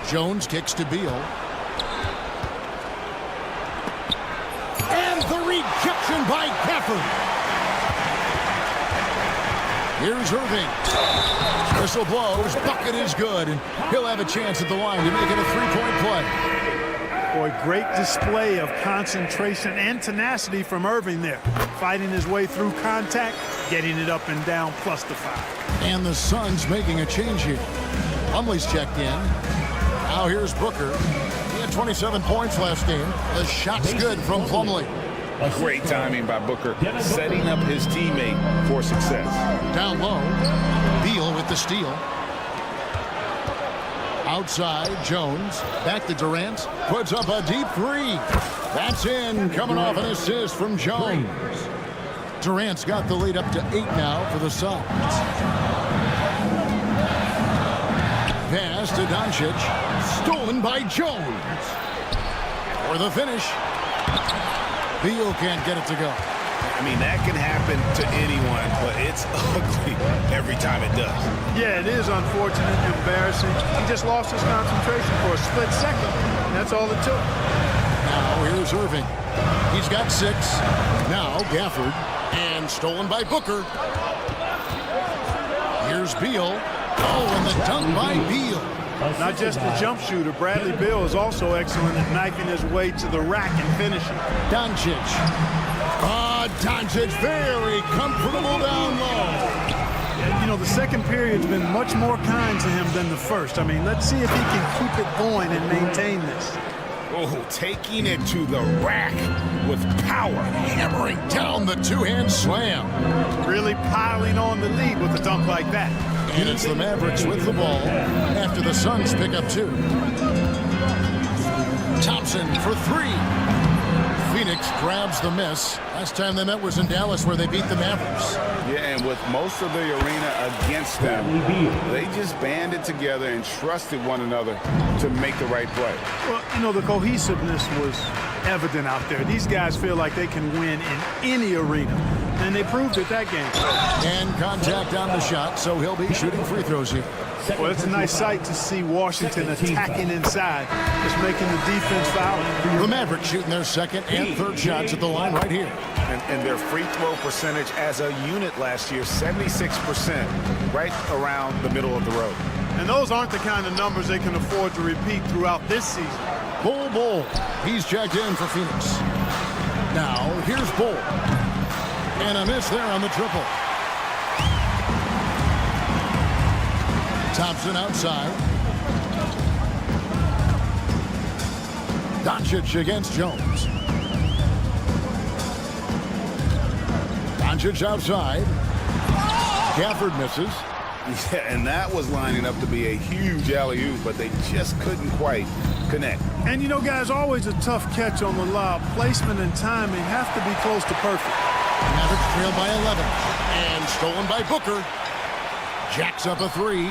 Jones kicks to Beal. And the rejection by Gafford. Here's Irving. Whistle blows. Bucket is good. And he'll have a chance at the line to make it a three-point play. Boy, great display of concentration and tenacity from Irving there. Fighting his way through contact, getting it up and down, plus the 5. And the Suns making a change here. Plumlee's checked in. Now here's Booker. He had 27 points last game. The shot's good from Plumlee. Great timing by Booker, setting up his teammate for success. Down low, Beal with the steal. Outside, Jones, back to Durant, puts up a deep 3. That's in, coming off an assist from Jones. Durant's got the lead up to 8 now for the Suns. Pass to Doncic, stolen by Jones. For the finish. Beal can't get it to go. I mean, that can happen to anyone, but it's ugly every time it does. Yeah, it is unfortunate and embarrassing. He just lost his concentration for a split second, and that's all it took. Now here's Irving. He's got 6. Now Gafford. And stolen by Booker. Here's Beal. Oh, and the dunk by Beal. Not just the jump shooter, Bradley Beal is also excellent at knifing his way to the rack and finishing. Doncic. Doncic very comfortable down low. You know, the second period's been much more kind to him than the first. I mean, let's see if he can keep it going and maintain this. Oh, taking it to the rack with power. Hammering down the two-hand slam. Really piling on the lead with a dunk like that. And it's the Mavericks with the ball after the Suns pick up 2. Thompson for 3. Phoenix grabs the miss. Last time they met was in Dallas where they beat the Mavericks. Yeah, and with most of the arena against them, they just banded together and trusted one another to make the right play. Well, you know, the cohesiveness was evident out there. These guys feel like they can win in any arena, and they proved it that game. And contact on the shot, so he'll be shooting free throws here. Well, it's a nice sight to see Washington attacking inside, just making the defense foul. The Mavericks shooting their second and third shots at the line right here. And their free throw percentage as a unit last year, 76%, right around the middle of the road. And those aren't the kind of numbers they can afford to repeat throughout this season. Bull. He's checked in for Phoenix. Now, here's Bull. And a miss there on the triple. Thompson outside. Doncic against Jones. Doncic outside. Gafford misses. Yeah, and that was lining up to be a huge alley-oop, but they just couldn't quite connect. And you know, guys, always a tough catch on the lob. Placement and timing have to be close to perfect. Mavericks trail by 11. And stolen by Booker. Jacks up a 3.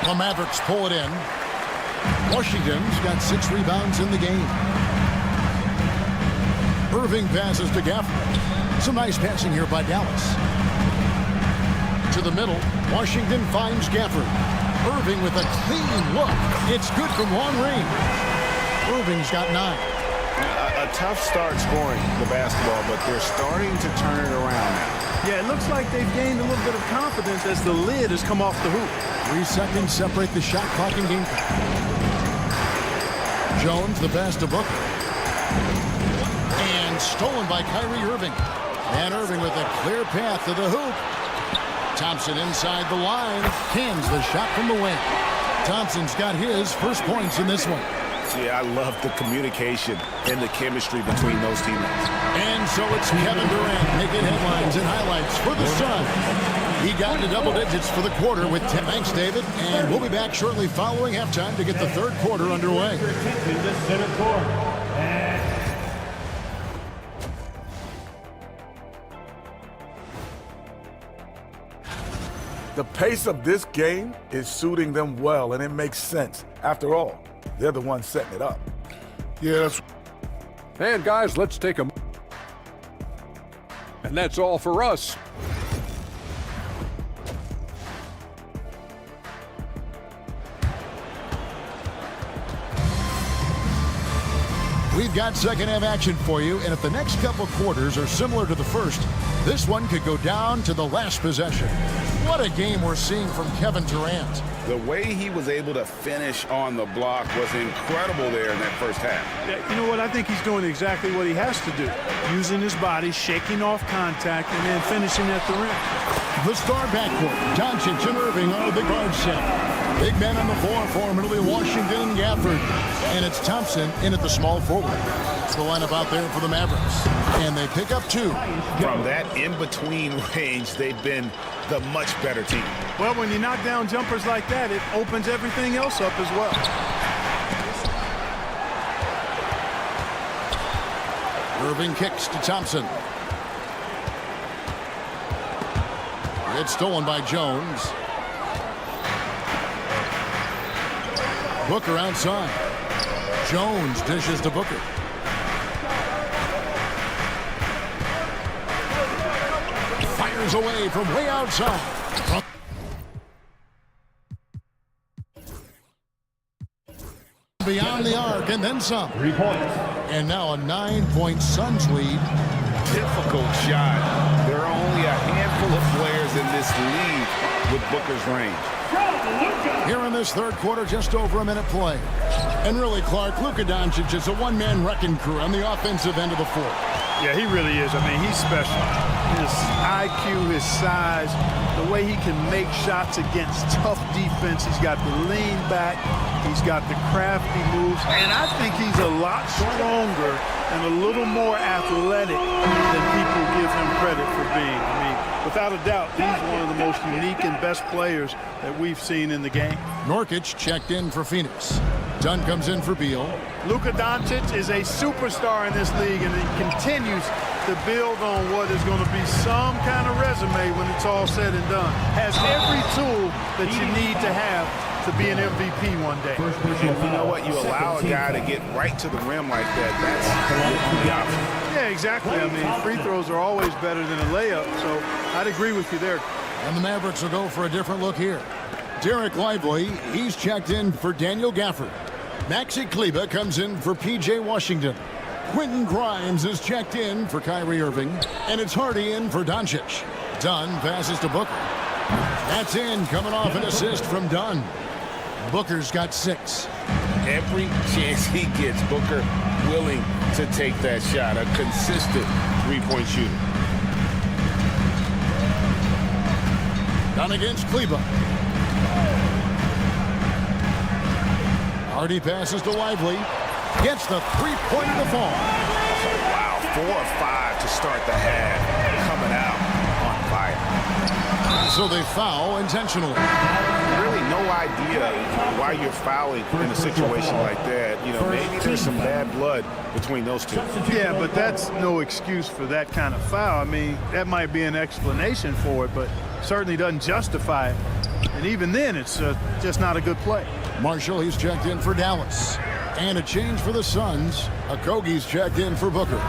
The Mavericks pull it in. Washington's got 6 rebounds in the game. Irving passes to Gafford. Some nice passing here by Dallas. To the middle. Washington finds Gafford. Irving with a clean look. It's good from long range. Irving's got 9. A tough start scoring the basketball, but they're starting to turn it around now. Yeah, it looks like they've gained a little bit of confidence as the lid has come off the hoop. 3 seconds separate the shot clock and game clock. Jones, the pass to Booker. And stolen by Kyrie Irving. And Irving with a clear path to the hoop. Thompson inside the line. Cans the shot from the wing. Thompson's got his first points in this one. Yeah, I love the communication and the chemistry between those teammates. And so it's Kevin Durant making headlines and highlights for the Suns. He got into double digits for the quarter with 10. Thanks, David. And we'll be back shortly following halftime to get the third quarter underway. The pace of this game is suiting them well, and it makes sense. After all, they're the ones setting it up. Yes. And guys, let's take a... And that's all for us. We've got second half action for you, and if the next couple quarters are similar to the first, this one could go down to the last possession. What a game we're seeing from Kevin Durant. The way he was able to finish on the block was incredible there in that first half. Yeah, you know what? I think he's doing exactly what he has to do. Using his body, shaking off contact, and then finishing at the rim. The star backcourt, Doncic and Irving are the guard set. Big men on the floor for him. It'll be Washington and Gafford. And it's Thompson in at the small forward. It's the lineup out there for the Mavericks. And they pick up 2. From that in-between range, they've been the much better team. Well, when you knock down jumpers like that, it opens everything else up as well. Irving kicks to Thompson. It's stolen by Jones. Booker outside. Jones dishes to Booker. Fires away from way outside. Beyond the arc and then some. 3 points. And now a 9-point Suns lead. Difficult shot. There are only a handful of players in this league with Booker's range. Here in this third quarter, just over a minute play. And really, Clark, Luka Doncic is a one-man wrecking crew on the offensive end of the floor. Yeah, he really is. I mean, he's special. His IQ, his size, the way he can make shots against tough defense. He's got the lean back. He's got the crafty moves. And I think he's a lot stronger and a little more athletic than people give him credit for being. I mean, without a doubt, he's one of the most unique and best players that we've seen in the game. Nurkic checked in for Phoenix. Dunn comes in for Beal. Luka Doncic is a superstar in this league, and he continues to build on what is going to be some kind of resume when it's all said and done. Has every tool that you need to have to be an MVP one day. And you know what? You allow a guy to get right to the rim like that. That's the option. Yeah, exactly. I mean, free throws are always better than a layup, so I'd agree with you there. And the Mavericks will go for a different look here. Derek Lively, he's checked in for Daniel Gafford. Maxi Kleber comes in for P.J. Washington. Quentin Grimes is checked in for Kyrie Irving. And it's Hardy in for Doncic. Dunn passes to Booker. That's in, coming off an assist from Dunn. Booker's got 6. Every chance he gets, Booker willing to take that shot. A consistent three-point shooter. Dunn against Kleber. Hardy passes to Lively. Gets the three-pointer to fall. Wow, 4 of 5 to start the half. Coming out on fire. So they foul intentionally. Really no idea why you're fouling in a situation like that. You know, maybe there's some bad blood between those two. Yeah, but that's no excuse for that kind of foul. I mean, that might be an explanation for it, but certainly doesn't justify it. And even then, it's just not a good play. Marshall, he's checked in for Dallas. And a change for the Suns. Okogie's checked in for Booker.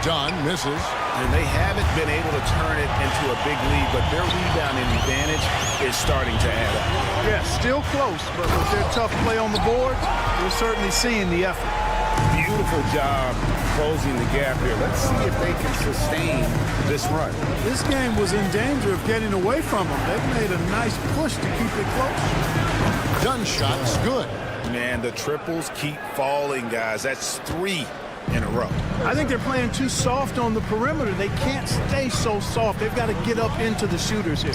Dunn misses. And they haven't been able to turn it into a big lead, but their rebounding advantage is starting to add up. Yeah, still close, but with their tough play on the board, we're certainly seeing the effort. Beautiful job closing the gap here. Let's see if they can sustain this run. This game was in danger of getting away from them. They've made a nice push to keep it close. Dunn shot's good. Man, the triples keep falling, guys. That's 3 in a row. I think they're playing too soft on the perimeter. They can't stay so soft. They've got to get up into the shooters here.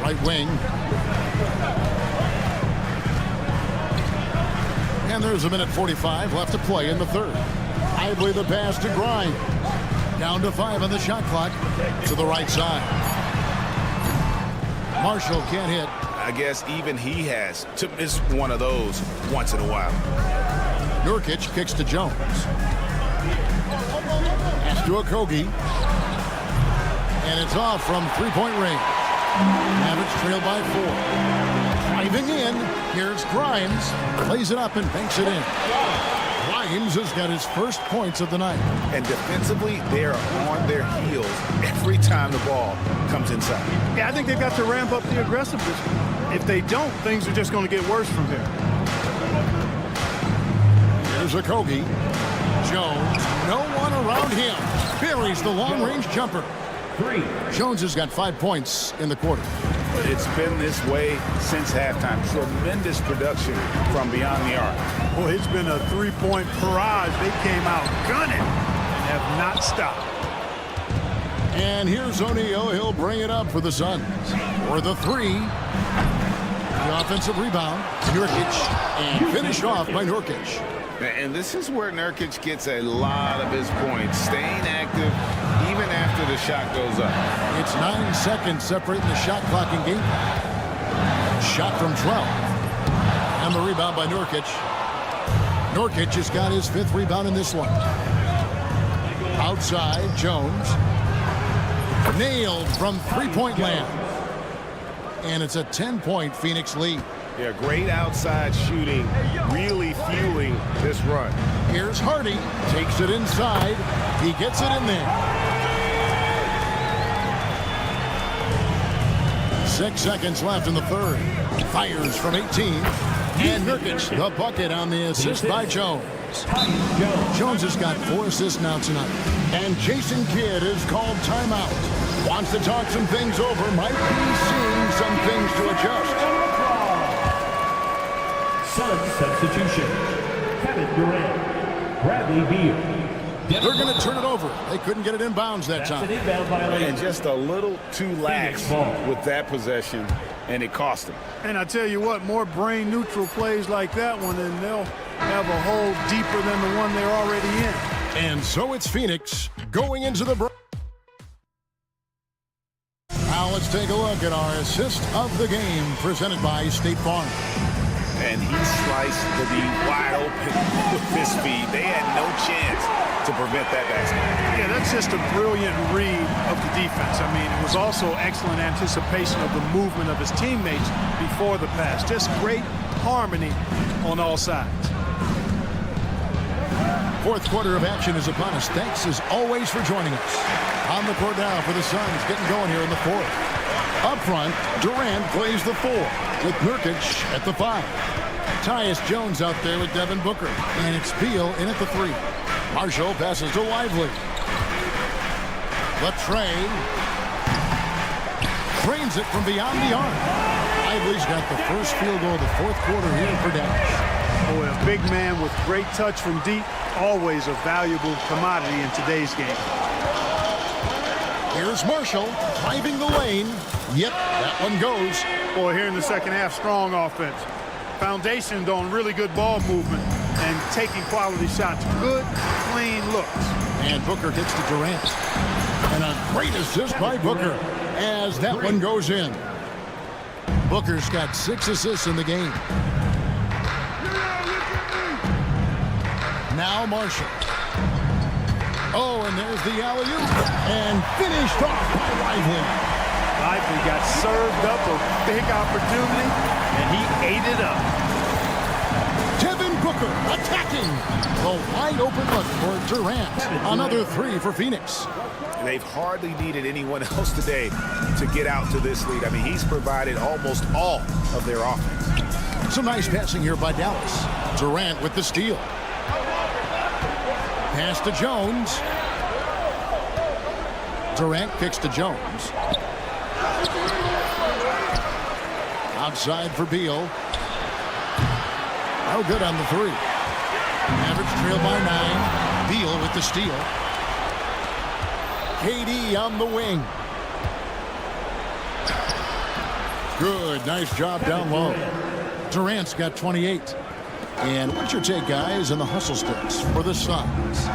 Right wing. And there's a minute 45 left to play in the third. Lively the pass to Grimes. Down to 5 on the shot clock. To the right side. Marshall can't hit. I guess even he has to miss one of those once in a while. Nurkic kicks to Jones. Pass to Okogie. And it's off from three-point range. Mavericks trail by 4. Driving in. Here's Grimes. Plays it up and banks it in. Grimes has got his first points of the night. And defensively, they are on their heels every time the ball comes inside. Yeah, I think they've got to ramp up the aggressiveness. If they don't, things are just going to get worse from here. Here's Okogie. Jones, no one around him. Buries the long-range jumper. 3. Jones has got 5 points in the quarter. It's been this way since halftime. Tremendous production from beyond the arc. Boy, it's been a three-point barrage. They came out gunning and have not stopped. And here's O'Neal. He'll bring it up for the Suns. For the 3. The offensive rebound. Nurkic. And finished off by Nurkic. And this is where Nurkic gets a lot of his points. Staying active even after the shot goes up. It's 9 seconds separating the shot clock and game clock. Shot from 12. And the rebound by Nurkic. Nurkic has got his 5th rebound in this one. Outside, Jones. Nailed from three-point land. And it's a 10-point Phoenix lead. Yeah, great outside shooting. Really fueling this run. Here's Hardy. Takes it inside. He gets it in there. 6 seconds left in the third. Fires from 18. And Nurkic, the bucket on the assist by Jones. Jones has got 4 assists now tonight. And Jason Kidd is called timeout. Wants to talk some things over. Might be seeing some things to adjust. Suns substitution. Kevin Durant. Bradley Beal. They're going to turn it over. They couldn't get it in bounds that time. And just a little too lax with that possession, and it cost them. And I tell you what, more brain-neutral plays like that one, and they'll have a hole deeper than the one they're already in. And so it's Phoenix going into the break. Now let's take a look at our assist of the game presented by State Farm. And he sliced the D wide open with his speed. They had no chance to prevent that basket. Yeah, that's just a brilliant read of the defense. I mean, it was also excellent anticipation of the movement of his teammates before the pass. Just great harmony on all sides. Fourth quarter of action is upon us. Thanks as always for joining us. On the court now for the Suns, getting going here in the fourth. Up front, Durant plays the 4 with Nurkic at the 5. Tyus Jones out there with Devin Booker. And it's Beal in at the 3. Marshall passes to Lively. Latrey trains it from beyond the arc. Lively's got the first field goal of the fourth quarter here for Dallas. Boy, a big man with great touch from deep, always a valuable commodity in today's game. Here's Marshall driving the lane. Yep, that one goes. Boy, here in the second half, strong offense. Foundation on really good ball movement and taking quality shots. Good, clean looks. And Booker gets to Durant. And a great assist by Booker as that one goes in. Booker's got 6 assists in the game. Now Marshall. Oh, and there's the alley-oop. And finished off by Lively. Lively got served up a big opportunity, and he ate it up. Devin Booker attacking. The wide open look for Durant. Another 3 for Phoenix. They've hardly needed anyone else today to get out to this lead. I mean, he's provided almost all of their offense. Some nice passing here by Dallas. Durant with the steal. Pass to Jones. Durant kicks to Jones. Outside for Beal. No good on the 3. Mavericks trail by 9. Beal with the steal. KD on the wing. Good, nice job down low. Durant's got 28. And what's your take, guys, on the hustle sticks for the Suns?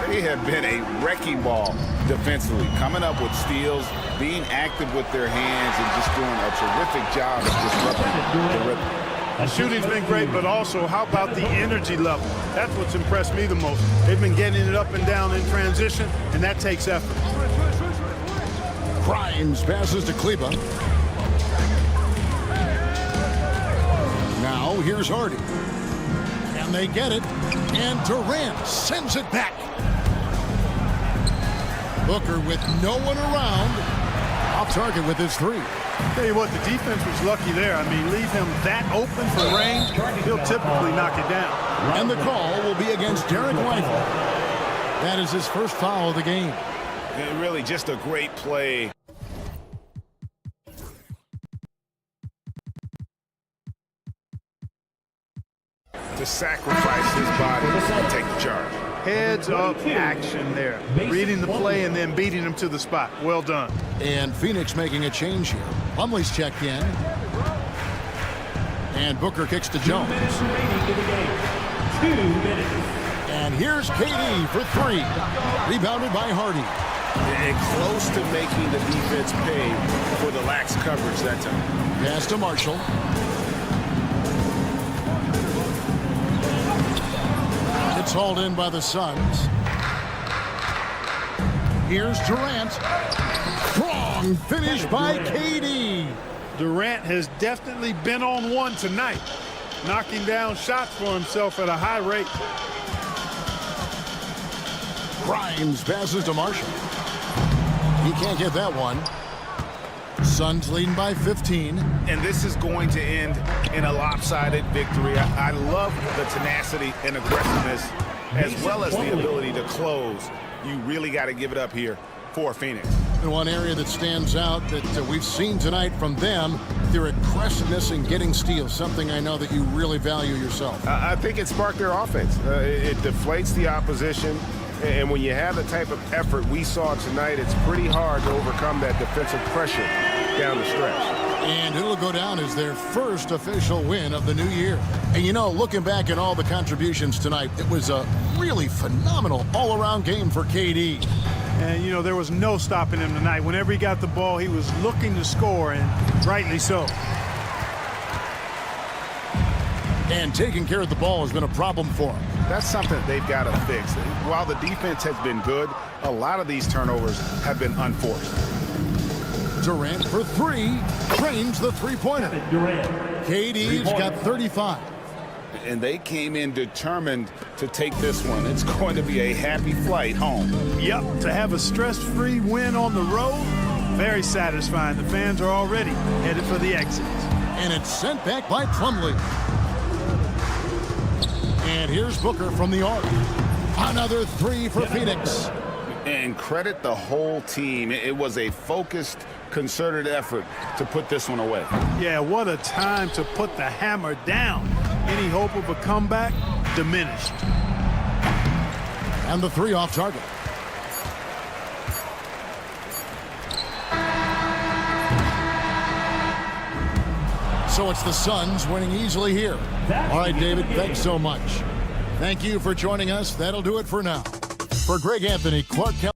They have been a wrecking ball defensively, coming up with steals, being active with their hands, and just doing a terrific job of disrupting the rhythm. The shooting's been great, but also how about the energy level? That's what's impressed me the most. They've been getting it up and down in transition, and that takes effort. Grimes passes to Kleba. Now here's Hardy. And they get it. And Durant sends it back. Booker with no one around. Off target with his 3. Tell you what, the defense was lucky there. I mean, leave him that open for range, he'll typically knock it down. And the call will be against Derek Lively. That is his first foul of the game. And really just a great play. To sacrifice his body and take the charge. Heads up action there. Reading the play and then beating him to the spot. Well done. And Phoenix making a change here. Plumlee's checked in. And Booker kicks to Jones. 2 minutes remaining in the game. 2 minutes. And here's KD for 3. Rebounded by Hardy. And close to making the defense pay for the lax coverage that time. Pass to Marshall. It's hauled in by the Suns. Here's Durant. Strong finish by KD. Durant has definitely been on one tonight. knocking down shots for himself at a high rate. Grimes passes to Marshall. He can't get that one. Suns leading by 15. And this is going to end in a lopsided victory. I love the tenacity and aggressiveness as well as the ability to close. You really got to give it up here for Phoenix. And one area that stands out that we've seen tonight from them, their aggressiveness in getting steals, something I know that you really value yourself. I think it sparked their offense. It deflates the opposition. And when you have the type of effort we saw tonight, it's pretty hard to overcome that defensive pressure down the stretch. And it'll go down as their first official win of the new year. And you know, looking back at all the contributions tonight, it was a really phenomenal all-around game for KD. And, you know, there was no stopping him tonight. Whenever he got the ball, he was looking to score, and rightly so. And taking care of the ball has been a problem for him. That's something they've got to fix. While the defense has been good, a lot of these turnovers have been unforced. Durant for three. Drains the three-pointer. KD's got 35. And they came in determined to take this one. It's going to be a happy flight home. Yep, to have a stress-free win on the road, very satisfying. The fans are already headed for the exit. And it's sent back by Plumlee. And here's Booker from the arc. Another three for Phoenix. And credit the whole team. It was a focused, concerted effort to put this one away. Yeah, what a time to put the hammer down. Any hope of a comeback diminished. And the three off target. So it's the Suns winning easily here. All right, David, thanks so much. Thank you for joining us. That'll do it for now. For Greg Anthony, Clark Kelly.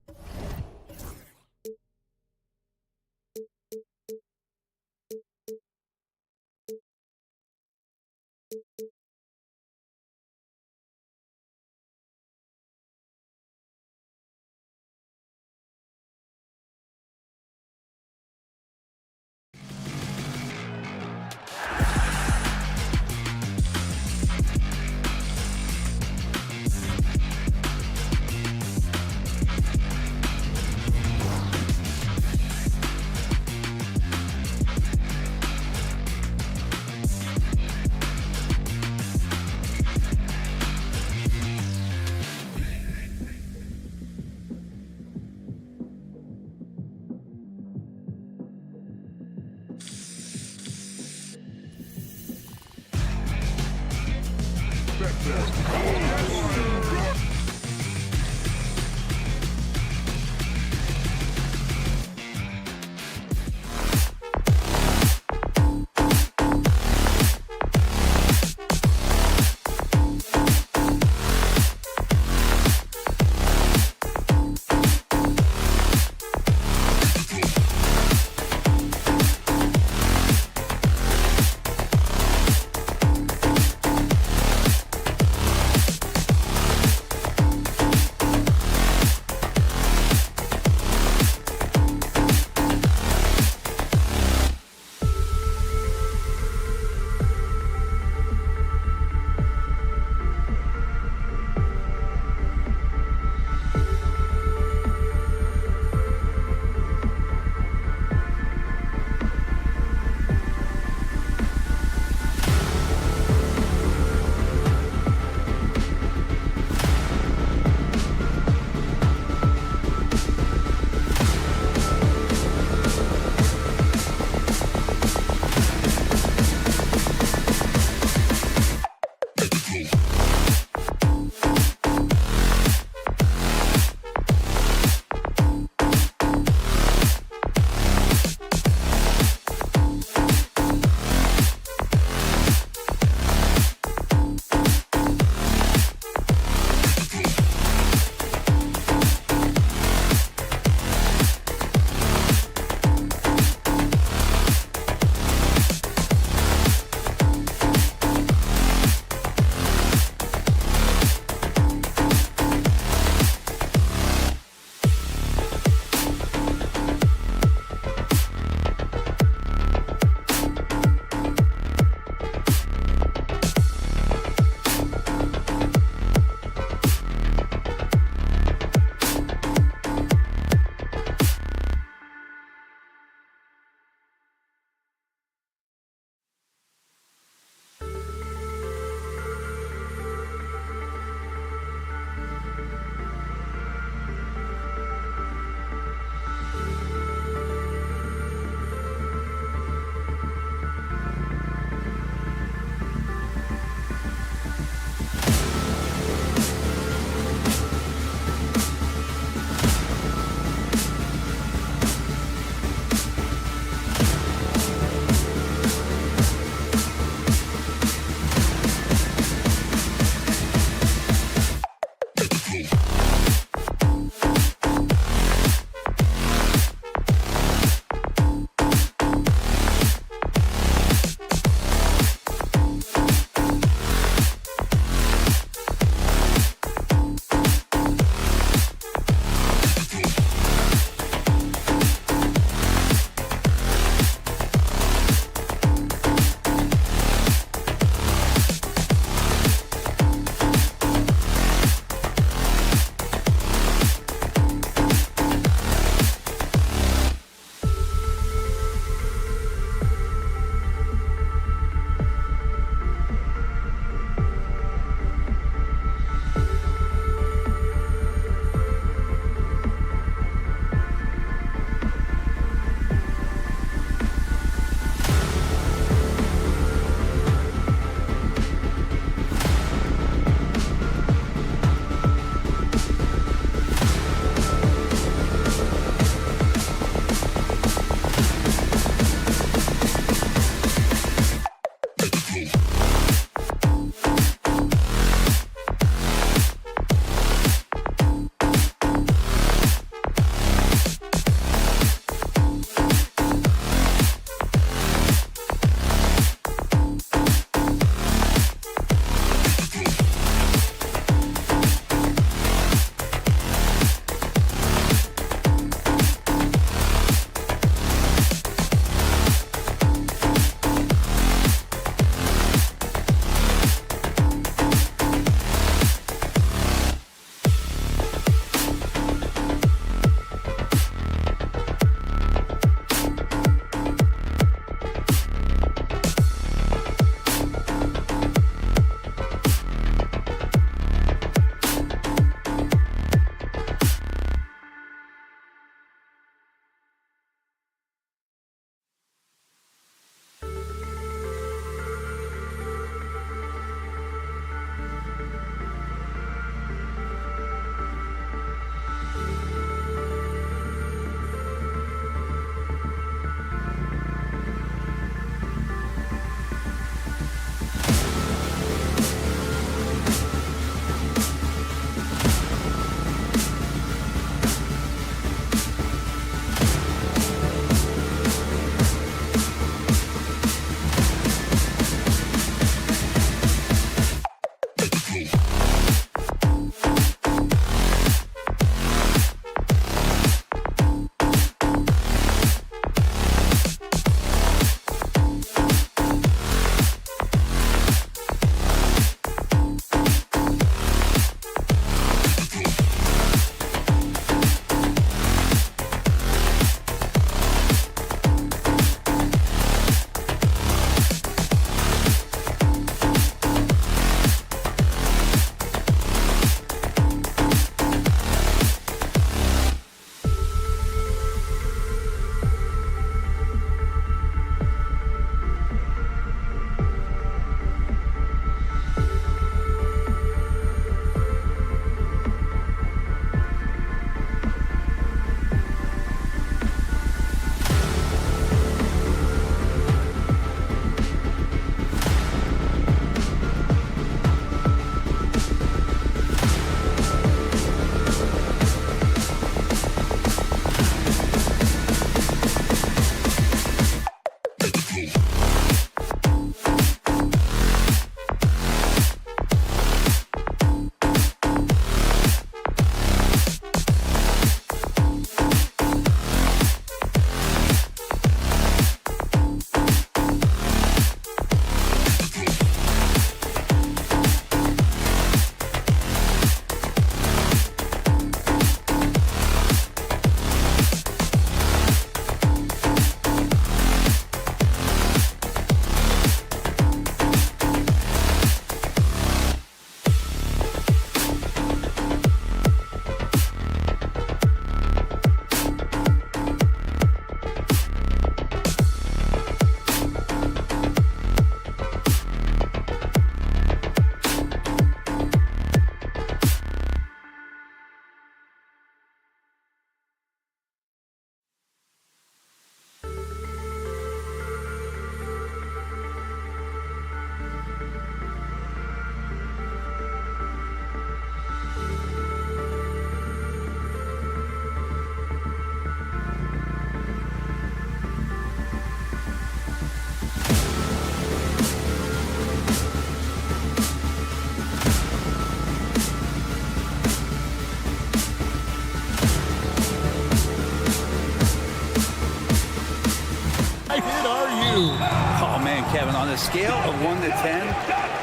Kevin. On a scale of 1 to 10,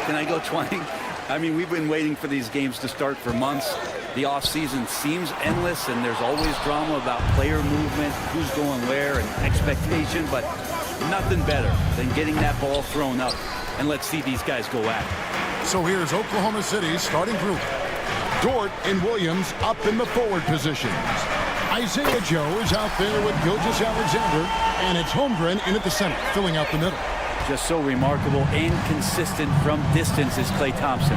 can I go 20? I mean, we've been waiting for these games to start for months. The offseason seems endless, and there's always drama about player movement, who's going where, and expectation, but nothing better than getting that ball thrown up. And let's see these guys go at it. So here's Oklahoma City's starting group. Dort and Williams up in the forward positions. Isaiah Joe is out there with Gilgeous-Alexander, and it's Holmgren in at the center, filling out the middle. Just so remarkable and consistent from distance is Klay Thompson.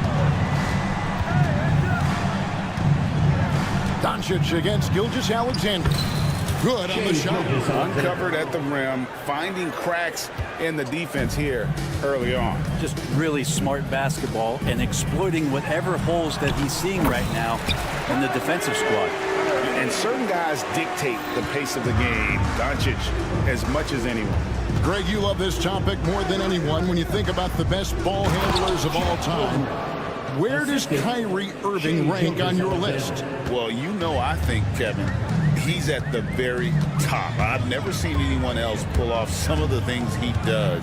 Doncic against Gilgeous-Alexander. Good on the shot. Uncovered at the rim, finding cracks in the defense here early on. Just really smart basketball and exploiting whatever holes that he's seeing right now in the defensive squad. And certain guys dictate the pace of the game. Doncic as much as anyone. Greg, you love this topic more than anyone when you think about the best ball handlers of all time. Where does Kyrie Irving rank on your list? Well, you know, I think, Kevin, he's at the very top. I've never seen anyone else pull off some of the things he does.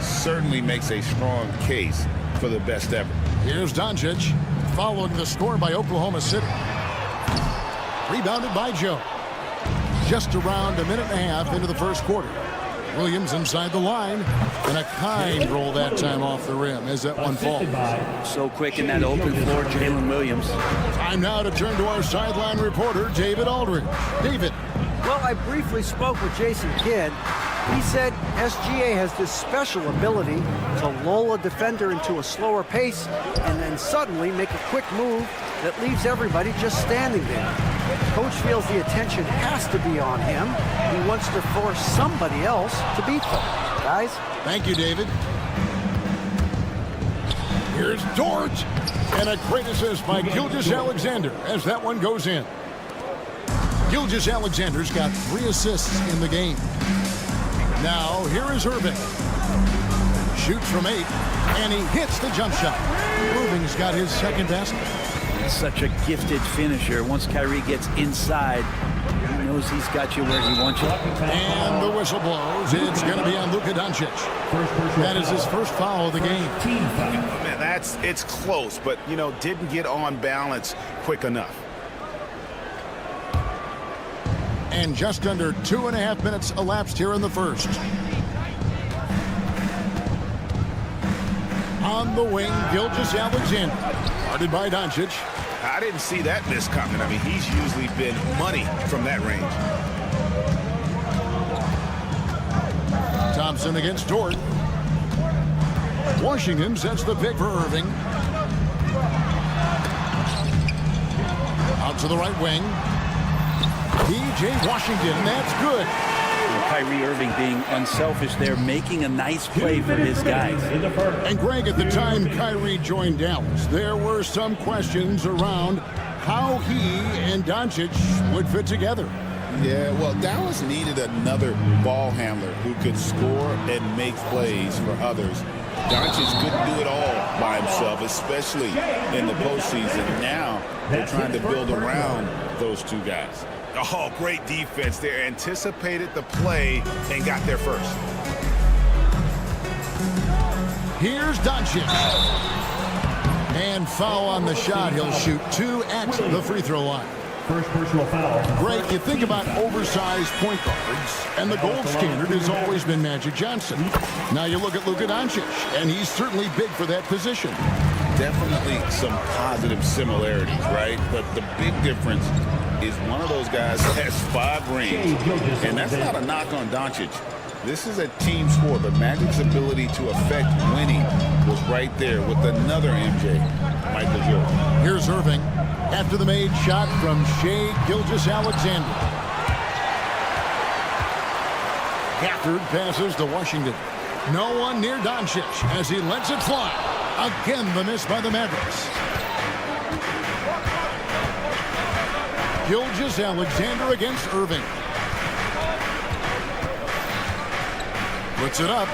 Certainly makes a strong case for the best ever. Here's Doncic, following the score by Oklahoma City. Rebounded by Joe. Just around a minute and a half into the first quarter. Williams inside the line, and a kind roll that time off the rim as that one falls. So quick in that open floor, Jalen Williams. Time now to turn to our sideline reporter, David Aldridge. David. Well, I briefly spoke with Jason Kidd. He said SGA has this special ability to lull a defender into a slower pace and then suddenly make a quick move that leaves everybody just standing there. Coach feels the attention has to be on him. He wants to force somebody else to beat them. Guys? Thank you, David. Here's Dort. And a great assist by Gilgeous-Alexander as that one goes in. Gilgeous-Alexander's got 3 assists in the game. Now, here is Irving. Shoots from 8, and he hits the jump shot. Irving's got his second basket. Such a gifted finisher. Once Kyrie gets inside, he knows he's got you where he wants you. And the whistle blows. It's going to be on Luka Doncic. That is his first foul of the game. Man, it's close, but, you know, didn't get on balance quick enough. And just under 2.5 minutes elapsed here in the first. On the wing, Gilgeous-Alexander. Guarded by Doncic. I didn't see that miss coming. I mean, he's usually been money from that range. Thompson against Dort. Washington sets the pick for Irving. Out to the right wing. P.J. Washington, that's good. Kyrie Irving being unselfish there, making a nice play for his guys. And Greg, at the time Kyrie joined Dallas, there were some questions around how he and Doncic would fit together. Yeah, well, Dallas needed another ball handler who could score and make plays for others. Doncic couldn't do it all by himself, especially in the postseason. Now they're trying to build around those two guys. Oh, great defense there. Anticipated the play and got there first. Here's Doncic. And foul on the shot. He'll shoot 2 at the free throw line. First personal foul. Greg, you think about oversized point guards, and the gold standard has always been Magic Johnson. Now you look at Luka Doncic, and he's certainly big for that position. Definitely some positive similarities, right? But the big difference is one of those guys has 5 rings, and that's not a knock on Doncic. This is a team sport, but Magic's ability to affect winning was right there with another MJ, Michael Jordan. Here's Irving after the made shot from Shai Gilgeous-Alexander. Gafford passes to Washington. No one near Doncic as he lets it fly. Again, the miss by the Mavericks. Gilgeous-Alexander against Irving. Puts it up.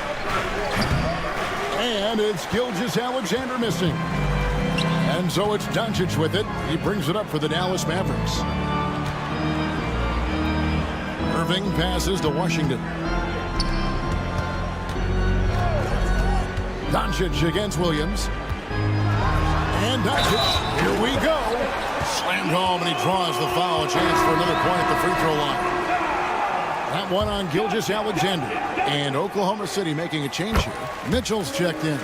And it's Gilgeous-Alexander missing. And so it's Doncic with it. He brings it up for the Dallas Mavericks. Irving passes to Washington. Doncic against Williams. And Doncic, here we go. Slammed home, and he draws the foul. A chance for another point at the free throw line. That one on Gilgeous-Alexander. And Oklahoma City making a change here. Mitchell's checked in.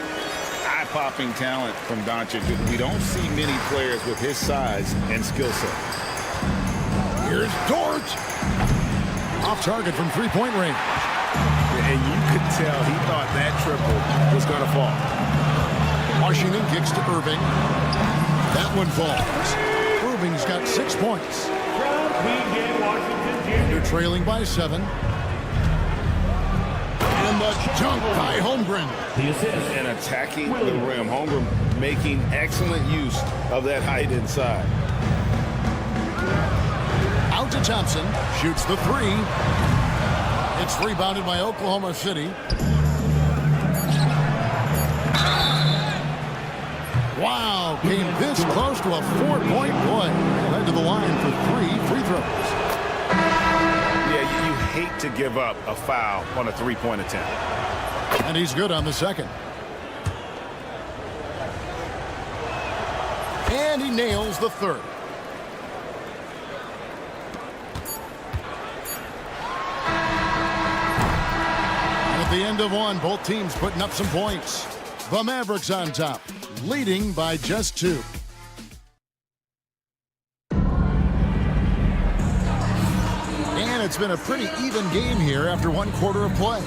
Eye-popping talent from Doncic. We don't see many players with his size and skill set. Here's Dort. Off target from three-point range. And you could tell he thought that triple was going to fall. Washington kicks to Irving. That one falls. Irving's got 6 points. They're trailing by 7. And the dunk by Holmgren. And attacking the rim. Holmgren making excellent use of that height inside. Out to Thompson. Shoots the 3. It's rebounded by Oklahoma City. Wow, came this close to a 4-point play. Led to the line for 3 free throws. Yeah, you hate to give up a foul on a three-point attempt. And he's good on the second. And he nails the third. At the end of one, both teams putting up some points. The Mavericks on top, leading by just 2. And it's been a pretty even game here after 1 quarter of play.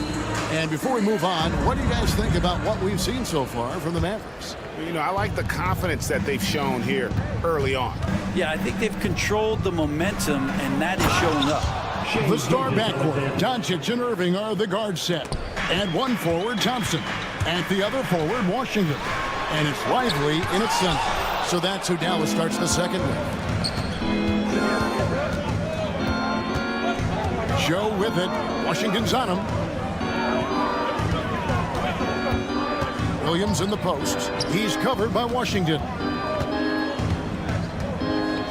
And before we move on, what do you guys think about what we've seen so far from the Mavericks? You know, I like the confidence that they've shown here early on. Yeah, I think they've controlled the momentum, and that is showing up. The star backcourt, Doncic and Irving are the guard set. And one forward, Thompson. And the other forward, Washington. And it's Lively in its center. So that's who Dallas starts the second with. Joe with it. Washington's on him. Williams in the post. He's covered by Washington.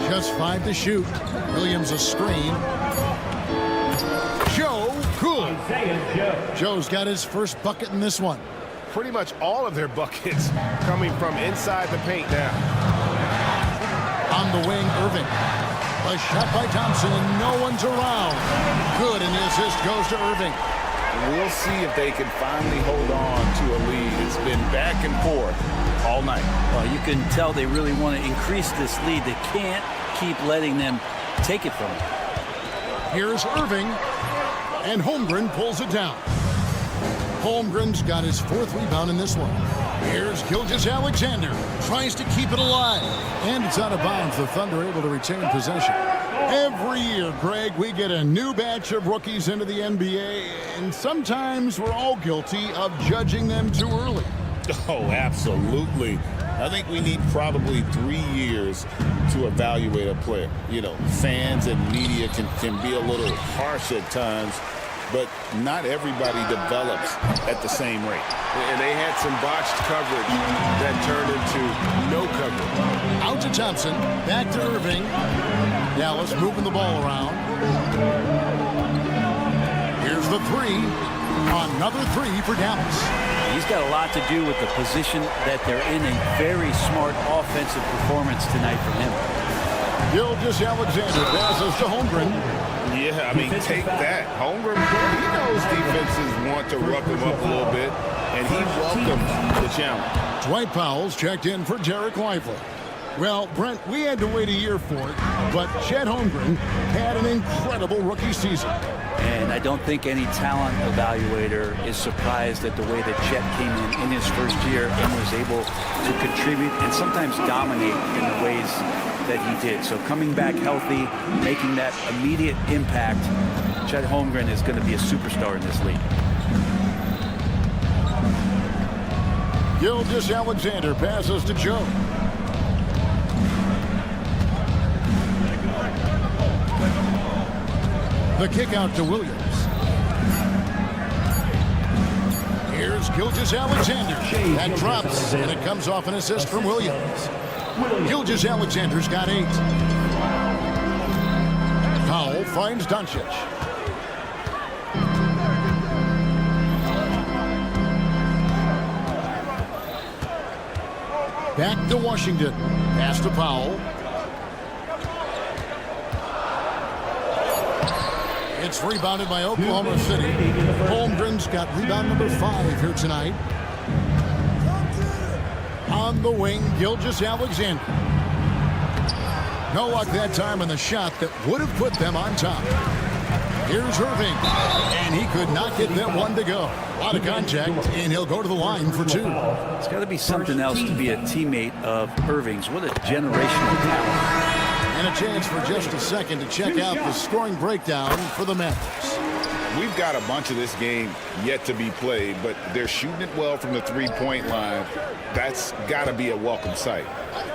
Just 5 to shoot. Williams a screen. Joe, good. Joe's got his first bucket in this one. Pretty much all of their buckets coming from inside the paint now. On the wing, Irving. A shot by Thompson, and no one's around. Good, and the assist goes to Irving. We'll see if they can finally hold on to a lead. It's been back and forth all night. Well, you can tell they really want to increase this lead. They can't keep letting them take it from them. Here's Irving, and Holmgren pulls it down. Holmgren's got his 4th rebound in this one. Here's Gilgeous-Alexander. Tries to keep it alive. And it's out of bounds. The Thunder able to retain possession. Every year, Greg, we get a new batch of rookies into the NBA, and sometimes we're all guilty of judging them too early. Oh, absolutely. I think we need probably 3 years to evaluate a player. You know, fans and media can be a little harsh at times, but not everybody develops at the same rate. And they had some botched coverage that turned into no coverage. Out to Thompson, back to Irving. Dallas moving the ball around. Here's the 3. Another 3 for Dallas. He's got a lot to do with the position that they're in. A very smart offensive performance tonight from him. Gilgeous-Alexander passes to Holmgren. Yeah, I mean, take that. Holmgren, he knows defenses want to rough him up a little bit, and he welcomes the challenge. Dwight Powell's checked in for Derek Lively. Well, Brent, we had to wait a year for it, but Chet Holmgren had an incredible rookie season. And I don't think any talent evaluator is surprised at the way that Chet came in his first year and was able to contribute and sometimes dominate in the ways that he did. So coming back healthy, making that immediate impact, Chet Holmgren is going to be a superstar in this league. Gilgeous-Alexander passes to Joe. The kick out to Williams. Here's Gilgeous-Alexander. That drops, and it comes off an assist from Williams. Gilgeous-Alexander's got 8. Powell finds Doncic. Back to Washington. Pass to Powell. It's rebounded by Oklahoma City. Holmgren's got rebound number 5 here tonight. On the wing, Gilgeous-Alexander. No luck that time on the shot that would have put them on top. Here's Irving, and he could not get that one to go. A lot of contact, and he'll go to the line for 2. It's got to be something else to be a teammate of Irving's. What a generational talent. And a chance for just a second to check out the scoring breakdown for the Mavericks. We've got a bunch of this game yet to be played, but they're shooting it well from the three-point line. That's got to be a welcome sight.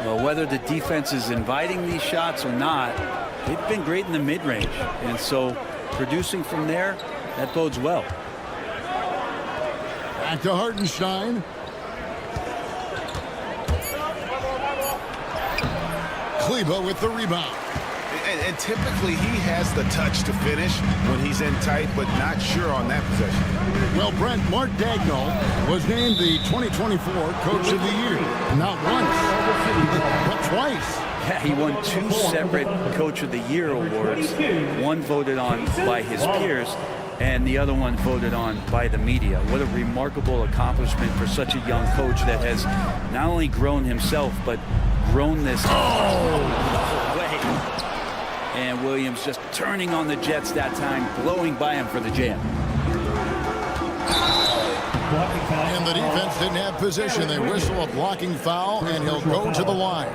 Well, whether the defense is inviting these shots or not, they've been great in the mid-range. And so producing from there, that bodes well. Back to Hartenstein. Kleba with the rebound. And typically he has the touch to finish when he's in tight, but not sure on that possession. Well, Brent, Mark Dagnall was named the 2024 Coach of the Year. Not once, but twice. Yeah, he won 2 separate Coach of the Year awards. One voted on by his peers, and the other one voted on by the media. What a remarkable accomplishment for such a young coach that has not only grown himself, but grown this way. And Williams just turning on the Jets that time, blowing by him for the jam. And the defense didn't have position. They whistle a blocking foul, and he'll go to the line.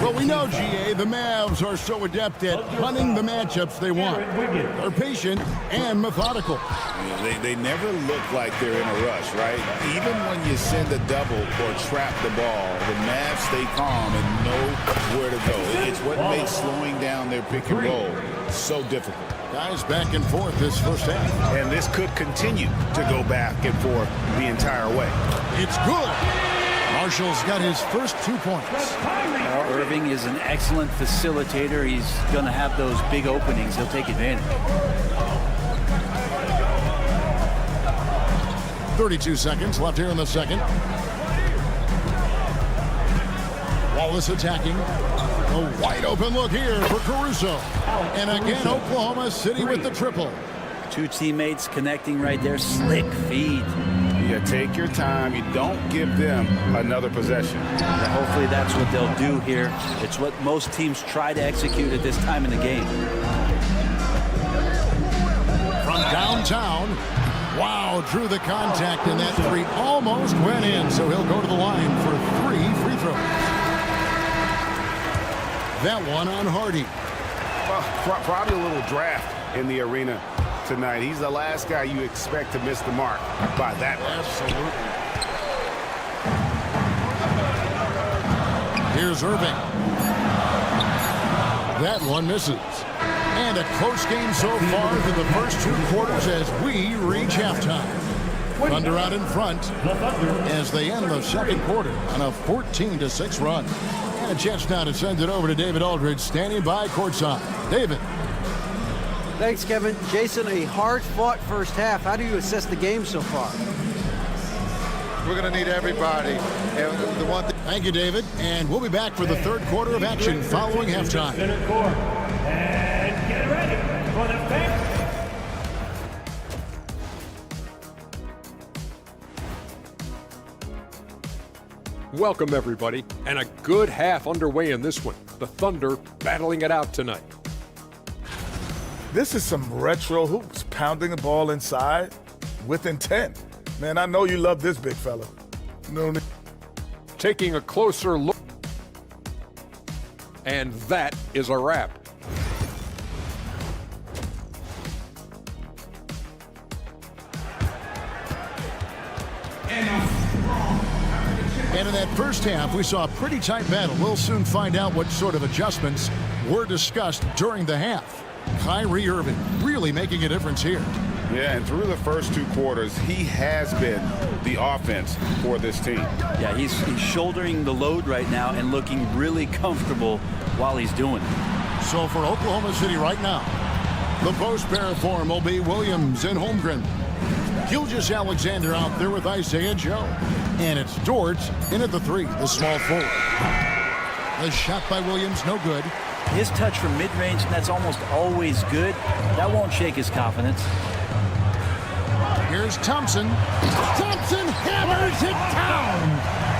Well, we know, GA, the Mavs are so adept at hunting the matchups they want. They're patient and methodical. Yeah, they never look like they're in a rush, right? Even when you send a double or trap the ball, the Mavs stay calm and know where to go. It's what makes slowing down their pick and roll so difficult. Guys back and forth this first half. And this could continue to go back and forth the entire way. It's good. Marshall's got his first 2 points. Irving is an excellent facilitator. He's going to have those big openings. He'll take advantage. 32 seconds left here in the second. Wallace attacking. A wide open look here for Caruso. And again, Oklahoma City with the triple. 2 teammates connecting right there. Slick feed. Yeah, take your time. You don't give them another possession. Yeah, hopefully that's what they'll do here. It's what most teams try to execute at this time in the game. From downtown. Wow, drew the contact, and that 3 almost went in. So he'll go to the line for 3 free throws. That one on Hardy. Well, probably a little draft in the arena tonight. He's the last guy you expect to miss the mark by that much. Absolutely. Here's Irving. That one misses. And a close game so far through the first 2 quarters as we reach halftime. Thunder out in front as they end the second quarter on a 14-6 run. And a chance now to send it over to David Aldridge, standing by courtside. David. Thanks, Kevin. Jason, a hard-fought first half. How do you assess the game so far? We're going to need everybody. And the one Thank you, David. And we'll be back for the third quarter of action following halftime. And get ready for the fifth. Welcome, everybody, and a good half underway in this one. The Thunder battling it out tonight. This is some retro hoops, pounding the ball inside with intent. Man, I know you love this big fella. No need. Taking a closer look. And that is a wrap. And in that first half, we saw a pretty tight battle. We'll soon find out what sort of adjustments were discussed during the half. Kyrie Irving really making a difference here. Yeah, and through the first 2 quarters, he has been the offense for this team. Yeah, he's shouldering the load right now and looking really comfortable while he's doing it. So for Oklahoma City right now, the post pair form will be Williams and Holmgren. Gilgeous-Alexander out there with Isaiah Joe. And it's Dort in at the 3, the small forward. The shot by Williams, no good. His touch from mid-range, and that's almost always good. That won't shake his confidence. Here's Thompson. Thompson hammers it down.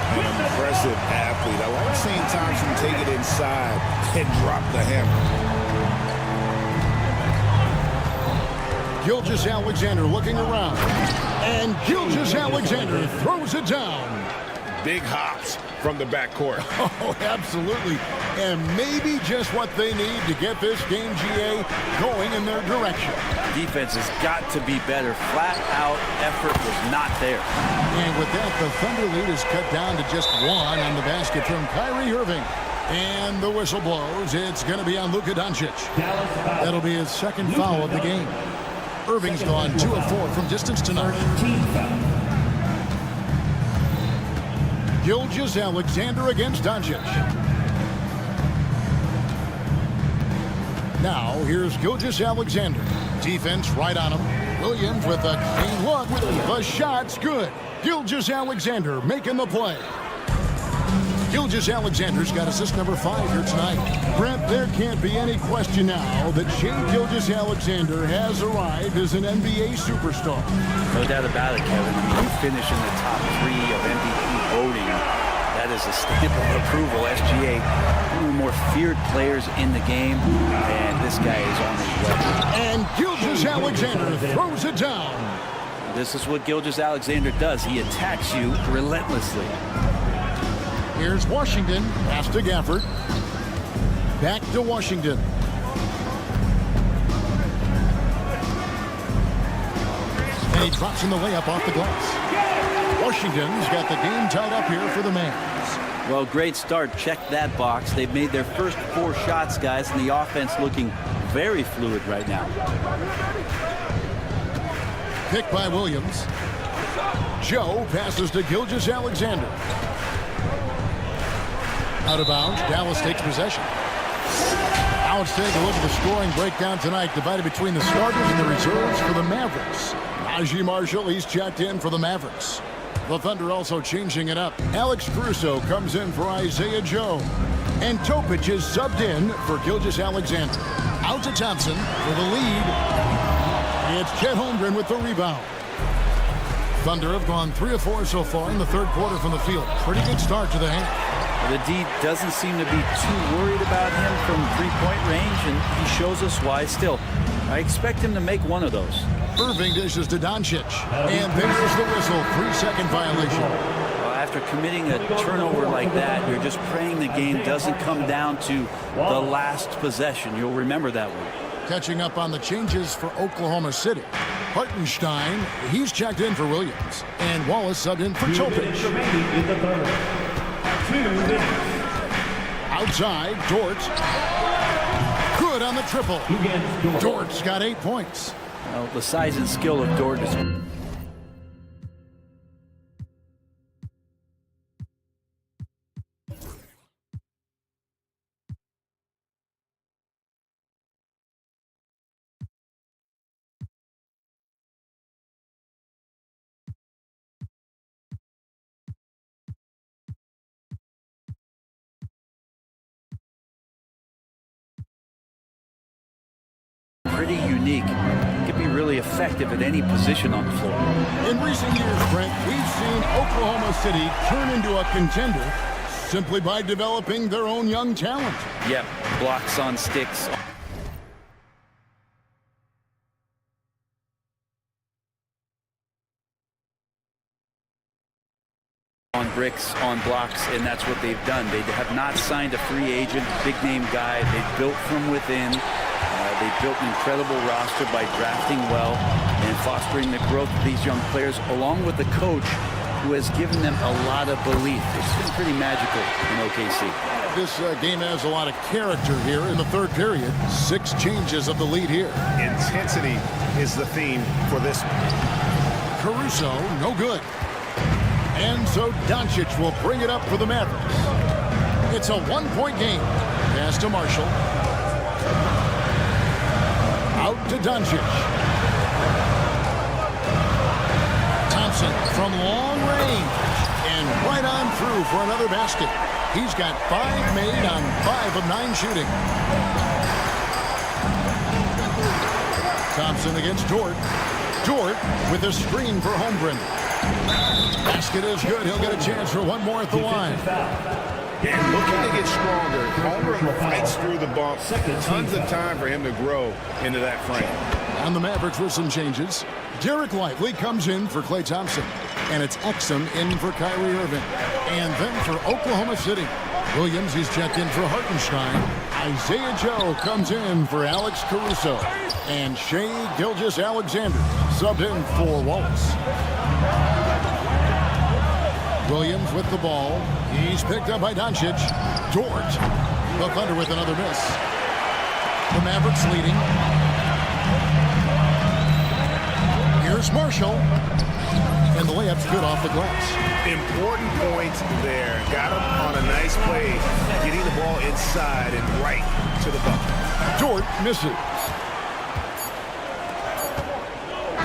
An impressive athlete. I like seeing Thompson take it inside and drop the hammer. Gilgeous-Alexander looking around. And Gilgeous-Alexander throws it down. Big hops from the backcourt. Oh, absolutely. And maybe just what they need to get this game, GA, going in their direction. Defense has got to be better. Flat-out effort was not there. And with that, the Thunder lead is cut down to just 1 on the basket from Kyrie Irving. And the whistle blows. It's going to be on Luka Doncic. That'll be his second foul of the game. Irving's gone 2 of 4 from distance tonight. Gilgeous-Alexander against Doncic. Now, here's Gilgeous-Alexander. Defense right on him. Williams with a clean look. The shot's good. Gilgeous-Alexander making the play. Gilgeous-Alexander's got assist number 5 here tonight. Brent, there can't be any question now that Shai Gilgeous-Alexander has arrived as an NBA superstar. No doubt about it, Kevin. I mean, you finish in the top 3 of MVP voting. That is a stamp of approval. SGA, one of the more feared players in the game, and this guy is on his way. And Gilgeous-Alexander throws it down. This is what Gilgeous-Alexander does. He attacks you relentlessly. Here's Washington. Pass to Gafford. Back to Washington. And he drops in the layup off the glass. Washington's got the game tied up here for the Mavs. Well, great start. Check that box. They've made their first 4 shots, guys, and the offense looking very fluid right now. Pick by Williams. Joe passes to Gilgeous-Alexander. Out of bounds. Dallas takes possession. Now let's take a look at the scoring breakdown tonight, divided between the starters and the reserves for the Mavericks. Najee Marshall, he's checked in for the Mavericks. The Thunder also changing it up. Alex Caruso comes in for Isaiah Joe. And Topic is subbed in for Gilgeous-Alexander. Out to Thompson for the lead. It's Chet Holmgren with the rebound. Thunder have gone 3 of 4 so far in the third quarter from the field. Pretty good start to the half. The D doesn't seem to be too worried about him from 3-point range, and he shows us why. Still, I expect him to make one of those. Irving dishes to Doncic. And there's the whistle. 3-second violation. Well, after committing a turnover like that, you're just praying the game doesn't come down to the last possession. You'll remember that one. Catching up on the changes for Oklahoma City. Hartenstein, he's checked in for Williams. And Wallace subbed in for Topic. Outside, Dort. Good on the triple. Dort's got 8 points. Well, the size and skill of Dort is... pretty unique. Could be really effective at any position on the floor. In recent years, Brent, we've seen Oklahoma City turn into a contender simply by developing their own young talent. Yep, blocks on sticks. On bricks, on blocks, and that's what they've done. They have not signed a free agent, big-name guy. They've built from within. They built an incredible roster by drafting well and fostering the growth of these young players, along with the coach who has given them a lot of belief. It's been pretty magical in OKC. This game has a lot of character here in the third period. 6 changes of the lead here. Intensity is the theme for this. Caruso, no good. And so Doncic will bring it up for the Mavericks. It's a 1-point game. Pass to Marshall. Out to Doncic. Thompson from long range. And right on through for another basket. He's got 5 made on 5 of 9 shooting. Thompson against Dort. Dort with a screen for Holmgren. Basket is good. He'll get a chance for one more at the line. And looking to get stronger, Holmgren fights through the bump. Tons of time for him to grow into that frame. On the Mavericks with some changes. Derek Lively comes in for Klay Thompson. And it's Exum in for Kyrie Irving. And then for Oklahoma City, Williams, he's checked in for Hartenstein. Isaiah Joe comes in for Alex Caruso. And Shai Gilgeous-Alexander subbed in for Wallace. Williams with the ball. He's picked up by Doncic. Dort. The Thunder with another miss. The Mavericks leading. Here's Marshall. And the layup's good off the glass. Important points there. Got him on a nice play, getting the ball inside and right to the bucket. Dort misses.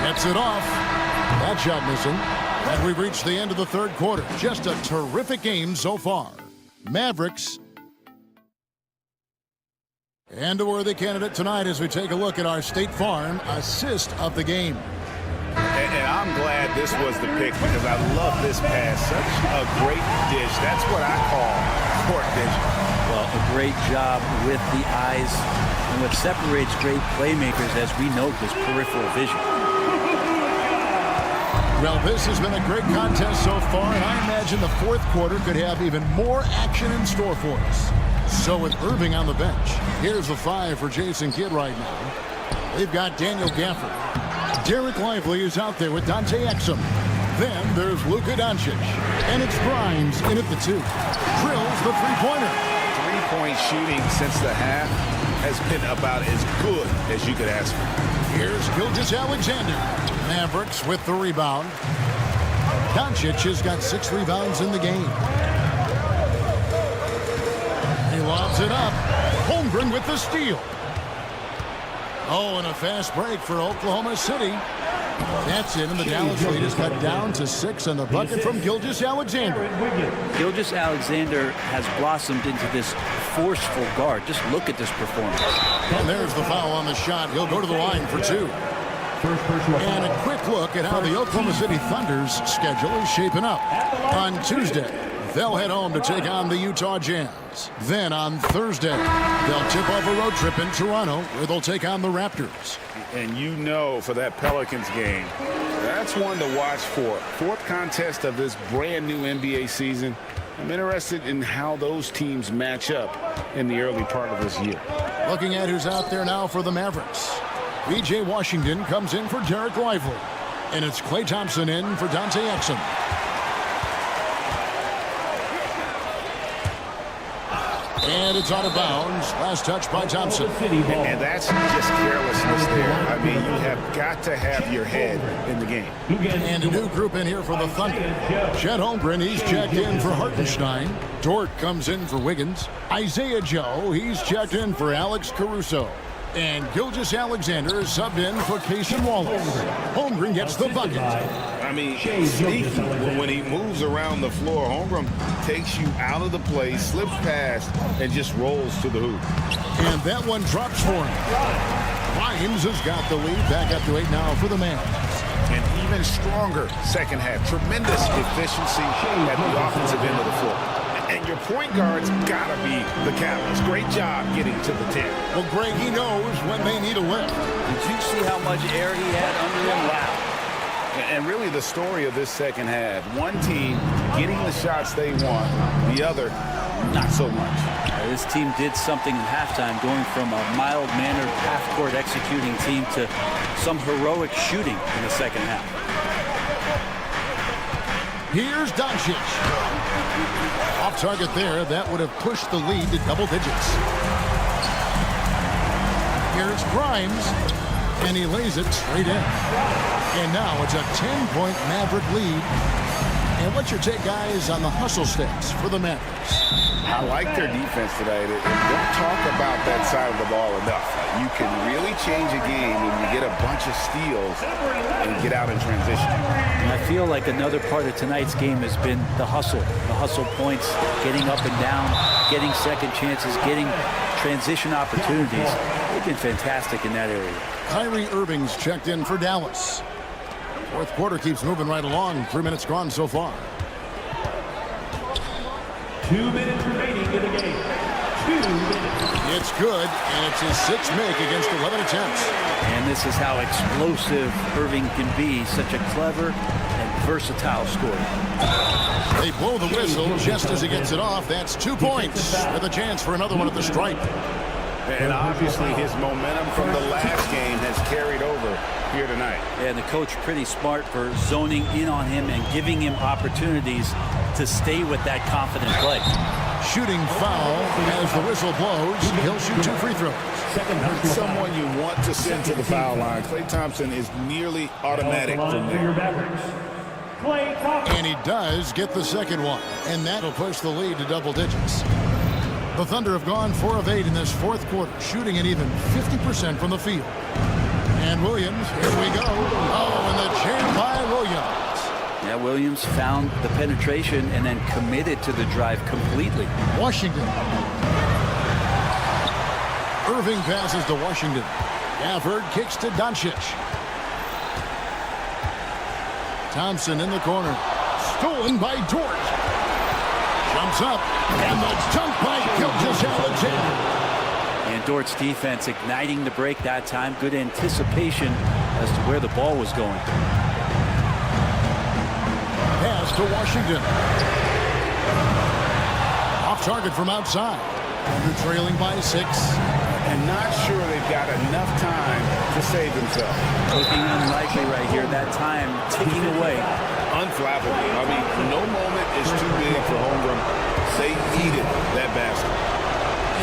Gets it off. That shot missing. And we've reached the end of the third quarter. Just a terrific game so far. Mavericks. And a worthy candidate tonight as we take a look at our State Farm assist of the game. And I'm glad this was the pick because I love this pass. Such a great dish. That's what I call court vision. Well, a great job with the eyes. And what separates great playmakers, as we note, is peripheral vision. Well, this has been a great contest so far, and I imagine the fourth quarter could have even more action in store for us. So with Irving on the bench, here's the 5 for Jason Kidd right now. They've got Daniel Gafford. Derek Lively is out there with Dante Exum. Then there's Luka Doncic. And it's Grimes in at the 2. Drills the three-pointer. Three-point shooting since the half has been about as good as you could ask for. Here's Gilgeous-Alexander. Mavericks with the rebound. Doncic has got 6 rebounds in the game. He lobs it up. Holmgren with the steal. Oh, and a fast break for Oklahoma City. That's it, and the Dallas lead is cut down to 6 on the bucket from Gilgeous-Alexander. Gilgeous-Alexander has blossomed into this forceful guard. Just look at this performance. And there's the foul on the shot. He'll go to the line for 2. And a quick look at how the Oklahoma City Thunder's schedule is shaping up. On Tuesday, they'll head home to take on the Utah Jazz. Then on Thursday, they'll tip off a road trip in Toronto where they'll take on the Raptors. And you know for that Pelicans game, that's one to watch for. Fourth contest of this brand new NBA season. I'm interested in how those teams match up in the early part of this year. Looking at who's out there now for the Mavericks. B.J. Washington comes in for Derek Lively. And it's Klay Thompson in for Dante Exum. And it's out of bounds. Last touch by Thompson. And that's just carelessness there. I mean, you have got to have your head in the game. And a new group in here for the Thunder. Chet Holmgren, he's checked in for Hartenstein. Dort comes in for Wiggins. Isaiah Joe, he's checked in for Alex Caruso. And Gilgeous-Alexander is subbed in for Cason Wallace. Holmgren gets the bucket. I mean, sneaky. When he moves around the floor, Holmgren takes you out of the play, slips past, and just rolls to the hoop. And that one drops for him. Grimes has got the lead, back up to 8 now for the Mavs. And even stronger second half. Tremendous efficiency at the offensive end of the floor. And your point guard's got to be the catalyst. Great job getting to the 10. Well, Greg, he knows when they need a lift. Did you see how much air he had under him? Wow. And really the story of this second half. One team getting the shots they want, the other not so much. This team did something in halftime, going from a mild-mannered half-court executing team to some heroic shooting in the second half. Here's Doncic. Off target there. That would have pushed the lead to double digits. Here's Grimes. And he lays it straight in. And now it's a 10-point Maverick lead. And what's your take, guys, on the hustle stats for the Mavericks? I like their defense today. They don't talk about that side of the ball enough. You can really change a game when you get a bunch of steals and get out in transition. And I feel like another part of tonight's game has been the hustle points, getting up and down, getting second chances, getting transition opportunities. They've been fantastic in that area. Kyrie Irving's checked in for Dallas. Fourth quarter keeps moving right along. 3 minutes gone so far. 2 minutes remaining in the game. 2 minutes. It's good, and it's his sixth make against 11 attempts. And this is how explosive Irving can be. Such a clever and versatile scorer. They blow the whistle just as he gets it off. That's 2 points with a chance for another one at the stripe. And obviously his momentum from the last game has carried over here tonight. And the coach pretty smart for zoning in on him and giving him opportunities to stay with that confident play. Shooting foul as the whistle blows. He'll shoot 2 free throws. Someone you want to send to the foul line. Klay Thompson is nearly automatic from there. And he does get the second one. And that'll push the lead to double digits. The Thunder have gone 4 of 8 in this fourth quarter, shooting an even 50% from the field. And Williams, here we go. Oh, and the chain by Williams. Yeah, Williams found the penetration and then committed to the drive completely. Washington. Irving passes to Washington. Gafford kicks to Doncic. Thompson in the corner. Stolen by Dort. Jumps up, and the dunk by Gilgeous-Alexander. And Dort's defense igniting the break that time. Good anticipation as to where the ball was going. Pass to Washington. Off target from outside. Under trailing by 6. And not sure they've got enough time to save themselves. Looking unlikely right here. That time ticking away. Unflappable. I mean, no moment is too big for Holmgren. They needed that basket.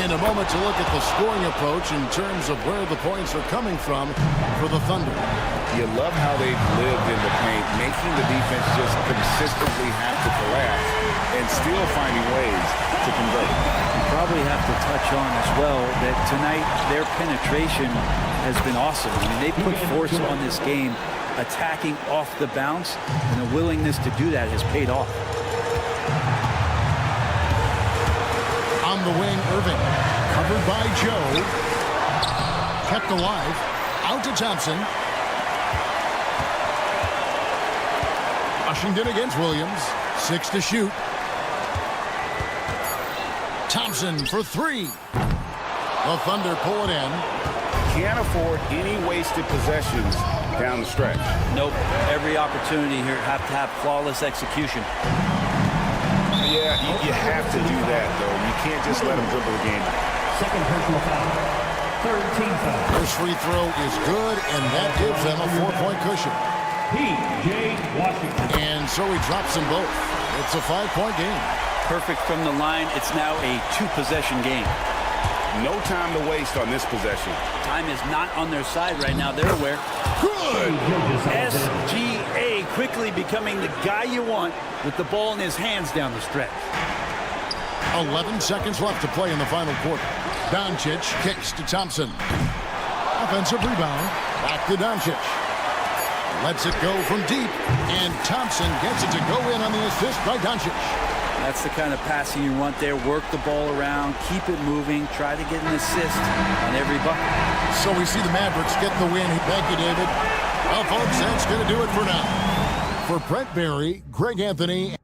In a moment to look at the scoring approach in terms of where the points are coming from for the Thunder. You love how they've lived in the paint, making the defense just consistently have to collapse and still finding ways to convert. You probably have to touch on as well that tonight their penetration has been awesome. I mean, they put force on this game, attacking off the bounce, and the willingness to do that has paid off. On the wing, Irving. Covered by Joe. Kept alive. Out to Thompson. Washington against Williams. 6 to shoot. Thompson for 3. The Thunder pull it in. Can't afford any wasted possessions down the stretch. Nope. Every opportunity here have to have flawless execution. Yeah, you have to do that, though. You can't just let them dribble the game. Second personal foul. Third team foul. First free throw is good, and that gives them a 4-point cushion. P.J. Washington. And so he drops them both. It's a 5-point game. Perfect from the line. It's now a 2-possession game. No time to waste on this possession. Time is not on their side right now. They're aware. Good. SGA quickly becoming the guy you want with the ball in his hands down the stretch. 11 seconds left to play in the final quarter. Doncic kicks to Thompson. Offensive rebound. Back to Doncic. Lets it go from deep. And Thompson gets it to go in on the assist by Doncic. That's the kind of passing you want there. Work the ball around. Keep it moving. Try to get an assist on every bucket. So we see the Mavericks get the win. Thank you, David. Well, folks, that's going to do it for now. For Brett Barry, Greg Anthony.